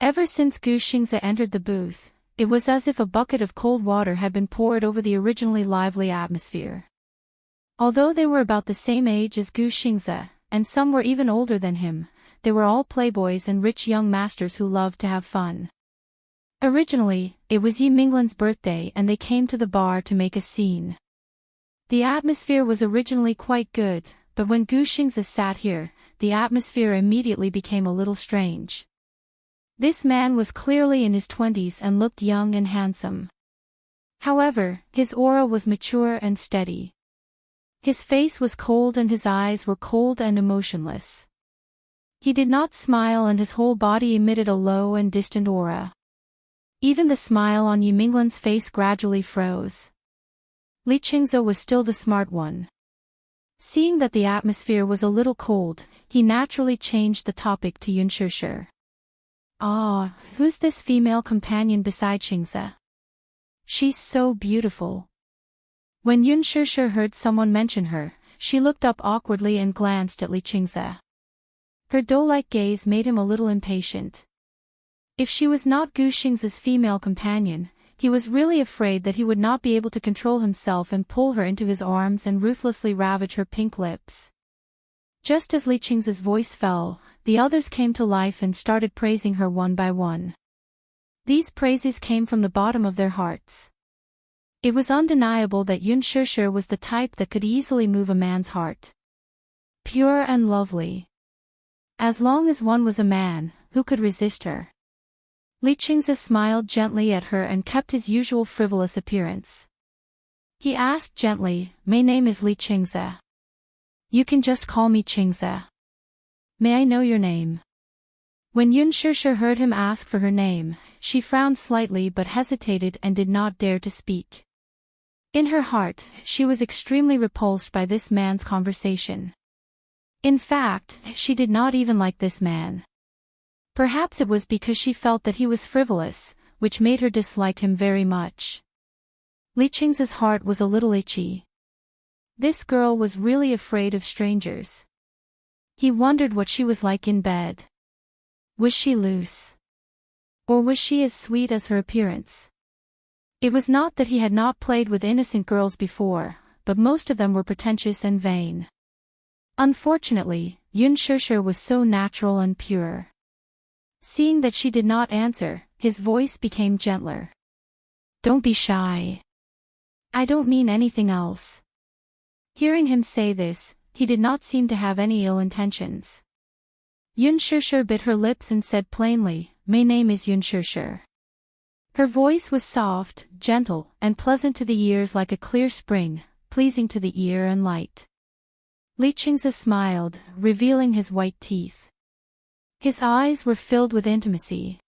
Ever since Gu Xingze entered the booth, it was as if a bucket of cold water had been poured over the originally lively atmosphere. Although they were about the same age as Gu Xingze, and some were even older than him, they were all playboys and rich young masters who loved to have fun. Originally, it was Yi Minglan's birthday and they came to the bar to make a scene. The atmosphere was originally quite good, but when Gu Xingze sat here, the atmosphere immediately became a little strange. This man was clearly in his 20s and looked young and handsome. However, his aura was mature and steady. His face was cold and his eyes were cold and emotionless. He did not smile and his whole body emitted a low and distant aura. Even the smile on Yi Minglan's face gradually froze. Li Qingze was still the smart one. Seeing that the atmosphere was a little cold, he naturally changed the topic to Yun Shishir. "Ah, who's this female companion beside Xingze? She's so beautiful." When Yun Shishir heard someone mention her, she looked up awkwardly and glanced at Li Qingze. Her doe-like gaze made him a little impatient. If she was not Gu Xingze's female companion, he was really afraid that he would not be able to control himself and pull her into his arms and ruthlessly ravage her pink lips. Just as Li Qingze's voice fell, the others came to life and started praising her one by one. These praises came from the bottom of their hearts. It was undeniable that Yun Shishir was the type that could easily move a man's heart. Pure and lovely. As long as one was a man, who could resist her? Li Qingze smiled gently at her and kept his usual frivolous appearance. He asked gently, "My name is Li Qingze. You can just call me Qingze. May I know your name?" When Yun Shishir heard him ask for her name, she frowned slightly but hesitated and did not dare to speak. In her heart, she was extremely repulsed by this man's conversation. In fact, she did not even like this man. Perhaps it was because she felt that he was frivolous, which made her dislike him very much. Li Qingze's heart was a little itchy. This girl was really afraid of strangers. He wondered what she was like in bed. Was she loose? Or was she as sweet as her appearance? It was not that he had not played with innocent girls before, but most of them were pretentious and vain. Unfortunately, Yun Shishir was so natural and pure. Seeing that she did not answer, his voice became gentler. "Don't be shy. I don't mean anything else." Hearing him say this, he did not seem to have any ill intentions. Yun Shishir bit her lips and said plainly, "My name is Yun Shishir." Her voice was soft, gentle, and pleasant to the ears like a clear spring, pleasing to the ear and light. Li Qingze smiled, revealing his white teeth. His eyes were filled with intimacy.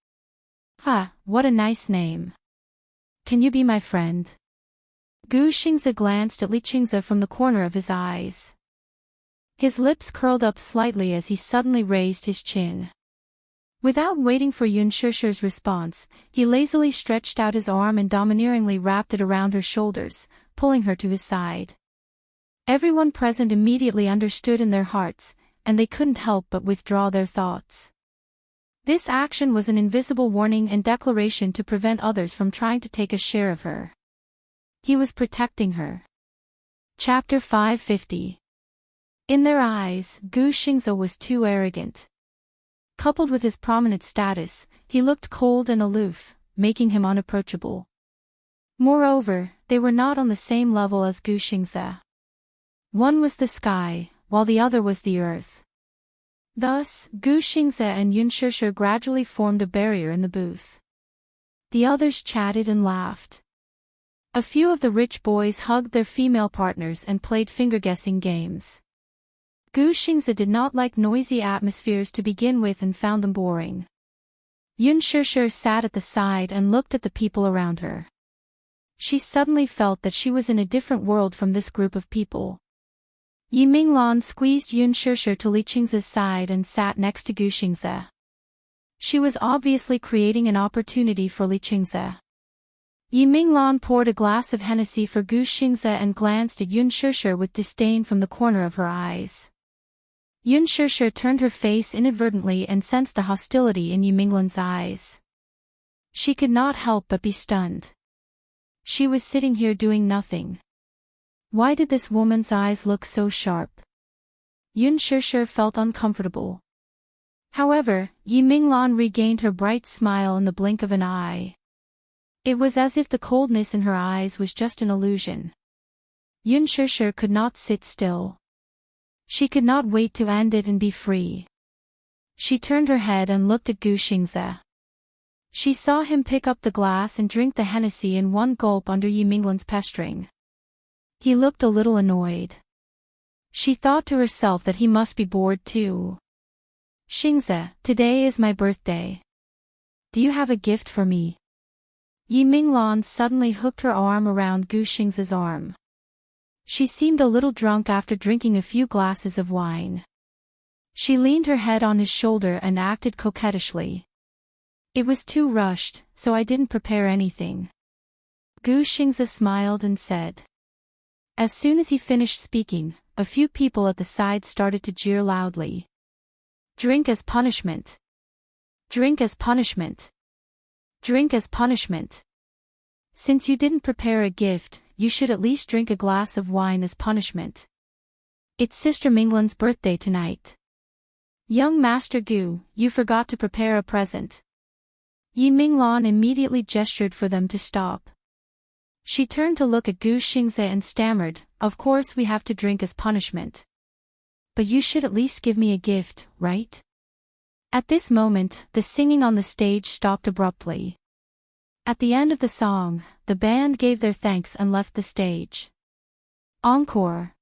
What a nice name. Can you be my friend?" Gu Xingze glanced at Li Qingze from the corner of his eyes. His lips curled up slightly as he suddenly raised his chin. Without waiting for Yun Shishir's response, he lazily stretched out his arm and domineeringly wrapped it around her shoulders, pulling her to his side. Everyone present immediately understood in their hearts, and they couldn't help but withdraw their thoughts. This action was an invisible warning and declaration to prevent others from trying to take a share of her. He was protecting her. Chapter 550. In their eyes, Gu Xingze was too arrogant. Coupled with his prominent status, he looked cold and aloof, making him unapproachable. Moreover, they were not on the same level as Gu Xingze. One was the sky, while the other was the earth. Thus, Gu Xingze and Yun Shishir gradually formed a barrier in the booth. The others chatted and laughed. A few of the rich boys hugged their female partners and played finger-guessing games. Gu Xingze did not like noisy atmospheres to begin with and found them boring. Yun Shishir sat at the side and looked at the people around her. She suddenly felt that she was in a different world from this group of people. Yi Minglan squeezed Yun Shishir to Li Qingze's side and sat next to Gu Xingze. She was obviously creating an opportunity for Li Qingze. Yi Minglan poured a glass of Hennessy for Gu Xingze and glanced at Yun Shishir with disdain from the corner of her eyes. Yun Shishir turned her face inadvertently and sensed the hostility in Yi Minglan's eyes. She could not help but be stunned. She was sitting here doing nothing. Why did this woman's eyes look so sharp? Yun Shishir felt uncomfortable. However, Yi Minglan regained her bright smile in the blink of an eye. It was as if the coldness in her eyes was just an illusion. Yun Shishir could not sit still. She could not wait to end it and be free. She turned her head and looked at Gu Xingze. She saw him pick up the glass and drink the Hennessy in one gulp under Yi Minglan's pestering. He looked a little annoyed. She thought to herself that he must be bored too. Xingze, today is my birthday. Do you have a gift for me? Yi Minglan suddenly hooked her arm around Gu Xingze's arm. She seemed a little drunk after drinking a few glasses of wine. She leaned her head on his shoulder and acted coquettishly. It was too rushed, so I didn't prepare anything. Gu Xingze smiled and said. As soon as he finished speaking, a few people at the side started to jeer loudly. Drink as punishment. Drink as punishment. Drink as punishment. Since you didn't prepare a gift, you should at least drink a glass of wine as punishment. It's Sister Minglan's birthday tonight. Young Master Gu, you forgot to prepare a present. Yi Minglan immediately gestured for them to stop. She turned to look at Gu Xingze and stammered, Of course we have to drink as punishment. But you should at least give me a gift, right? At this moment, the singing on the stage stopped abruptly. At the end of the song, the band gave their thanks and left the stage. Encore!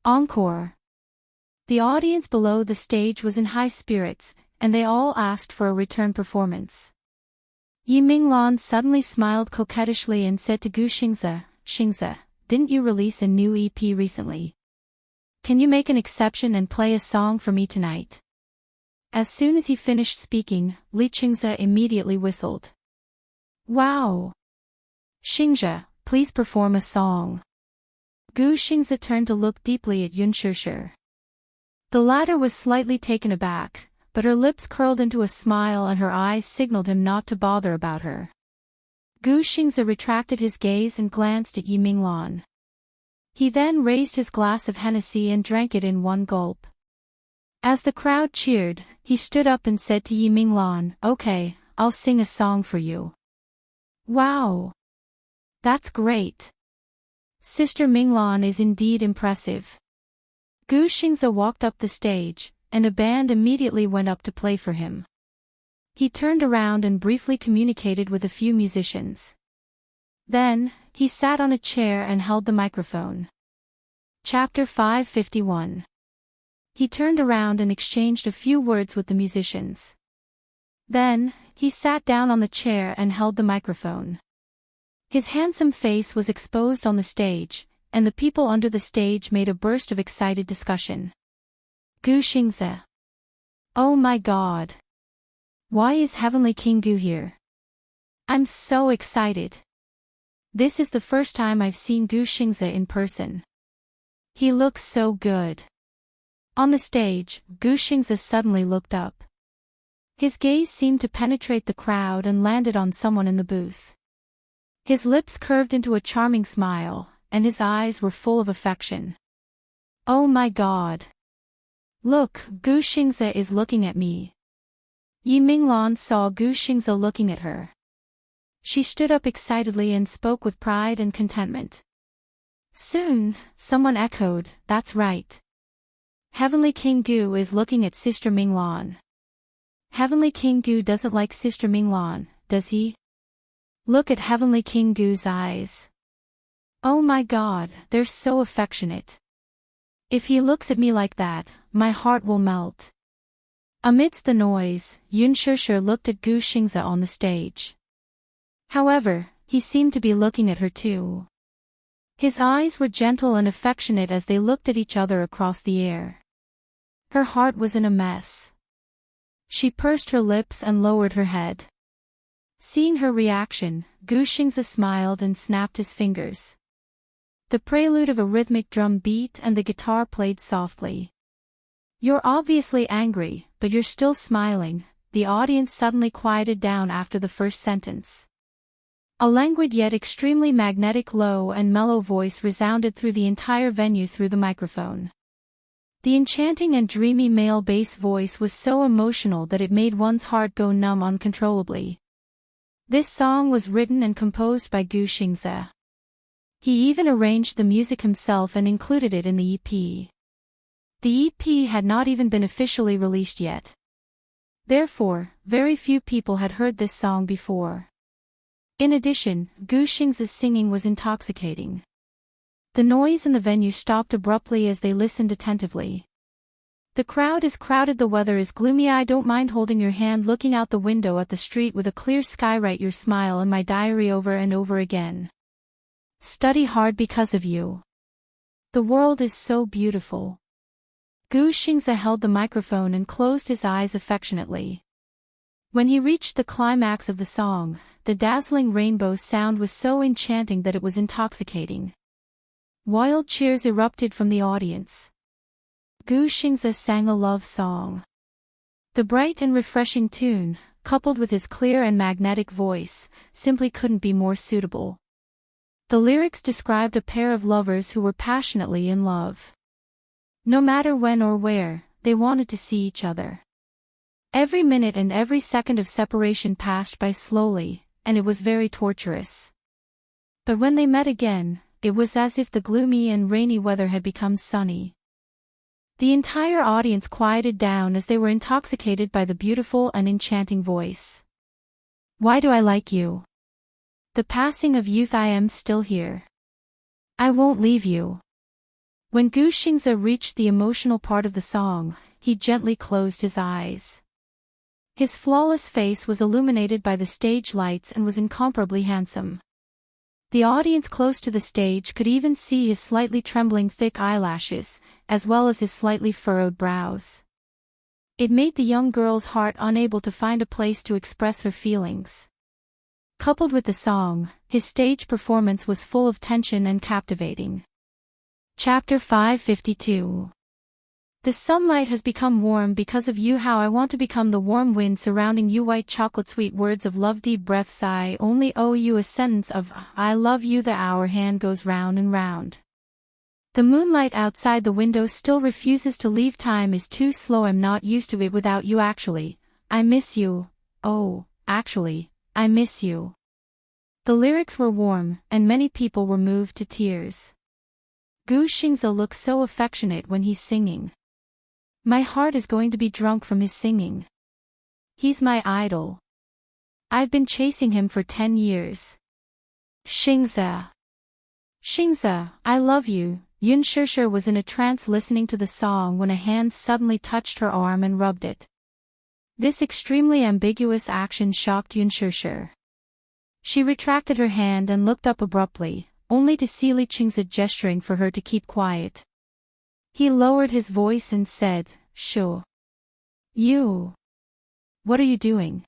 Encore! The audience below the stage was in high spirits, and they all asked for a return performance. Yi Minglan suddenly smiled coquettishly and said to Gu Xingze, Xingze, didn't you release a new EP recently? Can you make an exception and play a song for me tonight? As soon as he finished speaking, Li Qingze immediately whistled. Wow! Xingze, please perform a song. Gu Xingze turned to look deeply at Yun Shishir. The latter was slightly taken aback, but her lips curled into a smile and her eyes signaled him not to bother about her. Gu Xingze retracted his gaze and glanced at Yi Minglan. He then raised his glass of Hennessy and drank it in one gulp. As the crowd cheered, he stood up and said to Yi Minglan, Okay, I'll sing a song for you. Wow! That's great! Sister Minglan is indeed impressive. Gu Xingze walked up the stage, and a band immediately went up to play for him. He turned around and briefly communicated with a few musicians. Then, he sat on a chair and held the microphone. Chapter 551. He turned around and exchanged a few words with the musicians. Then, he sat down on the chair and held the microphone. His handsome face was exposed on the stage, and the people under the stage made a burst of excited discussion. Gu Xingze. Oh my God! Why is Heavenly King Gu here? I'm so excited. This is the first time I've seen Gu Xingze in person. He looks so good. On the stage, Gu Xingze suddenly looked up. His gaze seemed to penetrate the crowd and landed on someone in the booth. His lips curved into a charming smile, and his eyes were full of affection. Oh my God! Look, Gu Xingze is looking at me. Yi Minglan saw Gu Xingze looking at her. She stood up excitedly and spoke with pride and contentment. Soon, someone echoed, "That's right. Heavenly King Gu is looking at Sister Minglan." Heavenly King Gu doesn't like Sister Minglan, does he? Look at Heavenly King Gu's eyes. Oh my God, they're so affectionate. If he looks at me like that, my heart will melt. Amidst the noise, Yun Shishir looked at Gu Xingze on the stage. However, he seemed to be looking at her too. His eyes were gentle and affectionate as they looked at each other across the air. Her heart was in a mess. She pursed her lips and lowered her head. Seeing her reaction, Gu Xingze smiled and snapped his fingers. The prelude of a rhythmic drum beat and the guitar played softly. "You're obviously angry, but you're still smiling." The audience suddenly quieted down after the first sentence. A languid yet extremely magnetic low and mellow voice resounded through the entire venue through the microphone. The enchanting and dreamy male bass voice was so emotional that it made one's heart go numb uncontrollably. This song was written and composed by Gu Xingze. He even arranged the music himself and included it in the EP. The EP had not even been officially released yet. Therefore, very few people had heard this song before. In addition, Gu Xingze's singing was intoxicating. The noise in the venue stopped abruptly as they listened attentively. "The crowd is crowded, the weather is gloomy, I don't mind holding your hand looking out the window at the street with a clear sky, write your smile in my diary over and over again. Study hard because of you. The world is so beautiful." Gu Xingze held the microphone and closed his eyes affectionately. When he reached the climax of the song, the dazzling rainbow sound was so enchanting that it was intoxicating. Wild cheers erupted from the audience. Gu Xingze sang a love song. The bright and refreshing tune, coupled with his clear and magnetic voice, simply couldn't be more suitable. The lyrics described a pair of lovers who were passionately in love. No matter when or where, they wanted to see each other. Every minute and every second of separation passed by slowly, and it was very torturous. But when they met again, it was as if the gloomy and rainy weather had become sunny. The entire audience quieted down as they were intoxicated by the beautiful and enchanting voice. "Why do I like you? The passing of youth, I am still here. I won't leave you." When Gu Xingze reached the emotional part of the song, he gently closed his eyes. His flawless face was illuminated by the stage lights and was incomparably handsome. The audience close to the stage could even see his slightly trembling thick eyelashes, as well as his slightly furrowed brows. It made the young girl's heart unable to find a place to express her feelings. Coupled with the song, his stage performance was full of tension and captivating. Chapter 552. The sunlight has become warm because of you, how I want to become the warm wind surrounding you, white chocolate sweet words of love, deep breaths, I only owe you a sentence of I love you, the hour hand goes round and round. The moonlight outside the window still refuses to leave, time is too slow, I'm not used to it without you, actually, I miss you, oh, actually, I miss you. The lyrics were warm, and many people were moved to tears. Gu Xingze looks so affectionate when he's singing. My heart is going to be drunk from his singing. He's my idol. I've been chasing him for 10 years. Xingze. Xingze, I love you. Yun Shishir was in a trance listening to the song when a hand suddenly touched her arm and rubbed it. This extremely ambiguous action shocked Yun Shishir. She retracted her hand and looked up abruptly, only to see Li Qingze gesturing for her to keep quiet. He lowered his voice and said, "Sure. You. What are you doing?"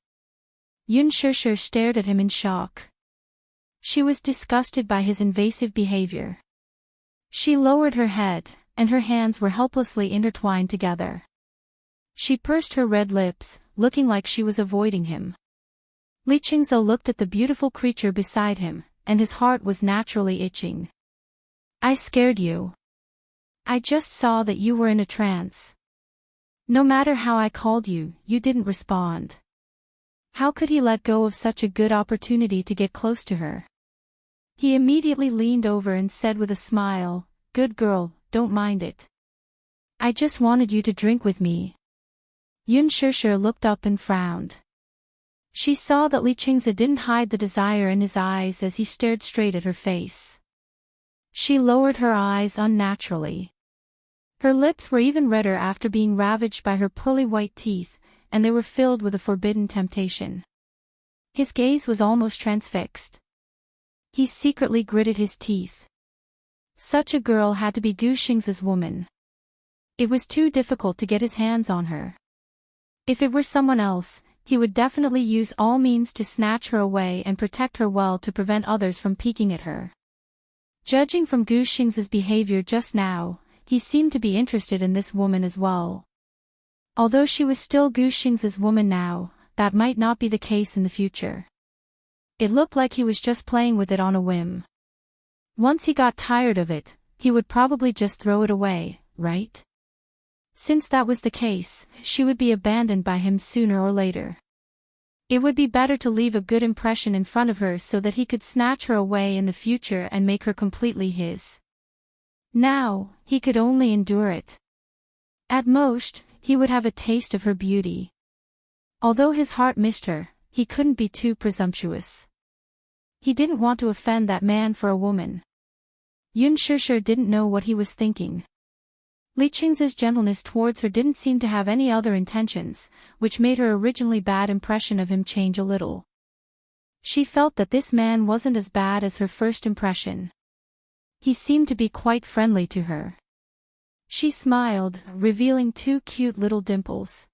Yun Shishir stared at him in shock. She was disgusted by his invasive behavior. She lowered her head, and her hands were helplessly intertwined together. She pursed her red lips, looking like she was avoiding him. Li Qingze looked at the beautiful creature beside him, and his heart was naturally itching. I scared you. I just saw that you were in a trance. No matter how I called you, you didn't respond. How could he let go of such a good opportunity to get close to her? He immediately leaned over and said with a smile, "Good girl, don't mind it. I just wanted you to drink with me." Yun Shishir looked up and frowned. She saw that Li Qingze didn't hide the desire in his eyes as he stared straight at her face. She lowered her eyes unnaturally. Her lips were even redder after being ravaged by her pearly white teeth, and they were filled with a forbidden temptation. His gaze was almost transfixed. He secretly gritted his teeth. Such a girl had to be Gu Xingze's woman. It was too difficult to get his hands on her. If it were someone else, he would definitely use all means to snatch her away and protect her well to prevent others from peeking at her. Judging from Gu Xingze's behavior just now, he seemed to be interested in this woman as well. Although she was still Gu Xingze's woman now, that might not be the case in the future. It looked like he was just playing with it on a whim. Once he got tired of it, he would probably just throw it away, right? Since that was the case, she would be abandoned by him sooner or later. It would be better to leave a good impression in front of her so that he could snatch her away in the future and make her completely his. Now, he could only endure it. At most, he would have a taste of her beauty. Although his heart missed her, he couldn't be too presumptuous. He didn't want to offend that man for a woman. Yun Shishir didn't know what he was thinking. Li Qingze's gentleness towards her didn't seem to have any other intentions, which made her originally bad impression of him change a little. She felt that this man wasn't as bad as her first impression. He seemed to be quite friendly to her. She smiled, revealing 2 cute little dimples.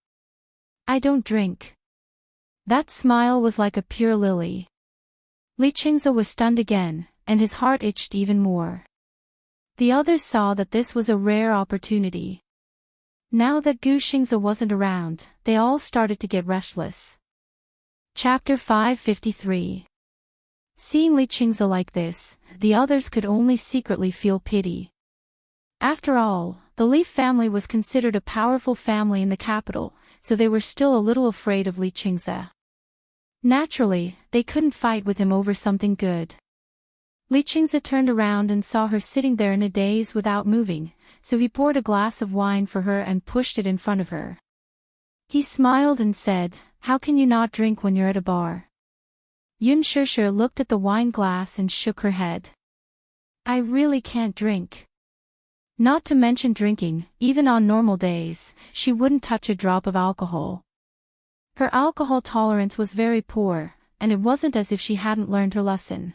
"I don't drink." That smile was like a pure lily. Li Qingze was stunned again, and his heart itched even more. The others saw that this was a rare opportunity. Now that Gu Xingze wasn't around, they all started to get restless. Chapter 553. Seeing Li Qingze like this, the others could only secretly feel pity. After all, the Li family was considered a powerful family in the capital, so they were still a little afraid of Li Qingze. Naturally, they couldn't fight with him over something good. Li Qingze turned around and saw her sitting there in a daze without moving, so he poured a glass of wine for her and pushed it in front of her. He smiled and said, "How can you not drink when you're at a bar?" Yun Shishir looked at the wine glass and shook her head. "I really can't drink." Not to mention drinking, even on normal days, she wouldn't touch a drop of alcohol. Her alcohol tolerance was very poor, and it wasn't as if she hadn't learned her lesson.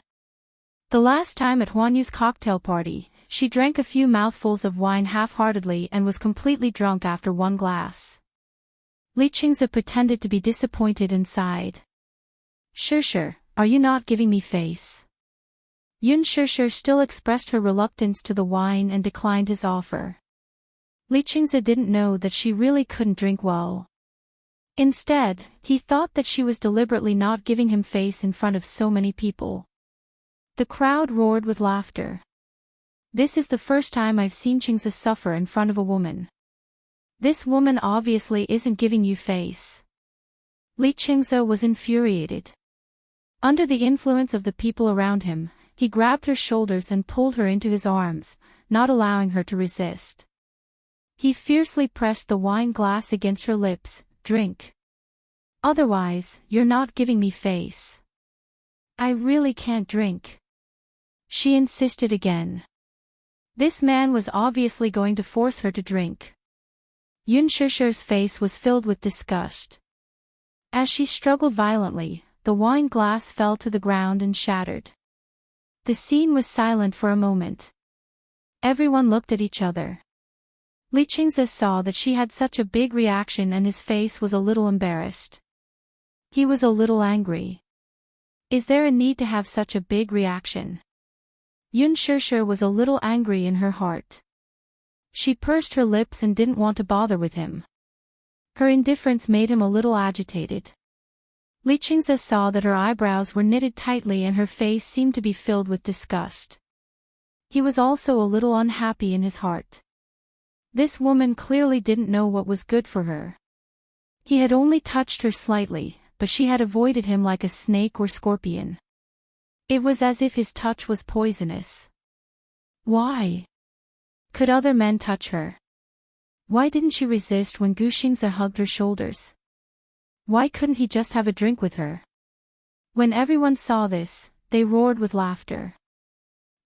The last time at Huan Yu's cocktail party, she drank a few mouthfuls of wine half-heartedly and was completely drunk after 1 glass. Li Qingze pretended to be disappointed and sighed. "Shishir, are you not giving me face?" Yun Shishir still expressed her reluctance to the wine and declined his offer. Li Qingze didn't know that she really couldn't drink well. Instead, he thought that she was deliberately not giving him face in front of so many people. The crowd roared with laughter. "This is the first time I've seen Qingze suffer in front of a woman. This woman obviously isn't giving you face." Li Qingze was infuriated. Under the influence of the people around him, he grabbed her shoulders and pulled her into his arms, not allowing her to resist. He fiercely pressed the wine glass against her lips. "Drink. Otherwise, you're not giving me face." "I really can't drink," she insisted again. This man was obviously going to force her to drink. Yun Shishir's face was filled with disgust. As she struggled violently, the wine glass fell to the ground and shattered. The scene was silent for a moment. Everyone looked at each other. Li Qingze saw that she had such a big reaction and his face was a little embarrassed. He was a little angry. Is there a need to have such a big reaction? Yun Shishir was a little angry in her heart. She pursed her lips and didn't want to bother with him. Her indifference made him a little agitated. Li Qingze saw that her eyebrows were knitted tightly and her face seemed to be filled with disgust. He was also a little unhappy in his heart. This woman clearly didn't know what was good for her. He had only touched her slightly, but she had avoided him like a snake or scorpion. It was as if his touch was poisonous. Why? Could other men touch her? Why didn't she resist when Gu Xingze hugged her shoulders? Why couldn't he just have a drink with her? When everyone saw this, they roared with laughter.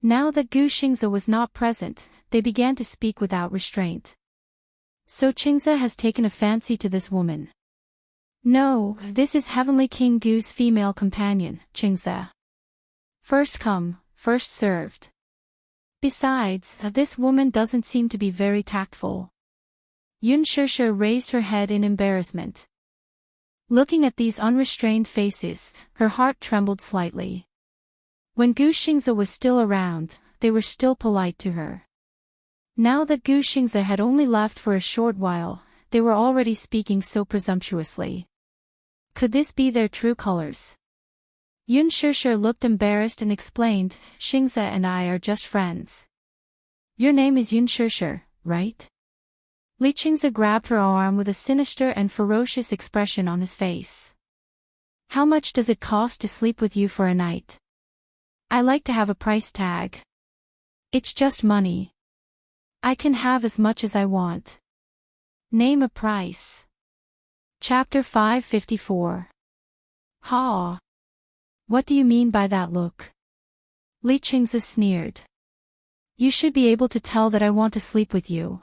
Now that Gu Xingze was not present, they began to speak without restraint. So Qingze has taken a fancy to this woman. No, this is Heavenly King Gu's female companion, Qingze. First come, first served. Besides, this woman doesn't seem to be very tactful. Yun Sheshe raised her head in embarrassment. Looking at these unrestrained faces, her heart trembled slightly. When Gu Xingze was still around, they were still polite to her. Now that Gu Xingze had only left for a short while, they were already speaking so presumptuously. Could this be their true colors? Yun Sheshe looked embarrassed and explained, Xingze and I are just friends. Your name is Yun Sheshe, right? Li Qingze grabbed her arm with a sinister and ferocious expression on his face. How much does it cost to sleep with you for a night? I like to have a price tag. It's just money. I can have as much as I want. Name a price. Chapter 554. Ha! What do you mean by that look? Li Qingze sneered. You should be able to tell that I want to sleep with you.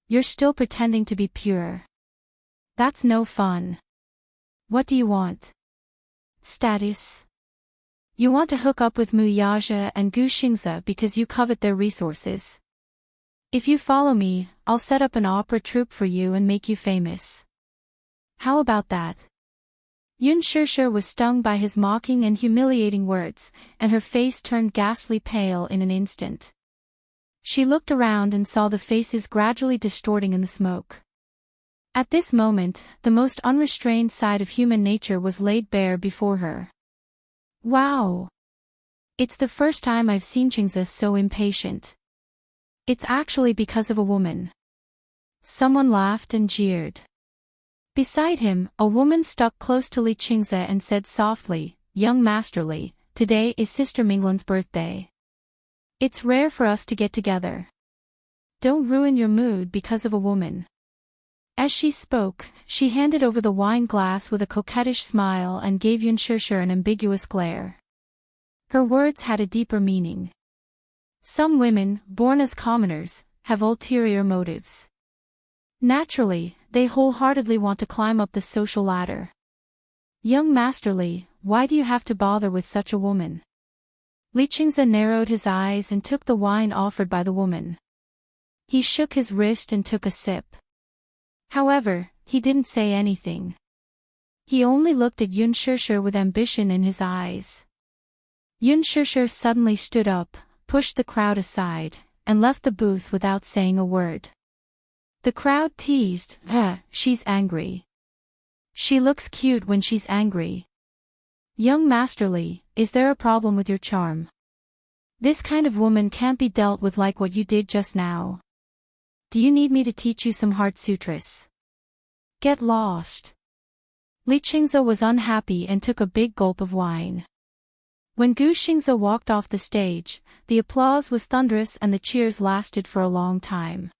You're still pretending to be pure. That's no fun. What do you want? Status. You want to hook up with Mu Yaja and Gu Xingze because you covet their resources. If you follow me, I'll set up an opera troupe for you and make you famous. How about that? Yun Sheshe was stung by his mocking and humiliating words, and her face turned ghastly pale in an instant. She looked around and saw the faces gradually distorting in the smoke. At this moment, the most unrestrained side of human nature was laid bare before her. Wow! It's the first time I've seen Qingze so impatient. It's actually because of a woman. Someone laughed and jeered. Beside him, a woman stuck close to Li Qingze and said softly, Young Master Li, today is Sister Minglan's birthday. It's rare for us to get together. Don't ruin your mood because of a woman. As she spoke, she handed over the wine glass with a coquettish smile and gave Yun Sheshe an ambiguous glare. Her words had a deeper meaning. Some women, born as commoners, have ulterior motives. Naturally, they wholeheartedly want to climb up the social ladder. Young Master Li, why do you have to bother with such a woman? Li Qingze narrowed his eyes and took the wine offered by the woman. He shook his wrist and took a sip. However, he didn't say anything. He only looked at Yun Sheshe with ambition in his eyes. Yun Sheshe suddenly stood up, pushed the crowd aside, and left the booth without saying a word. The crowd teased, she's angry. She looks cute when she's angry. Young Master Li, is there a problem with your charm? This kind of woman can't be dealt with like what you did just now. Do you need me to teach you some heart sutras? Get lost. Li Qingze was unhappy and took a big gulp of wine. When Gu Xingze walked off the stage, the applause was thunderous and the cheers lasted for a long time.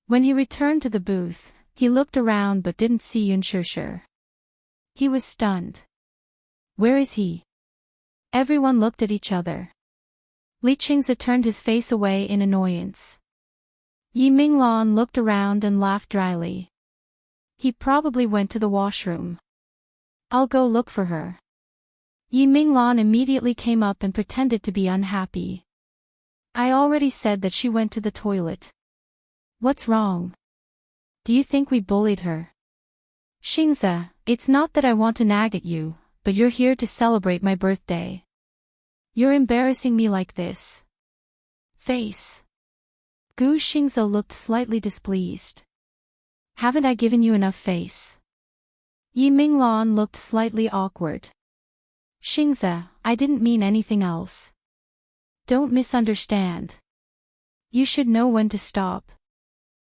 When he returned to the booth, he looked around but didn't see Yun Sheshe. He was stunned. Where is he? Everyone looked at each other. Li Qingze turned his face away in annoyance. Yi Minglan looked around and laughed dryly. He probably went to the washroom. I'll go look for her. Yi Minglan immediately came up and pretended to be unhappy. I already said that she went to the toilet. What's wrong? Do you think we bullied her? Xingze, it's not that I want to nag at you, but you're here to celebrate my birthday. You're embarrassing me like this. Face. Gu Xingze looked slightly displeased. Haven't I given you enough face? Yi Minglan looked slightly awkward. Xingze, I didn't mean anything else. Don't misunderstand. You should know when to stop.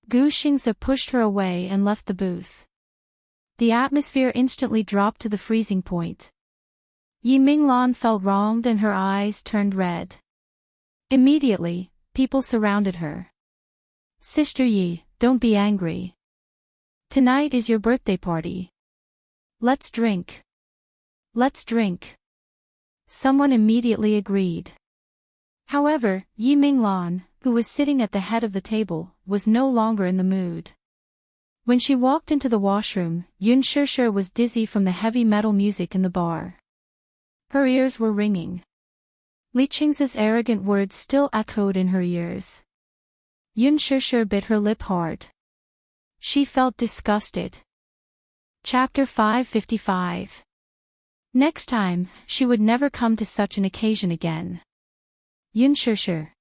Gu Xingze pushed her away and left the booth. The atmosphere instantly dropped to the freezing point. Yi Minglan felt wronged and her eyes turned red. Immediately, people surrounded her. Sister Yi, don't be angry. Tonight is your birthday party. Let's drink. Let's drink. Someone immediately agreed. However, Yi Minglan, who was sitting at the head of the table, was no longer in the mood. When she walked into the washroom, Yun Shishir was dizzy from the heavy metal music in the bar. Her ears were ringing. Li Qing's arrogant words still echoed in her ears. Yun Shishir bit her lip hard. She felt disgusted. Chapter 555. Next time, she would never come to such an occasion again. Yun Shishir.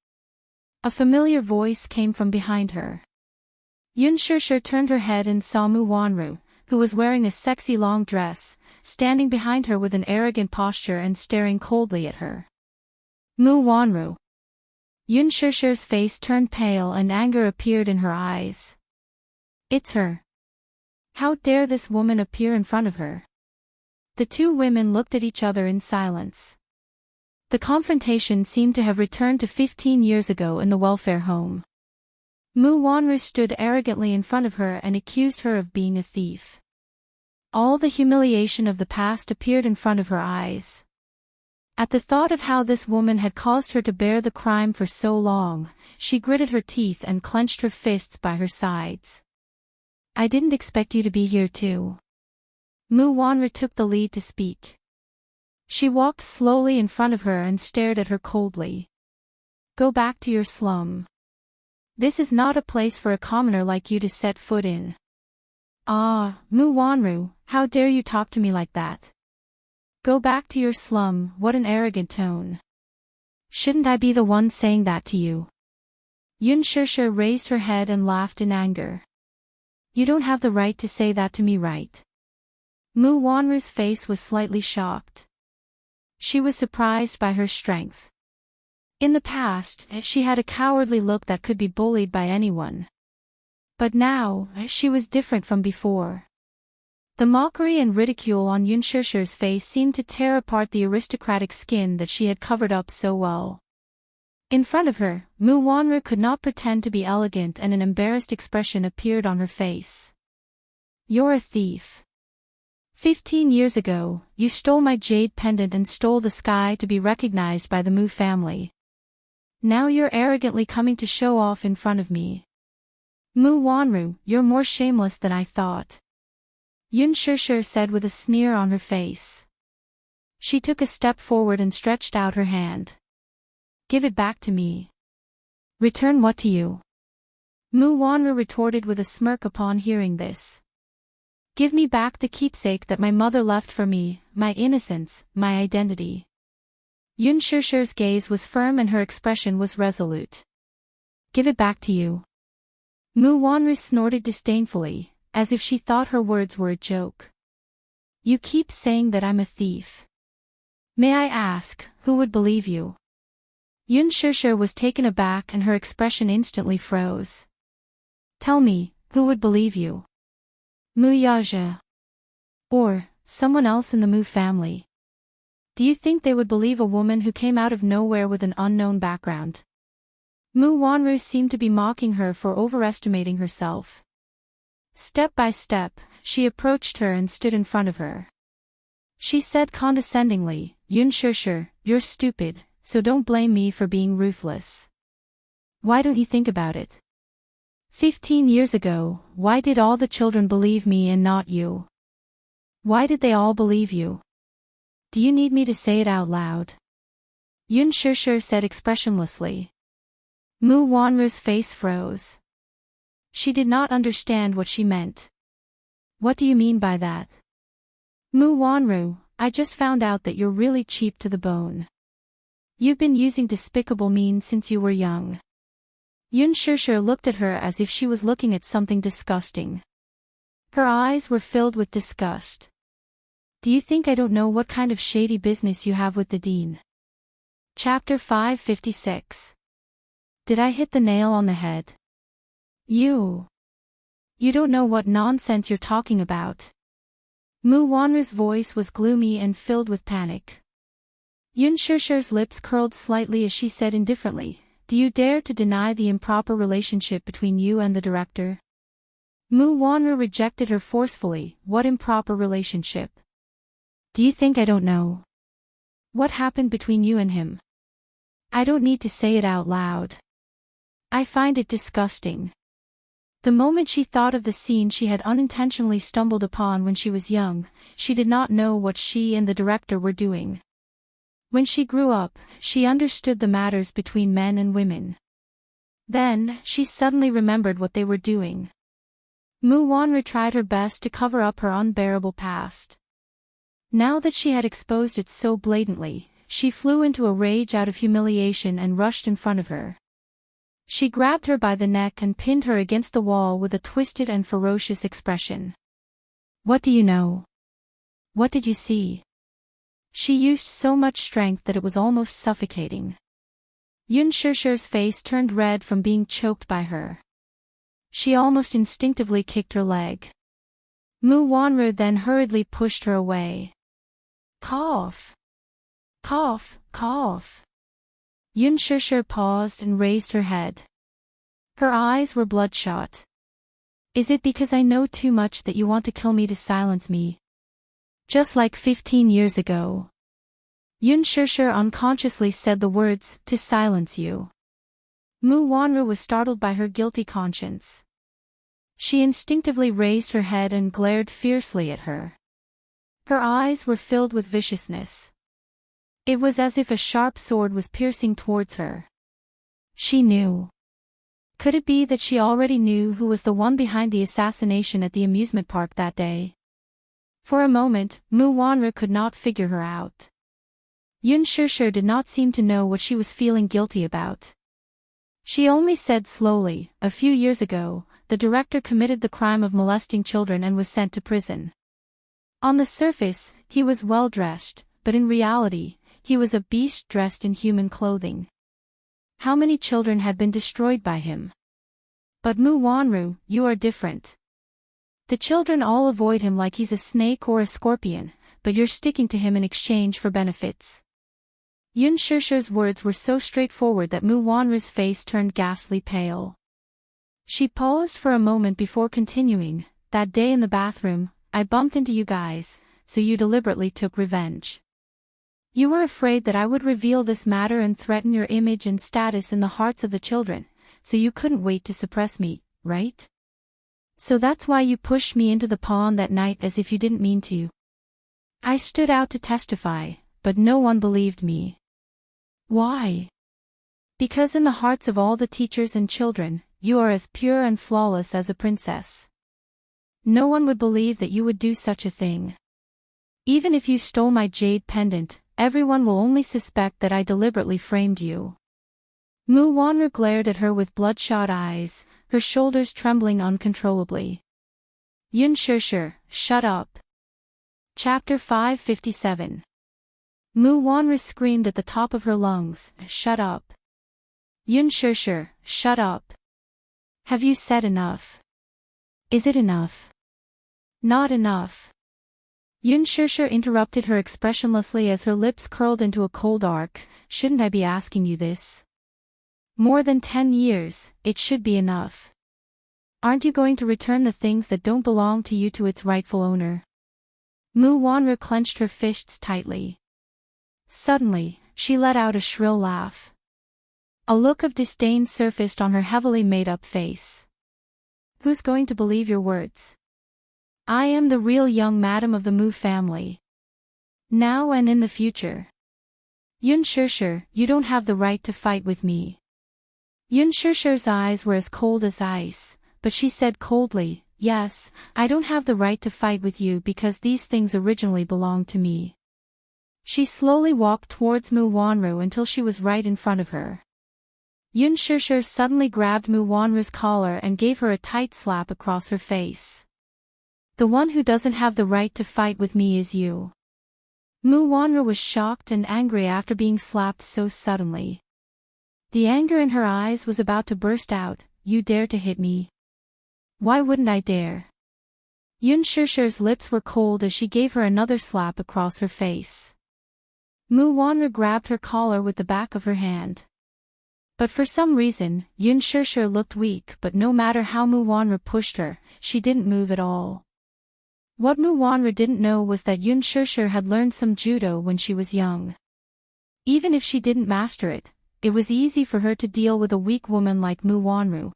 A familiar voice came from behind her. Yun Shishir turned her head and saw Mu Wanru, who was wearing a sexy long dress, standing behind her with an arrogant posture and staring coldly at her. Mu Wanru. Yun Shishir's face turned pale and anger appeared in her eyes. It's her. How dare this woman appear in front of her? The two women looked at each other in silence. The confrontation seemed to have returned to 15 years ago in the welfare home. Mu Wanru stood arrogantly in front of her and accused her of being a thief. All the humiliation of the past appeared in front of her eyes. At the thought of how this woman had caused her to bear the crime for so long, she gritted her teeth and clenched her fists by her sides. I didn't expect you to be here too. Mu Wanru took the lead to speak. She walked slowly in front of her and stared at her coldly. Go back to your slum. This is not a place for a commoner like you to set foot in. Ah, Mu Wanru, how dare you talk to me like that? Go back to your slum, what an arrogant tone. Shouldn't I be the one saying that to you? Yun Shishir raised her head and laughed in anger. You don't have the right to say that to me, right? Mu Wanru's face was slightly shocked. She was surprised by her strength. In the past, she had a cowardly look that could be bullied by anyone. But now, she was different from before. The mockery and ridicule on Yun Shishir's face seemed to tear apart the aristocratic skin that she had covered up so well. In front of her, Mu Wanru could not pretend to be elegant and an embarrassed expression appeared on her face. You're a thief. 15 years ago, you stole my jade pendant and stole the sky to be recognized by the Mu family. Now you're arrogantly coming to show off in front of me. Mu Wanru, you're more shameless than I thought. Yun Shishir said with a sneer on her face. She took a step forward and stretched out her hand. Give it back to me. Return what to you? Mu Wanru retorted with a smirk upon hearing this. Give me back the keepsake that my mother left for me, my innocence, my identity. Yun Shishir's gaze was firm and her expression was resolute. Give it back to you. Mu Wanru snorted disdainfully, as if she thought her words were a joke. You keep saying that I'm a thief. May I ask, who would believe you? Yun Shishir was taken aback and her expression instantly froze. Tell me, who would believe you? Mu Yaja. Or, someone else in the Mu family. Do you think they would believe a woman who came out of nowhere with an unknown background? Mu Wanru seemed to be mocking her for overestimating herself. Step by step, she approached her and stood in front of her. She said condescendingly, Yun Shishir, you're stupid, so don't blame me for being ruthless. Why don't you think about it? 15 years ago, why did all the children believe me and not you? Why did they all believe you? Do you need me to say it out loud? Yun Shishir said expressionlessly. Mu Wanru's face froze. She did not understand what she meant. What do you mean by that? Mu Wanru, I just found out that you're really cheap to the bone. You've been using despicable means since you were young. Yun Shishir looked at her as if she was looking at something disgusting. Her eyes were filled with disgust. Do you think I don't know what kind of shady business you have with the dean? Chapter 556. Did I hit the nail on the head? You don't know what nonsense you're talking about. Mu Wanru's voice was gloomy and filled with panic. Yun Shishir's lips curled slightly as she said indifferently, "Do you dare to deny the improper relationship between you and the director?" Mu Wanru rejected her forcefully. "What improper relationship? Do you think I don't know? What happened between you and him? I don't need to say it out loud. I find it disgusting." The moment she thought of the scene she had unintentionally stumbled upon when she was young, she did not know what she and the director were doing. When she grew up, she understood the matters between men and women. Then, she suddenly remembered what they were doing. Mu Wanru tried her best to cover up her unbearable past. Now that she had exposed it so blatantly, she flew into a rage out of humiliation and rushed in front of her. She grabbed her by the neck and pinned her against the wall with a twisted and ferocious expression. "What do you know? What did you see?" She used so much strength that it was almost suffocating. Yun Shishir's face turned red from being choked by her. She almost instinctively kicked her leg. Mu Wanru then hurriedly pushed her away. "Cough! Cough! Cough!" Yun Shishir paused and raised her head. Her eyes were bloodshot. "Is it because I know too much that you want to kill me to silence me? Just like 15 years ago." Yun Shishir unconsciously said the words, "to silence you." Mu Wanru was startled by her guilty conscience. She instinctively raised her head and glared fiercely at her. Her eyes were filled with viciousness. It was as if a sharp sword was piercing towards her. She knew. Could it be that she already knew who was the one behind the assassination at the amusement park that day? For a moment, Mu Wanru could not figure her out. Yun Shishir did not seem to know what she was feeling guilty about. She only said slowly, "A few years ago, the director committed the crime of molesting children and was sent to prison. On the surface, he was well dressed, but in reality, he was a beast dressed in human clothing. How many children had been destroyed by him? But Mu Wanru, you are different. The children all avoid him like he's a snake or a scorpion, but you're sticking to him in exchange for benefits." Yun Shishir's words were so straightforward that Mu Wanru's face turned ghastly pale. She paused for a moment before continuing, "That day in the bathroom, I bumped into you guys, so you deliberately took revenge. You were afraid that I would reveal this matter and threaten your image and status in the hearts of the children, so you couldn't wait to suppress me, right? So that's why you pushed me into the pond that night as if you didn't mean to. I stood out to testify, but no one believed me. Why? Because in the hearts of all the teachers and children, you are as pure and flawless as a princess. No one would believe that you would do such a thing. Even if you stole my jade pendant, everyone will only suspect that I deliberately framed you." Mu Wanru glared at her with bloodshot eyes, her shoulders trembling uncontrollably. Yun Shishir, shut up. Chapter 557. Mu Wanru screamed at the top of her lungs, "Shut up. Yun Shishir, shut up. Have you said enough? Is it enough? Not enough." Yun Shishir interrupted her expressionlessly as her lips curled into a cold arc. "Shouldn't I be asking you this? More than 10 years, it should be enough. Aren't you going to return the things that don't belong to you to its rightful owner?" Mu Wanru clenched her fists tightly. Suddenly, she let out a shrill laugh. A look of disdain surfaced on her heavily made-up face. "Who's going to believe your words? I am the real young madam of the Mu family. Now and in the future. Yun Shishir, you don't have the right to fight with me." Yun Shishir's eyes were as cold as ice, but she said coldly, "Yes, I don't have the right to fight with you because these things originally belonged to me." She slowly walked towards Mu Wanru until she was right in front of her. Yun Shishir suddenly grabbed Mu Wanru's collar and gave her a tight slap across her face. "The one who doesn't have the right to fight with me is you." Mu Wanru was shocked and angry after being slapped so suddenly. The anger in her eyes was about to burst out. "You dare to hit me? Why wouldn't I dare? Yun Shishir's lips were cold as she gave her another slap across her face. Mu Wanru grabbed her collar with the back of her hand. But for some reason, Yun Shishir looked weak, but no matter how Mu Wanru pushed her, she didn't move at all. What Mu Wanru didn't know was that Yun Shishir had learned some judo when she was young. Even if she didn't master it, it was easy for her to deal with a weak woman like Mu Wanru.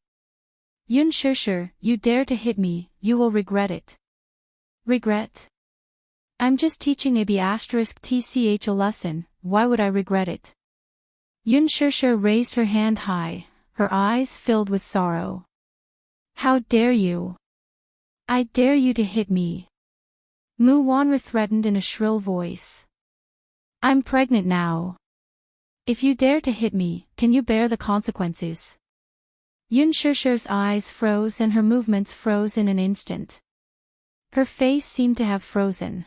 Yun Shishir, you dare to hit me, you will regret it. Regret? I'm just teaching a B***tch a lesson, why would I regret it? Yun Shishir raised her hand high, her eyes filled with sorrow. How dare you? I dare you to hit me. Mu Wanru threatened in a shrill voice. I'm pregnant now. If you dare to hit me, can you bear the consequences? Yun Shishir's eyes froze and her movements froze in an instant. Her face seemed to have frozen.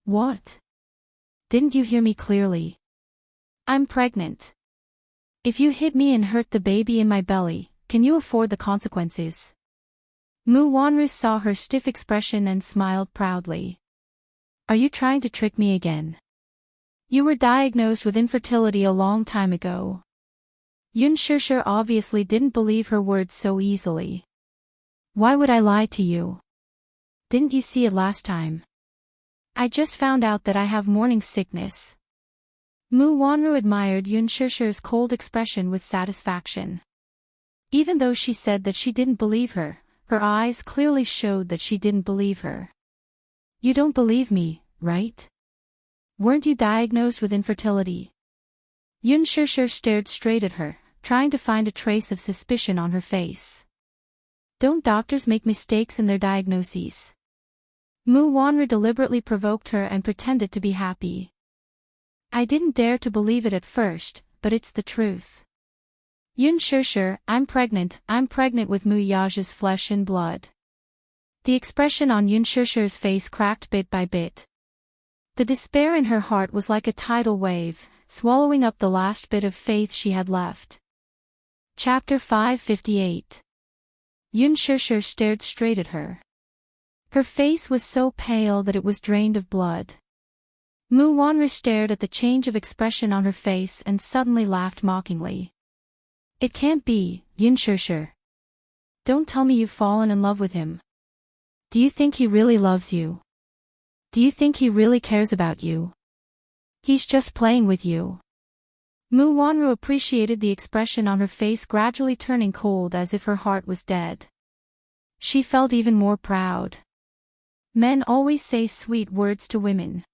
What? Didn't you hear me clearly? I'm pregnant. If you hit me and hurt the baby in my belly, can you afford the consequences? Mu Wanru saw her stiff expression and smiled proudly. Are you trying to trick me again? You were diagnosed with infertility a long time ago. Yun Shishir obviously didn't believe her words so easily. Why would I lie to you? Didn't you see it last time? I just found out that I have morning sickness. Mu Wanru admired Yun Shishir's cold expression with satisfaction. Even though she said that she didn't believe her, her eyes clearly showed that she didn't believe her. You don't believe me, right? Weren't you diagnosed with infertility? Yun Shishir stared straight at her, trying to find a trace of suspicion on her face. Don't doctors make mistakes in their diagnoses? Mu Wanru deliberately provoked her and pretended to be happy. I didn't dare to believe it at first, but it's the truth. Yun Shishir, I'm pregnant with Mu Yaja's flesh and blood. The expression on Yun Shishir's face cracked bit by bit. The despair in her heart was like a tidal wave, swallowing up the last bit of faith she had left. Chapter 558. Yun Shishir stared straight at her. Her face was so pale that it was drained of blood. Mu Wanru stared at the change of expression on her face and suddenly laughed mockingly. It can't be, Yun Shishir. Don't tell me you've fallen in love with him. Do you think he really loves you? Do you think he really cares about you? He's just playing with you. Mu Wanru appreciated the expression on her face gradually turning cold as if her heart was dead. She felt even more proud. Men always say sweet words to women.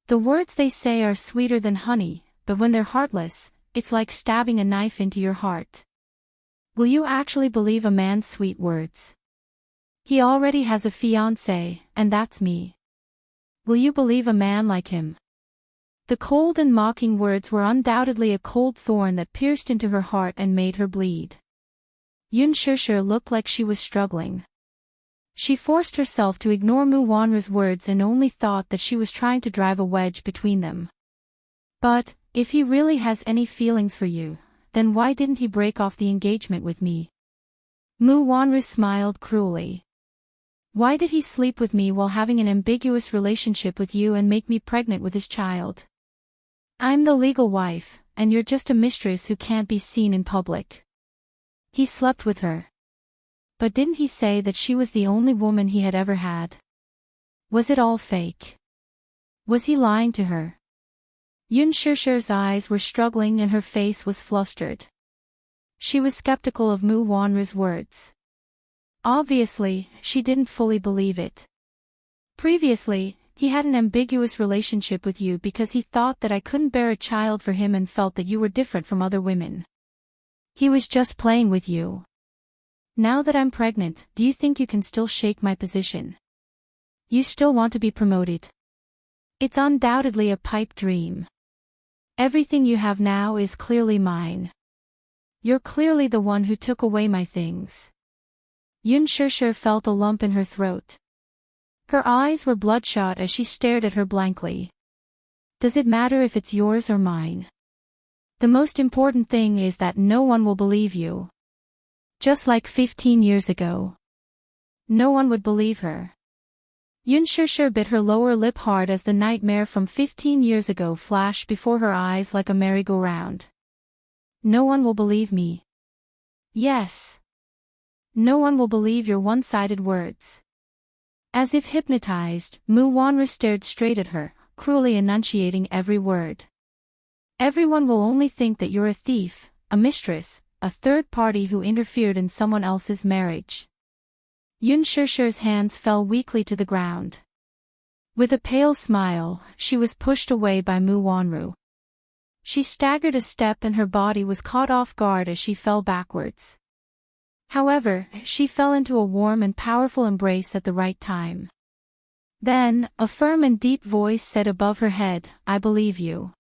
The words they say are sweeter than honey, but when they're heartless, it's like stabbing a knife into your heart. Will you actually believe a man's sweet words? He already has a fiancée, and that's me. Will you believe a man like him? The cold and mocking words were undoubtedly a cold thorn that pierced into her heart and made her bleed. Yun Shishir looked like she was struggling. She forced herself to ignore Mu Wanru's words and only thought that she was trying to drive a wedge between them. But, if he really has any feelings for you, then why didn't he break off the engagement with me? Mu Wanru smiled cruelly. Why did he sleep with me while having an ambiguous relationship with you and make me pregnant with his child? I'm the legal wife, and you're just a mistress who can't be seen in public. He slept with her. But didn't he say that she was the only woman he had ever had? Was it all fake? Was he lying to her? Yun Shishir's eyes were struggling and her face was flustered. She was skeptical of Mu Wanru's words. Obviously, she didn't fully believe it. Previously, he had an ambiguous relationship with you because he thought that I couldn't bear a child for him and felt that you were different from other women. He was just playing with you. Now that I'm pregnant, do you think you can still shake my position? You still want to be promoted? It's undoubtedly a pipe dream. Everything you have now is clearly mine. You're clearly the one who took away my things. Yun Shishir felt a lump in her throat. Her eyes were bloodshot as she stared at her blankly. Does it matter if it's yours or mine? The most important thing is that no one will believe you. Just like 15 years ago. No one would believe her. Yun Shishir bit her lower lip hard as the nightmare from 15 years ago flashed before her eyes like a merry-go-round. No one will believe me. Yes. No one will believe your one-sided words. As if hypnotized, Mu Wanru stared straight at her, cruelly enunciating every word. Everyone will only think that you're a thief, a mistress, a third party who interfered in someone else's marriage. Yun Shishir's hands fell weakly to the ground. With a pale smile, she was pushed away by Mu Wanru. She staggered a step and her body was caught off guard as she fell backwards. However, she fell into a warm and powerful embrace at the right time. Then, a firm and deep voice said above her head, "I believe you."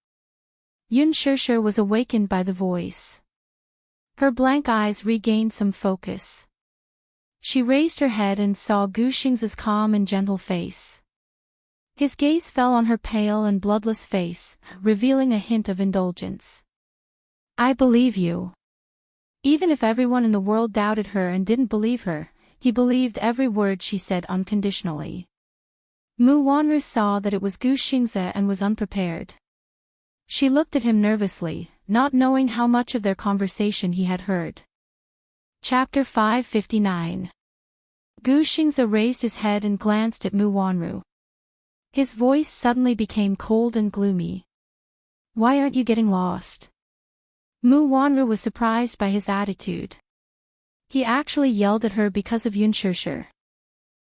Yun Shishir was awakened by the voice. Her blank eyes regained some focus. She raised her head and saw Gu Xing's calm and gentle face. His gaze fell on her pale and bloodless face, revealing a hint of indulgence. "I believe you." Even if everyone in the world doubted her and didn't believe her, he believed every word she said unconditionally. Mu Wanru saw that it was Gu Xingze and was unprepared. She looked at him nervously, not knowing how much of their conversation he had heard. Chapter 559. Gu Xingze raised his head and glanced at Mu Wanru. His voice suddenly became cold and gloomy. "Why aren't you getting lost?" Mu Wanru was surprised by his attitude. He actually yelled at her because of Yun Shishir.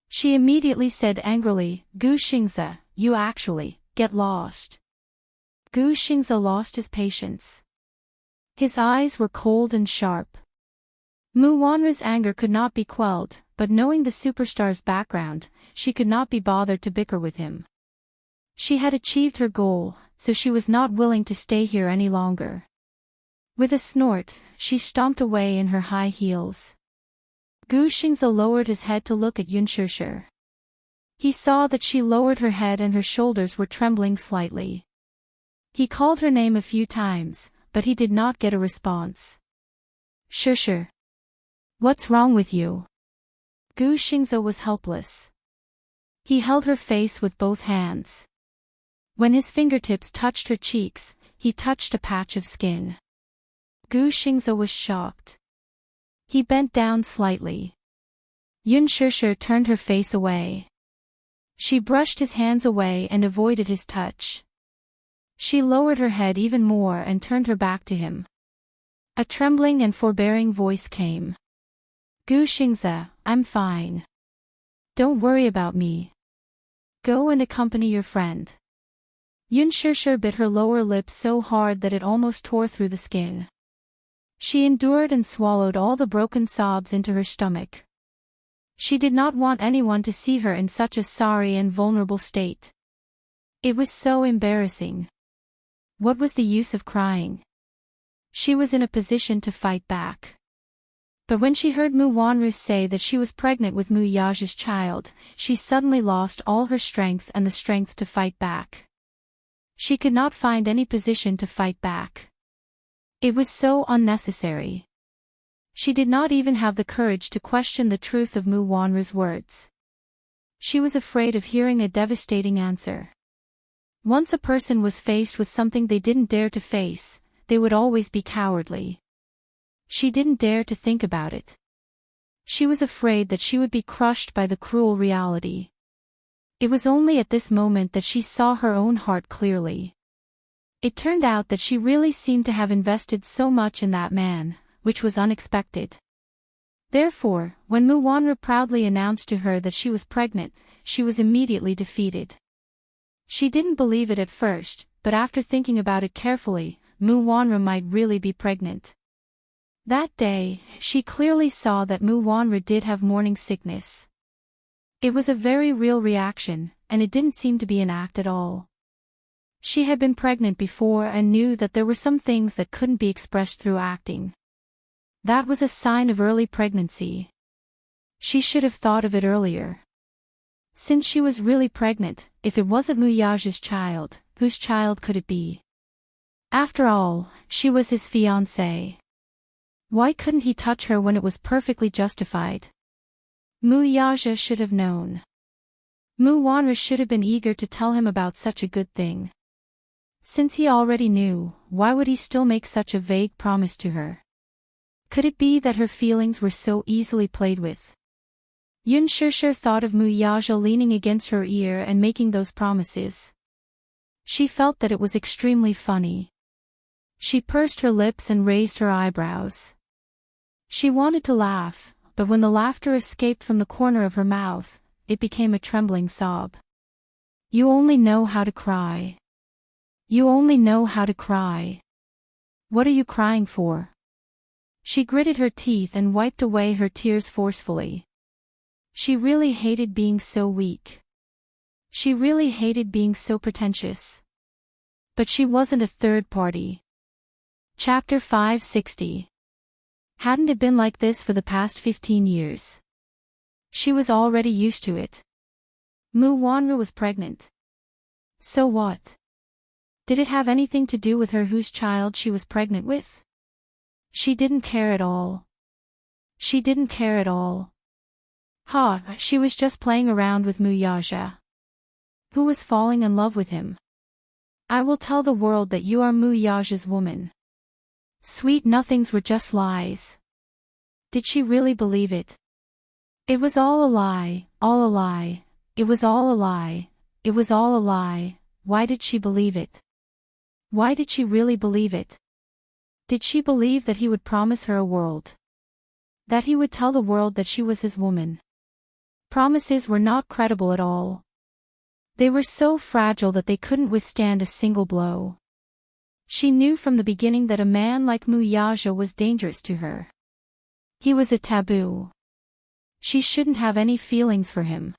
She immediately said angrily, "Gu Xingze, you actually get lost." Gu Xingze lost his patience. His eyes were cold and sharp. Mu Wanru's anger could not be quelled, but knowing the superstar's background, she could not be bothered to bicker with him. She had achieved her goal, so she was not willing to stay here any longer. With a snort, she stomped away in her high heels. Gu Xingze lowered his head to look at Yun Shishir. He saw that she lowered her head and her shoulders were trembling slightly. He called her name a few times, but he did not get a response. "Shishir. What's wrong with you?" Gu Xingze was helpless. He held her face with both hands. When his fingertips touched her cheeks, he touched a patch of skin. Gu Xingze was shocked. He bent down slightly. Yun Shishir turned her face away. She brushed his hands away and avoided his touch. She lowered her head even more and turned her back to him. A trembling and forbearing voice came. "Gu Xingze, I'm fine. Don't worry about me. Go and accompany your friend." Yun Shishir bit her lower lip so hard that it almost tore through the skin. She endured and swallowed all the broken sobs into her stomach. She did not want anyone to see her in such a sorry and vulnerable state. It was so embarrassing. What was the use of crying? She was in a position to fight back. But when she heard Mu Wanru say that she was pregnant with Mu Yaja's child, she suddenly lost all her strength and the strength to fight back. She could not find any position to fight back. It was so unnecessary. She did not even have the courage to question the truth of Mu Wanru's words. She was afraid of hearing a devastating answer. Once a person was faced with something they didn't dare to face, they would always be cowardly. She didn't dare to think about it. She was afraid that she would be crushed by the cruel reality. It was only at this moment that she saw her own heart clearly. It turned out that she really seemed to have invested so much in that man, which was unexpected. Therefore, when Mu Wanru proudly announced to her that she was pregnant, she was immediately defeated. She didn't believe it at first, but after thinking about it carefully, Mu Wanru might really be pregnant. That day, she clearly saw that Mu Wanru did have morning sickness. It was a very real reaction, and it didn't seem to be an act at all. She had been pregnant before and knew that there were some things that couldn't be expressed through acting. That was a sign of early pregnancy. She should have thought of it earlier. Since she was really pregnant, if it wasn't Mu Yaja's child, whose child could it be? After all, she was his fiancée. Why couldn't he touch her when it was perfectly justified? Mu Yaja should have known. Mu Wanra should have been eager to tell him about such a good thing. Since he already knew, why would he still make such a vague promise to her? Could it be that her feelings were so easily played with? Yun Shishir thought of Mu Yaja leaning against her ear and making those promises. She felt that it was extremely funny. She pursed her lips and raised her eyebrows. She wanted to laugh, but when the laughter escaped from the corner of her mouth, it became a trembling sob. You only know how to cry. You only know how to cry. What are you crying for? She gritted her teeth and wiped away her tears forcefully. She really hated being so weak. She really hated being so pretentious. But she wasn't a third party. Chapter 560. Hadn't it been like this for the past 15 years? She was already used to it. Mu Wanra was pregnant. So what? Did it have anything to do with her whose child she was pregnant with? She didn't care at all. She didn't care at all. She was just playing around with Mu Yaja, who was falling in love with him. I will tell the world that you are Mu Yaja's woman. Sweet nothings were just lies. Did she really believe it? It was all a lie, all a lie. It was all a lie. It was all a lie. Why did she believe it? Why did she really believe it? Did she believe that he would promise her a world? That he would tell the world that she was his woman? Promises were not credible at all. They were so fragile that they couldn't withstand a single blow. She knew from the beginning that a man like Mu Yaja was dangerous to her. He was a taboo. She shouldn't have any feelings for him.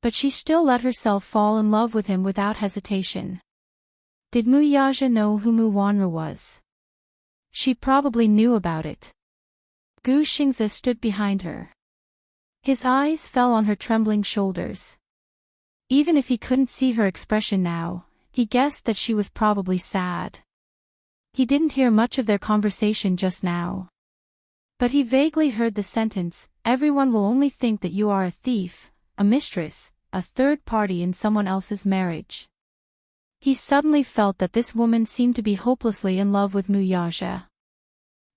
But she still let herself fall in love with him without hesitation. Did Mu Yaja know who Mu Wanra was? She probably knew about it. Gu Xingzi stood behind her. His eyes fell on her trembling shoulders. Even if he couldn't see her expression now, he guessed that she was probably sad. He didn't hear much of their conversation just now. But he vaguely heard the sentence, "Everyone will only think that you are a thief, a mistress, a third party in someone else's marriage." He suddenly felt that this woman seemed to be hopelessly in love with Mu Yaja.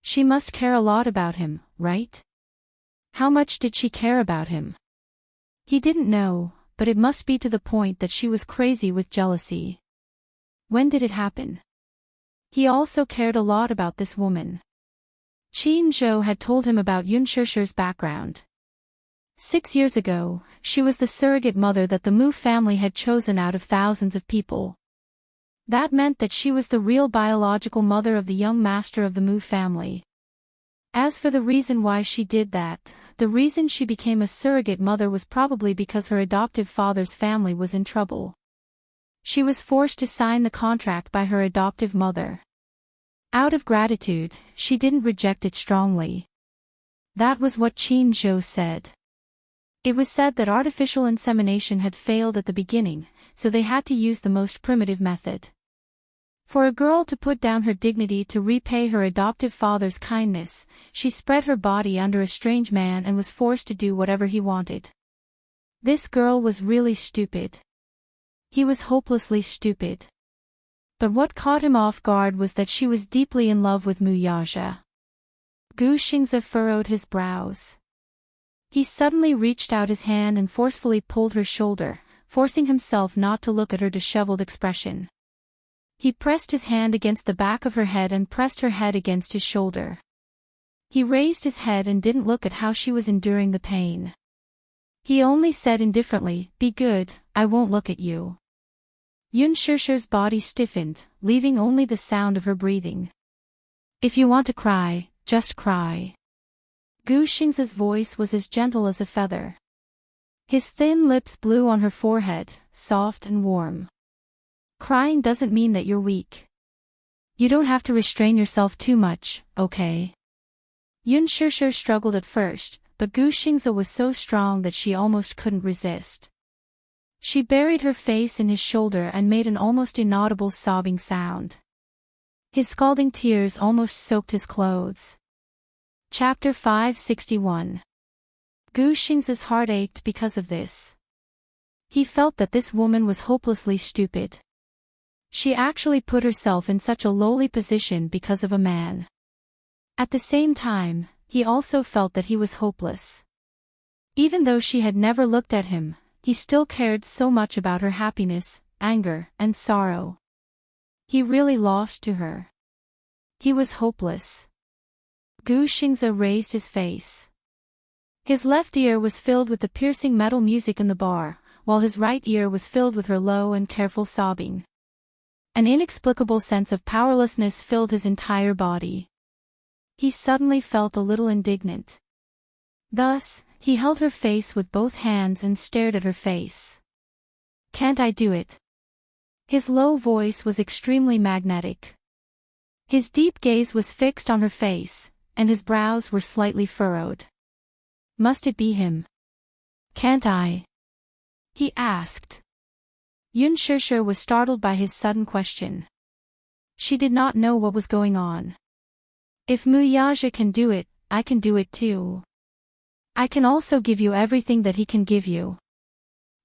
She must care a lot about him, right? How much did she care about him? He didn't know, but it must be to the point that she was crazy with jealousy. When did it happen? He also cared a lot about this woman. Qin Zhou had told him about Yun Shishir's background. 6 years ago, she was the surrogate mother that the Mu family had chosen out of thousands of people. That meant that she was the real biological mother of the young master of the Mu family. As for the reason why she did that, the reason she became a surrogate mother was probably because her adoptive father's family was in trouble. She was forced to sign the contract by her adoptive mother. Out of gratitude, she didn't reject it strongly. That was what Qin Zhou said. It was said that artificial insemination had failed at the beginning, so they had to use the most primitive method. For a girl to put down her dignity to repay her adoptive father's kindness, she spread her body under a strange man and was forced to do whatever he wanted. This girl was really stupid. He was hopelessly stupid. But what caught him off guard was that she was deeply in love with Mu Yaja. Gu Xingzi furrowed his brows. He suddenly reached out his hand and forcefully pulled her shoulder, forcing himself not to look at her disheveled expression. He pressed his hand against the back of her head and pressed her head against his shoulder. He raised his head and didn't look at how she was enduring the pain. He only said indifferently, "Be good, I won't look at you." Yun Shishir's body stiffened, leaving only the sound of her breathing. "If you want to cry, just cry." Gu Xingzi's voice was as gentle as a feather. His thin lips blew on her forehead, soft and warm. Crying doesn't mean that you're weak. You don't have to restrain yourself too much, okay? Yun Shishir struggled at first, but Gu Xingzi was so strong that she almost couldn't resist. She buried her face in his shoulder and made an almost inaudible sobbing sound. His scalding tears almost soaked his clothes. Chapter 561. Gu Xingzi's heart ached because of this. He felt that this woman was hopelessly stupid. She actually put herself in such a lowly position because of a man. At the same time, he also felt that he was hopeless. Even though she had never looked at him, he still cared so much about her happiness, anger, and sorrow. He really lost to her. He was hopeless. Gu Xingze raised his face. His left ear was filled with the piercing metal music in the bar, while his right ear was filled with her low and careful sobbing. An inexplicable sense of powerlessness filled his entire body. He suddenly felt a little indignant. Thus, he held her face with both hands and stared at her face. "Can't I do it?" His low voice was extremely magnetic. His deep gaze was fixed on her face, and his brows were slightly furrowed. "Must it be him? Can't I?" he asked. Yun Shishir was startled by his sudden question. She did not know what was going on. "If Mu Yaja can do it, I can do it too. I can also give you everything that he can give you.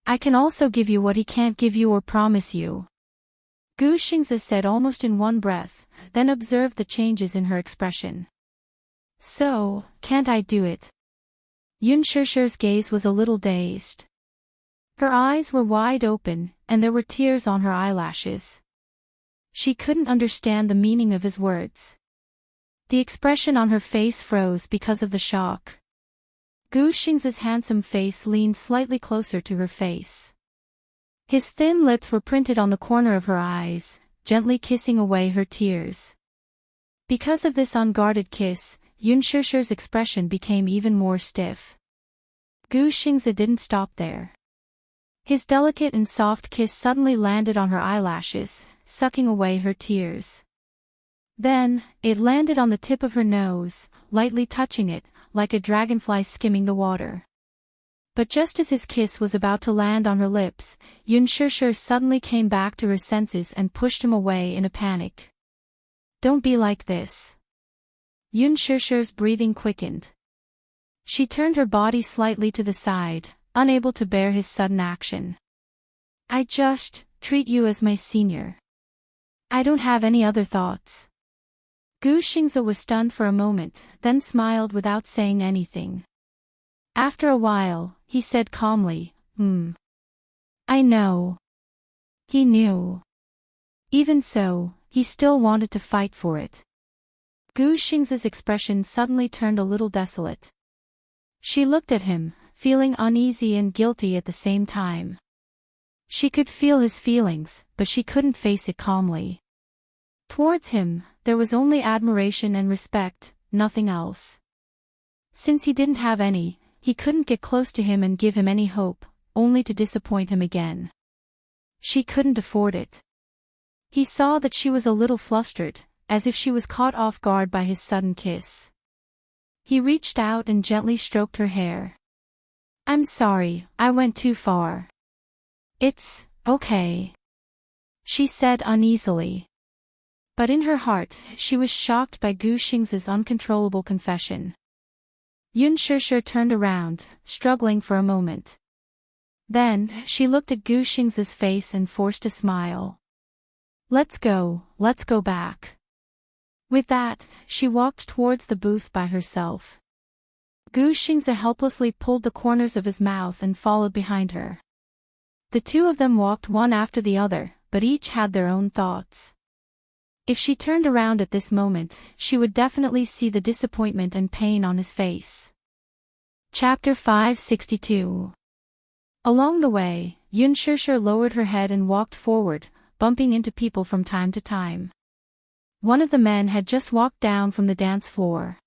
I can also give you what he can't give you or promise you." Gu Xingze said almost in one breath, then observed the changes in her expression. "So, can't I do it?" Yun Shishir's gaze was a little dazed. Her eyes were wide open, and there were tears on her eyelashes. She couldn't understand the meaning of his words. The expression on her face froze because of the shock. Gu Xingze's handsome face leaned slightly closer to her face. His thin lips were printed on the corner of her eyes, gently kissing away her tears. Because of this unguarded kiss, Yun Shishir's expression became even more stiff. Gu Xingze didn't stop there. His delicate and soft kiss suddenly landed on her eyelashes, sucking away her tears. Then, it landed on the tip of her nose, lightly touching it, like a dragonfly skimming the water. But just as his kiss was about to land on her lips, Yun Shishir suddenly came back to her senses and pushed him away in a panic. "Don't be like this." Yun Shishir's breathing quickened. She turned her body slightly to the side, unable to bear his sudden action. "I just treat you as my senior. I don't have any other thoughts." Gu Xingze was stunned for a moment, then smiled without saying anything. After a while, he said calmly, "I know." He knew. Even so, he still wanted to fight for it. Gu Xingze's expression suddenly turned a little desolate. She looked at him, feeling uneasy and guilty at the same time. She could feel his feelings, but she couldn't face it calmly. Towards him, there was only admiration and respect, nothing else. Since he didn't have any, he couldn't get close to him and give him any hope, only to disappoint him again. She couldn't afford it. He saw that she was a little flustered, as if she was caught off guard by his sudden kiss. He reached out and gently stroked her hair. "I'm sorry, I went too far." "It's okay," she said uneasily. But in her heart, she was shocked by Gu Xingze's uncontrollable confession. Yun Shishir turned around, struggling for a moment. Then, she looked at Gu Xingze's face and forced a smile. Let's go back." With that, she walked towards the booth by herself. Gu Xingze helplessly pulled the corners of his mouth and followed behind her. The two of them walked one after the other, but each had their own thoughts. If she turned around at this moment, she would definitely see the disappointment and pain on his face. Chapter 562. Along the way, Yun Shishir lowered her head and walked forward, bumping into people from time to time. One of the men had just walked down from the dance floor.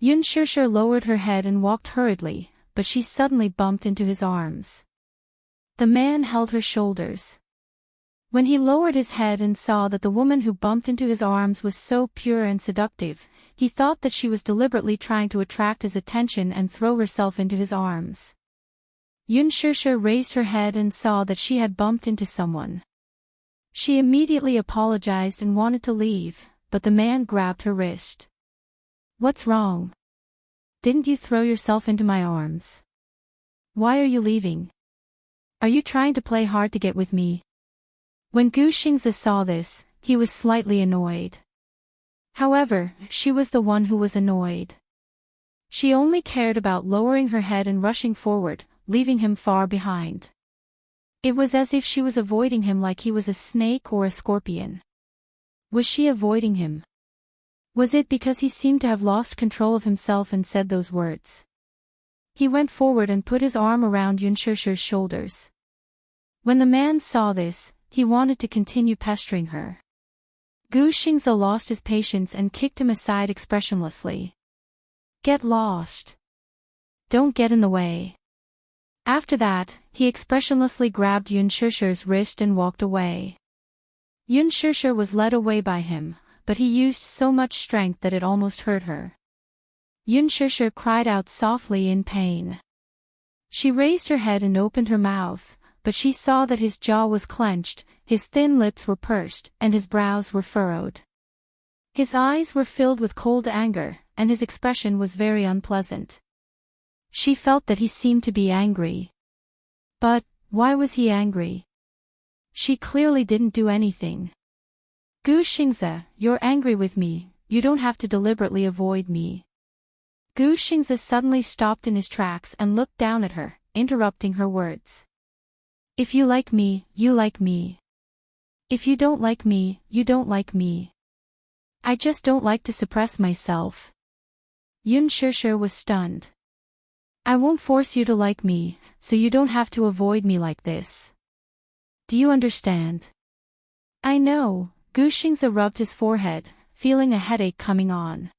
Yun Shishir lowered her head and walked hurriedly, but she suddenly bumped into his arms. The man held her shoulders. When he lowered his head and saw that the woman who bumped into his arms was so pure and seductive, he thought that she was deliberately trying to attract his attention and throw herself into his arms. Yun Shishir raised her head and saw that she had bumped into someone. She immediately apologized and wanted to leave, but the man grabbed her wrist. "What's wrong? Didn't you throw yourself into my arms? Why are you leaving?" Are you trying to play hard to get with me? When Gu Xingzi saw this, he was slightly annoyed. However, she was the one who was annoyed. She only cared about lowering her head and rushing forward, leaving him far behind. It was as if she was avoiding him like he was a snake or a scorpion. Was she avoiding him? Was it because he seemed to have lost control of himself and said those words? He went forward and put his arm around Yun Shishir's shoulders. When the man saw this, he wanted to continue pestering her. Gu Xingzi lost his patience and kicked him aside expressionlessly. Get lost. Don't get in the way. After that, he expressionlessly grabbed Yun Shishir's wrist and walked away. Yun Shishir was led away by him, but he used so much strength that it almost hurt her. Yun Shishir cried out softly in pain. She raised her head and opened her mouth, but she saw that his jaw was clenched, his thin lips were pursed, and his brows were furrowed. His eyes were filled with cold anger, and his expression was very unpleasant. She felt that he seemed to be angry. But, why was he angry? She clearly didn't do anything. Gu Xingzi, you're angry with me, you don't have to deliberately avoid me. Gu Xingzi suddenly stopped in his tracks and looked down at her, interrupting her words. If you like me, you like me. If you don't like me, you don't like me. I just don't like to suppress myself. Yun Shishir was stunned. I won't force you to like me, so you don't have to avoid me like this. Do you understand? I know, Gu Xingzi rubbed his forehead, feeling a headache coming on.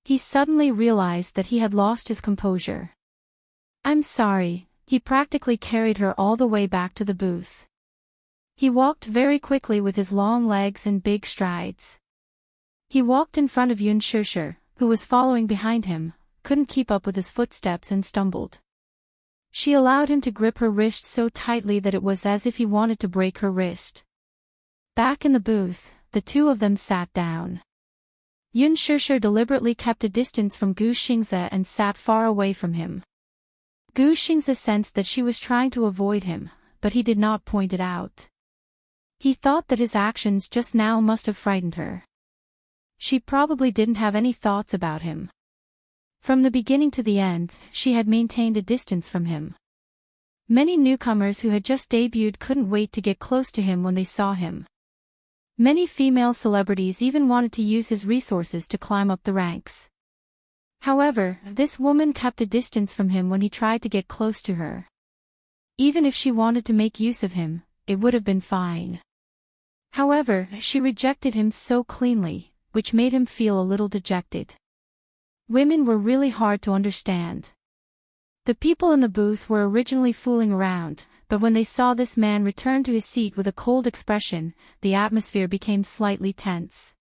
He suddenly realized that he had lost his composure. I'm sorry, he practically carried her all the way back to the booth. He walked very quickly with his long legs and big strides. He walked in front of Yun Shishir, who was following behind him, couldn't keep up with his footsteps and stumbled. She allowed him to grip her wrist so tightly that it was as if he wanted to break her wrist. Back in the booth, the two of them sat down. Yun Shishir deliberately kept a distance from Gu Xingzi and sat far away from him. Gu Xingzi sensed that she was trying to avoid him, but he did not point it out. He thought that his actions just now must have frightened her. She probably didn't have any thoughts about him. From the beginning to the end, she had maintained a distance from him. Many newcomers who had just debuted couldn't wait to get close to him when they saw him. Many female celebrities even wanted to use his resources to climb up the ranks. However, this woman kept a distance from him when he tried to get close to her. Even if she wanted to make use of him, it would have been fine. However, she rejected him so cleanly, which made him feel a little dejected. Women were really hard to understand. The people in the booth were originally fooling around, but when they saw this man return to his seat with a cold expression, the atmosphere became slightly tense.